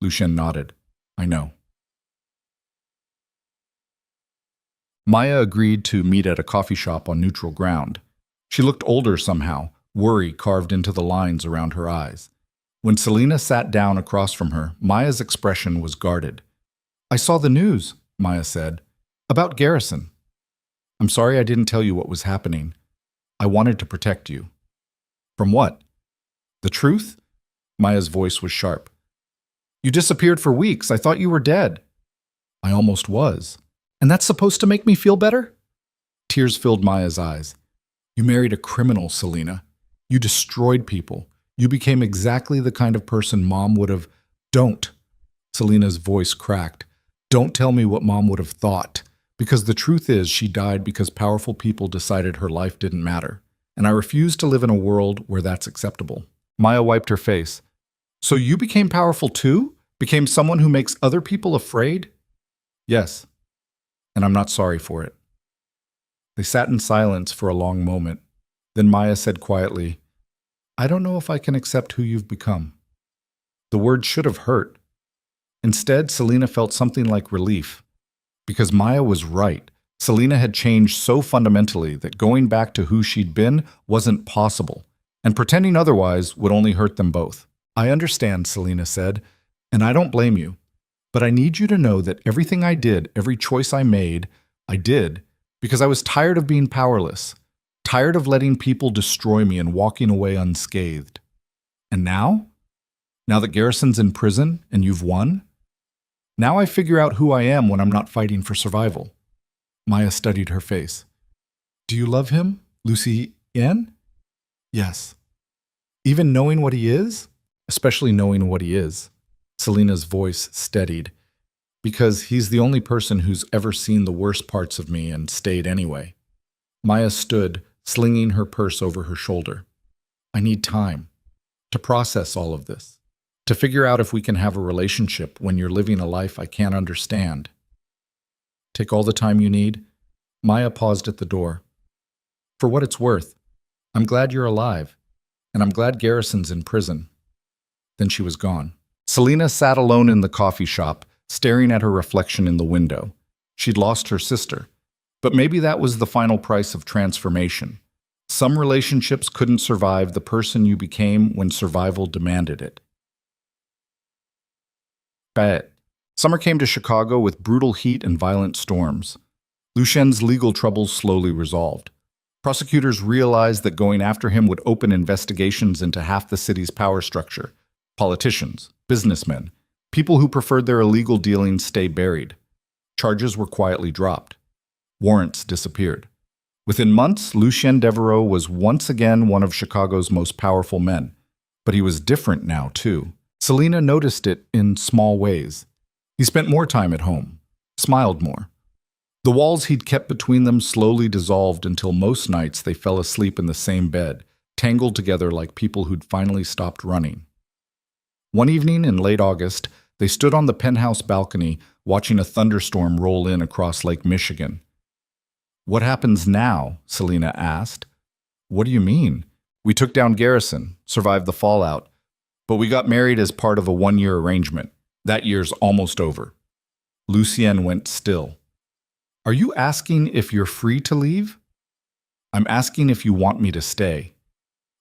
Lucien nodded. "I know." Maya agreed to meet at a coffee shop on neutral ground. She looked older somehow, worry carved into the lines around her eyes. When Selena sat down across from her, Maya's expression was guarded. "I saw the news," Maya said, "about Garrison. I'm sorry I didn't tell you what was happening. I wanted to protect you." "From what? The truth?" Maya's voice was sharp. "You disappeared for weeks. I thought you were dead." "I almost was. And that's supposed to make me feel better?" Tears filled Maya's eyes. "You married a criminal, Selena. You destroyed people. You became exactly the kind of person Mom would have—" "Don't." Selena's voice cracked. "Don't tell me what Mom would have thought. Because the truth is she died because powerful people decided her life didn't matter. And I refuse to live in a world where that's acceptable." Maya wiped her face. "So you became powerful too? Became someone who makes other people afraid?" "Yes. And I'm not sorry for it." They sat in silence for a long moment. Then Maya said quietly, "I don't know if I can accept who you've become." The word should have hurt. Instead, Selena felt something like relief. Because Maya was right. Selena had changed so fundamentally that going back to who she'd been wasn't possible, and pretending otherwise would only hurt them both. "I understand," Selena said, "and I don't blame you. But I need you to know that everything I did, every choice I made, I did because I was tired of being powerless, tired of letting people destroy me and walking away unscathed. And now? Now that Garrison's in prison and you've won? Now I figure out who I am when I'm not fighting for survival." Maya studied her face. "Do you love him, Lucien?" "Yes." "Even knowing what he is?" "Especially knowing what he is." Selena's voice steadied. "Because he's the only person who's ever seen the worst parts of me and stayed anyway." Maya stood, slinging her purse over her shoulder. "I need time to process all of this, to figure out if we can have a relationship when you're living a life I can't understand." "Take all the time you need." Maya paused at the door. "For what it's worth, I'm glad you're alive, and I'm glad Garrison's in prison." Then she was gone. Selena sat alone in the coffee shop, staring at her reflection in the window. She'd lost her sister. But maybe that was the final price of transformation. Some relationships couldn't survive the person you became when survival demanded it. Summer came to Chicago with brutal heat and violent storms. Lucien's legal troubles slowly resolved. Prosecutors realized that going after him would open investigations into half the city's power structure. Politicians, businessmen, people who preferred their illegal dealings stay buried. Charges were quietly dropped. Warrants disappeared. Within months, Lucien Devereaux was once again one of Chicago's most powerful men. But he was different now, too. Selena noticed it in small ways. He spent more time at home, smiled more. The walls he'd kept between them slowly dissolved until most nights they fell asleep in the same bed, tangled together like people who'd finally stopped running. One evening in late August, they stood on the penthouse balcony watching a thunderstorm roll in across Lake Michigan. "What happens now?" Selena asked. "What do you mean? We took down Garrison, survived the fallout, but we got married as part of a one-year arrangement. That year's almost over." Lucien went still. "Are you asking if you're free to leave?" "I'm asking if you want me to stay."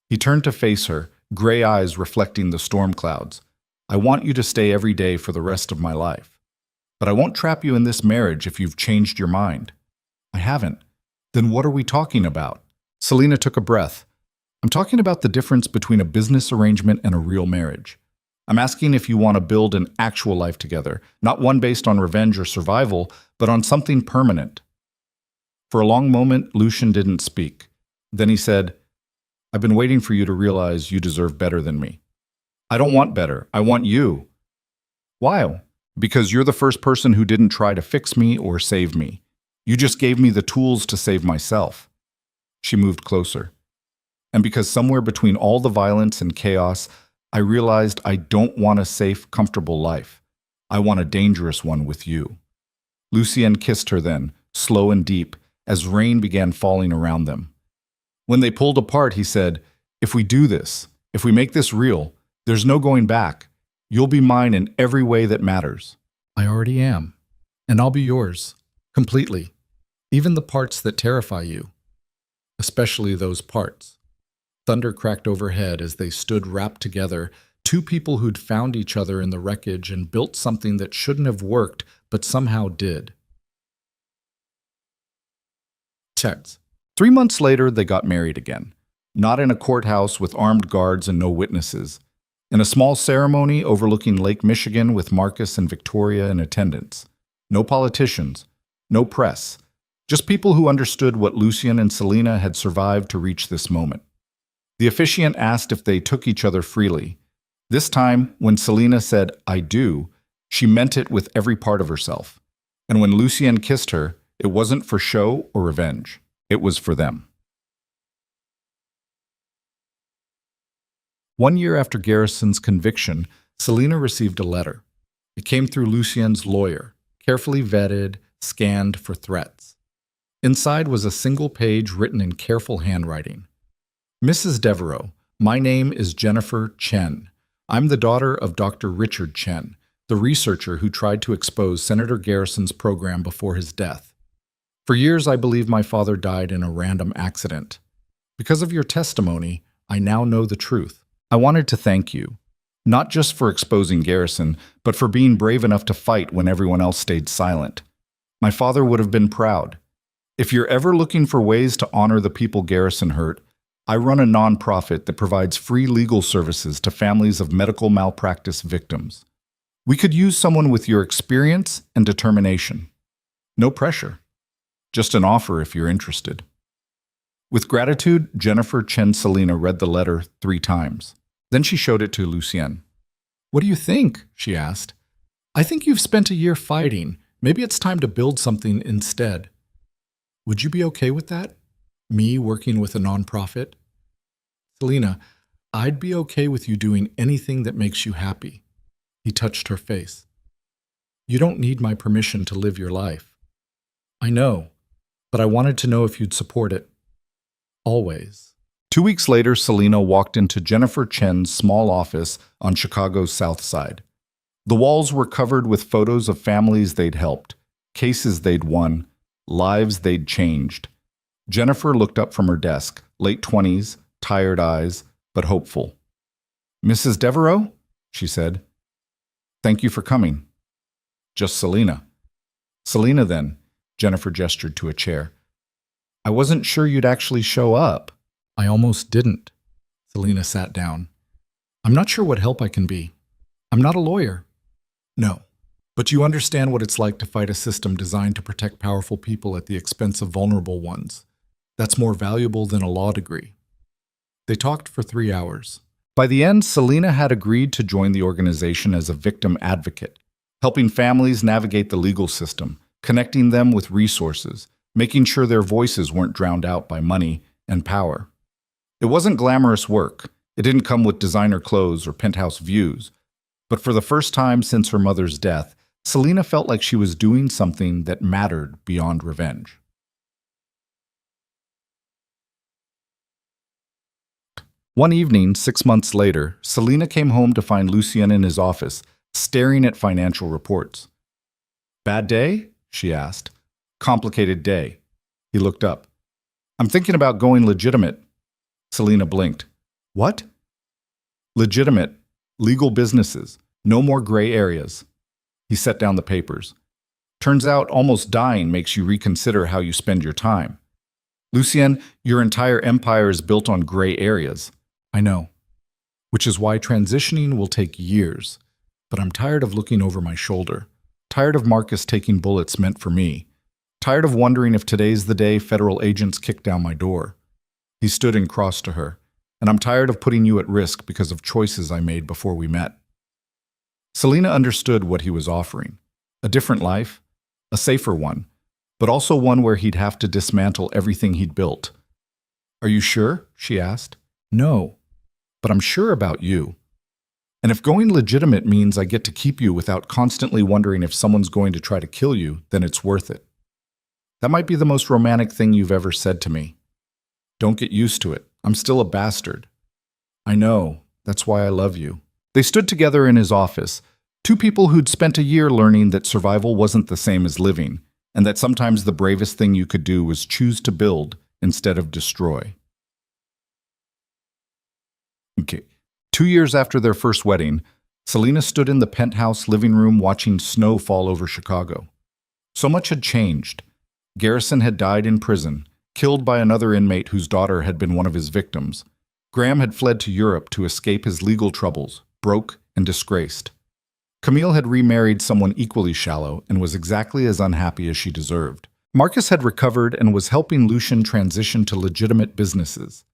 He turned to face her, gray eyes reflecting the storm clouds. "I want you to stay every day for the rest of my life. But I won't trap you in this marriage if you've changed your mind." "I haven't." "Then what are we talking about?" Selena took a breath. "I'm talking about the difference between a business arrangement and a real marriage. I'm asking if you want to build an actual life together, not one based on revenge or survival, but on something permanent." For a long moment, Lucien didn't speak. Then he said, "I've been waiting for you to realize you deserve better than me." I don't want better. I want you. Why? Because you're the first person who didn't try to fix me or save me. You just gave me the tools to save myself. She moved closer. And because somewhere between all the violence and chaos, I realized I don't want a safe, comfortable life. I want a dangerous one with you. Lucien kissed her then, slow and deep, as rain began falling around them. When they pulled apart, he said, "If we do this, if we make this real, there's no going back. You'll be mine in every way that matters." I already am. And I'll be yours. Completely. Even the parts that terrify you. Especially those parts. Thunder cracked overhead as they stood wrapped together, two people who'd found each other in the wreckage and built something that shouldn't have worked, but somehow did. Text. 3 months later, they got married again. Not in a courthouse with armed guards and no witnesses. In a small ceremony overlooking Lake Michigan with Marcus and Victoria in attendance. No politicians, no press, just people who understood what Lucien and Selena had survived to reach this moment. The officiant asked if they took each other freely. This time, when Selena said, "I do," she meant it with every part of herself. And when Lucien kissed her, it wasn't for show or revenge. It was for them. 1 year after Garrison's conviction, Selena received a letter. It came through Lucien's lawyer, carefully vetted, scanned for threats. Inside was a single page written in careful handwriting. "Mrs. Devereaux, my name is Jennifer Chen. I'm the daughter of Dr. Richard Chen, the researcher who tried to expose Senator Garrison's program before his death. For years, I believe my father died in a random accident. Because of your testimony, I now know the truth. I wanted to thank you, not just for exposing Garrison, but for being brave enough to fight when everyone else stayed silent. My father would have been proud. If you're ever looking for ways to honor the people Garrison hurt, I run a nonprofit that provides free legal services to families of medical malpractice victims. We could use someone with your experience and determination. No pressure. Just an offer if you're interested." With gratitude, Jennifer Chen Selena read the letter 3 times. Then she showed it to Lucien. "What do you think?" she asked. "I think you've spent a year fighting. Maybe it's time to build something instead. Would you be okay with that? Me working with a nonprofit?" "Selena, I'd be okay with you doing anything that makes you happy." He touched her face. "You don't need my permission to live your life." "I know, but I wanted to know if you'd support it. Always." 2 weeks later, Selena walked into Jennifer Chen's small office on Chicago's South Side. The walls were covered with photos of families they'd helped, cases they'd won, lives they'd changed. Jennifer looked up from her desk, late 20s, tired eyes, but hopeful. "Mrs. Devereaux?" she said. "Thank you for coming." "Just Selena." "Selena, then." Jennifer gestured to a chair. "I wasn't sure you'd actually show up." "I almost didn't." Selena sat down. "I'm not sure what help I can be. I'm not a lawyer." "No, but you understand what it's like to fight a system designed to protect powerful people at the expense of vulnerable ones. That's more valuable than a law degree." They talked for 3 hours. By the end, Selena had agreed to join the organization as a victim advocate, helping families navigate the legal system, connecting them with resources, making sure their voices weren't drowned out by money and power. It wasn't glamorous work. It didn't come with designer clothes or penthouse views. But for the first time since her mother's death, Selena felt like she was doing something that mattered beyond revenge. One evening, 6 months later, Selena came home to find Lucien in his office, staring at financial reports. "Bad day?" she asked. "Complicated day." He looked up. "I'm thinking about going legitimate." Selena blinked. "What?" "Legitimate. Legal businesses. No more gray areas." He set down the papers. "Turns out almost dying makes you reconsider how you spend your time. Lucien, your entire empire is built on gray areas." "I know. Which is why transitioning will take years. But I'm tired of looking over my shoulder. Tired of Marcus taking bullets meant for me. Tired of wondering if today's the day federal agents kick down my door." He stood and crossed to her. and I'm tired of putting you at risk because of choices I made before we met." Selena understood what he was offering. A different life, a safer one, but also one where he'd have to dismantle everything he'd built. "Are you sure?" she asked. "No, but I'm sure about you. And if going legitimate means I get to keep you without constantly wondering if someone's going to try to kill you, then it's worth it. That might be the most romantic thing you've ever said to me. Don't get used to it. I'm still a bastard. I know. That's why I love you." They stood together in his office, two people who'd spent a year learning that survival wasn't the same as living, and that sometimes the bravest thing you could do was choose to build instead of destroy. Okay. 2 years after their first wedding, Selena stood in the penthouse living room watching snow fall over Chicago. So much had changed. Garrison had died in prison, killed by another inmate whose daughter had been one of his victims. Graham had fled to Europe to escape his legal troubles, broke and disgraced. Camille had remarried someone equally shallow and was exactly as unhappy as she deserved. Marcus had recovered and was helping Lucian transition to legitimate businesses.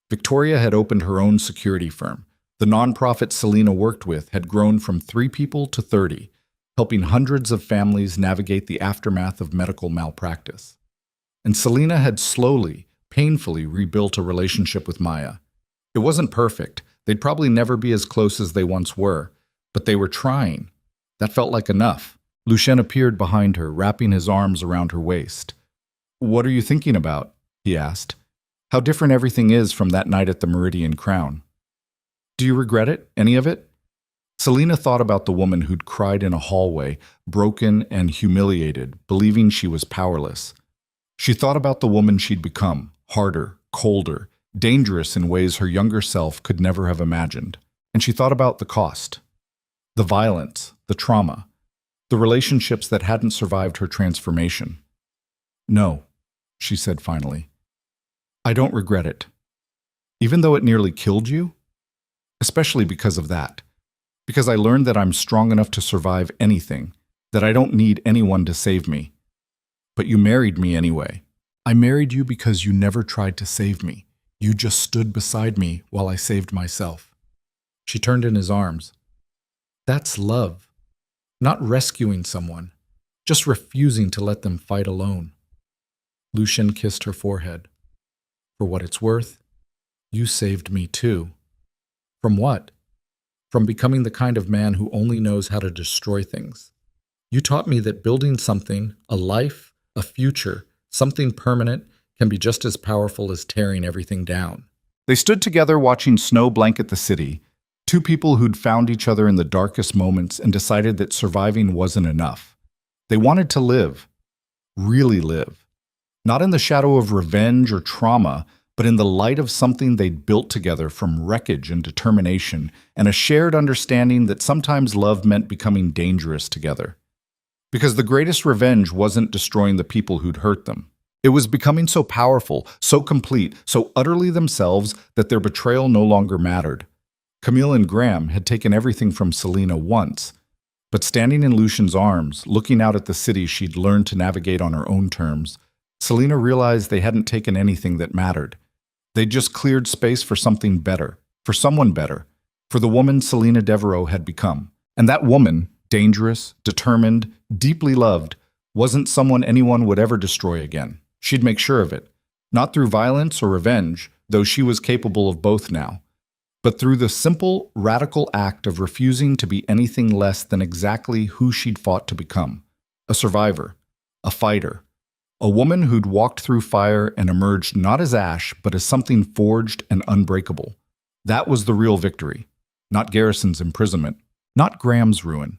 Victoria had opened her own security firm. The nonprofit Selena worked with had grown from 3 people to 30, helping hundreds of families navigate the aftermath of medical malpractice. And Selena had slowly, painfully rebuilt a relationship with Maya. It wasn't perfect. They'd probably never be as close as they once were, but they were trying. That felt like enough. Lucien appeared behind her, wrapping his arms around her waist. "What are you thinking about?" he asked. "How different everything is from that night at the Meridian Crown. Do you regret it? Any of it?" Selena thought about the woman who'd cried in a hallway, broken and humiliated, believing she was powerless. She thought about the woman she'd become, harder, colder, dangerous in ways her younger self could never have imagined. And she thought about the cost. The violence, the trauma, the relationships that hadn't survived her transformation. "No," she said finally. "I don't regret it. Even though it nearly killed you? Especially because of that. Because I learned that I'm strong enough to survive anything, that I don't need anyone to save me. But you married me anyway. I married you because you never tried to save me. You just stood beside me while I saved myself." She turned in his arms. "That's love. Not rescuing someone, just refusing to let them fight alone." Lucien kissed her forehead. "For what it's worth, you saved me too." "From what?" "From becoming the kind of man who only knows how to destroy things. You taught me that building something, a life, a future, something permanent, can be just as powerful as tearing everything down." They stood together watching snow blanket the city, two people who'd found each other in the darkest moments and decided that surviving wasn't enough. They wanted to live, really live. Not in the shadow of revenge or trauma, but in the light of something they'd built together from wreckage and determination, and a shared understanding that sometimes love meant becoming dangerous together. Because the greatest revenge wasn't destroying the people who'd hurt them. It was becoming so powerful, so complete, so utterly themselves that their betrayal no longer mattered. Camille and Graham had taken everything from Selena once, but standing in Lucien's arms, looking out at the city she'd learned to navigate on her own terms, Selena realized they hadn't taken anything that mattered. They'd just cleared space for something better, for someone better, for the woman Selena Devereaux had become. And that woman, dangerous, determined, deeply loved, wasn't someone anyone would ever destroy again. She'd make sure of it. Not through violence or revenge, though she was capable of both now, but through the simple, radical act of refusing to be anything less than exactly who she'd fought to become. A survivor, a fighter, a woman who'd walked through fire and emerged not as ash, but as something forged and unbreakable. That was the real victory. Not Garrison's imprisonment, not Graham's ruin,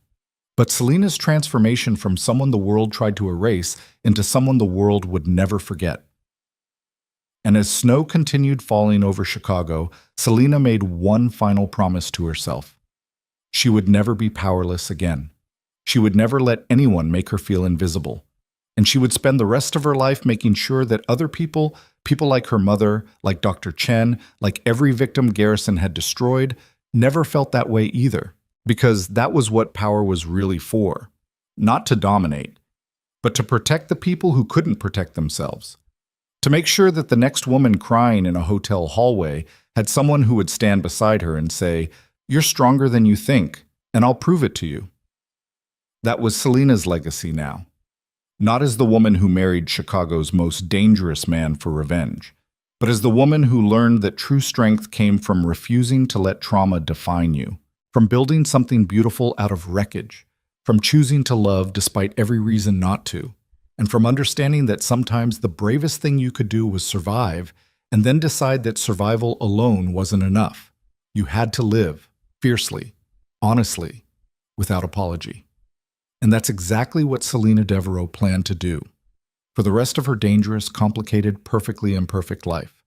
but Selena's transformation from someone the world tried to erase into someone the world would never forget. And as snow continued falling over Chicago, Selena made one final promise to herself. She would never be powerless again. She would never let anyone make her feel invisible. And she would spend the rest of her life making sure that other people, people like her mother, like Dr. Chen, like every victim Garrison had destroyed, never felt that way either. Because that was what power was really for. Not to dominate, but to protect the people who couldn't protect themselves. To make sure that the next woman crying in a hotel hallway had someone who would stand beside her and say, "You're stronger than you think, and I'll prove it to you." That was Selena's legacy now. Not as the woman who married Chicago's most dangerous man for revenge, but as the woman who learned that true strength came from refusing to let trauma define you, from building something beautiful out of wreckage, from choosing to love despite every reason not to, and from understanding that sometimes the bravest thing you could do was survive and then decide that survival alone wasn't enough. You had to live, fiercely, honestly, without apology. And that's exactly what Selena Devereaux planned to do for the rest of her dangerous, complicated, perfectly imperfect life.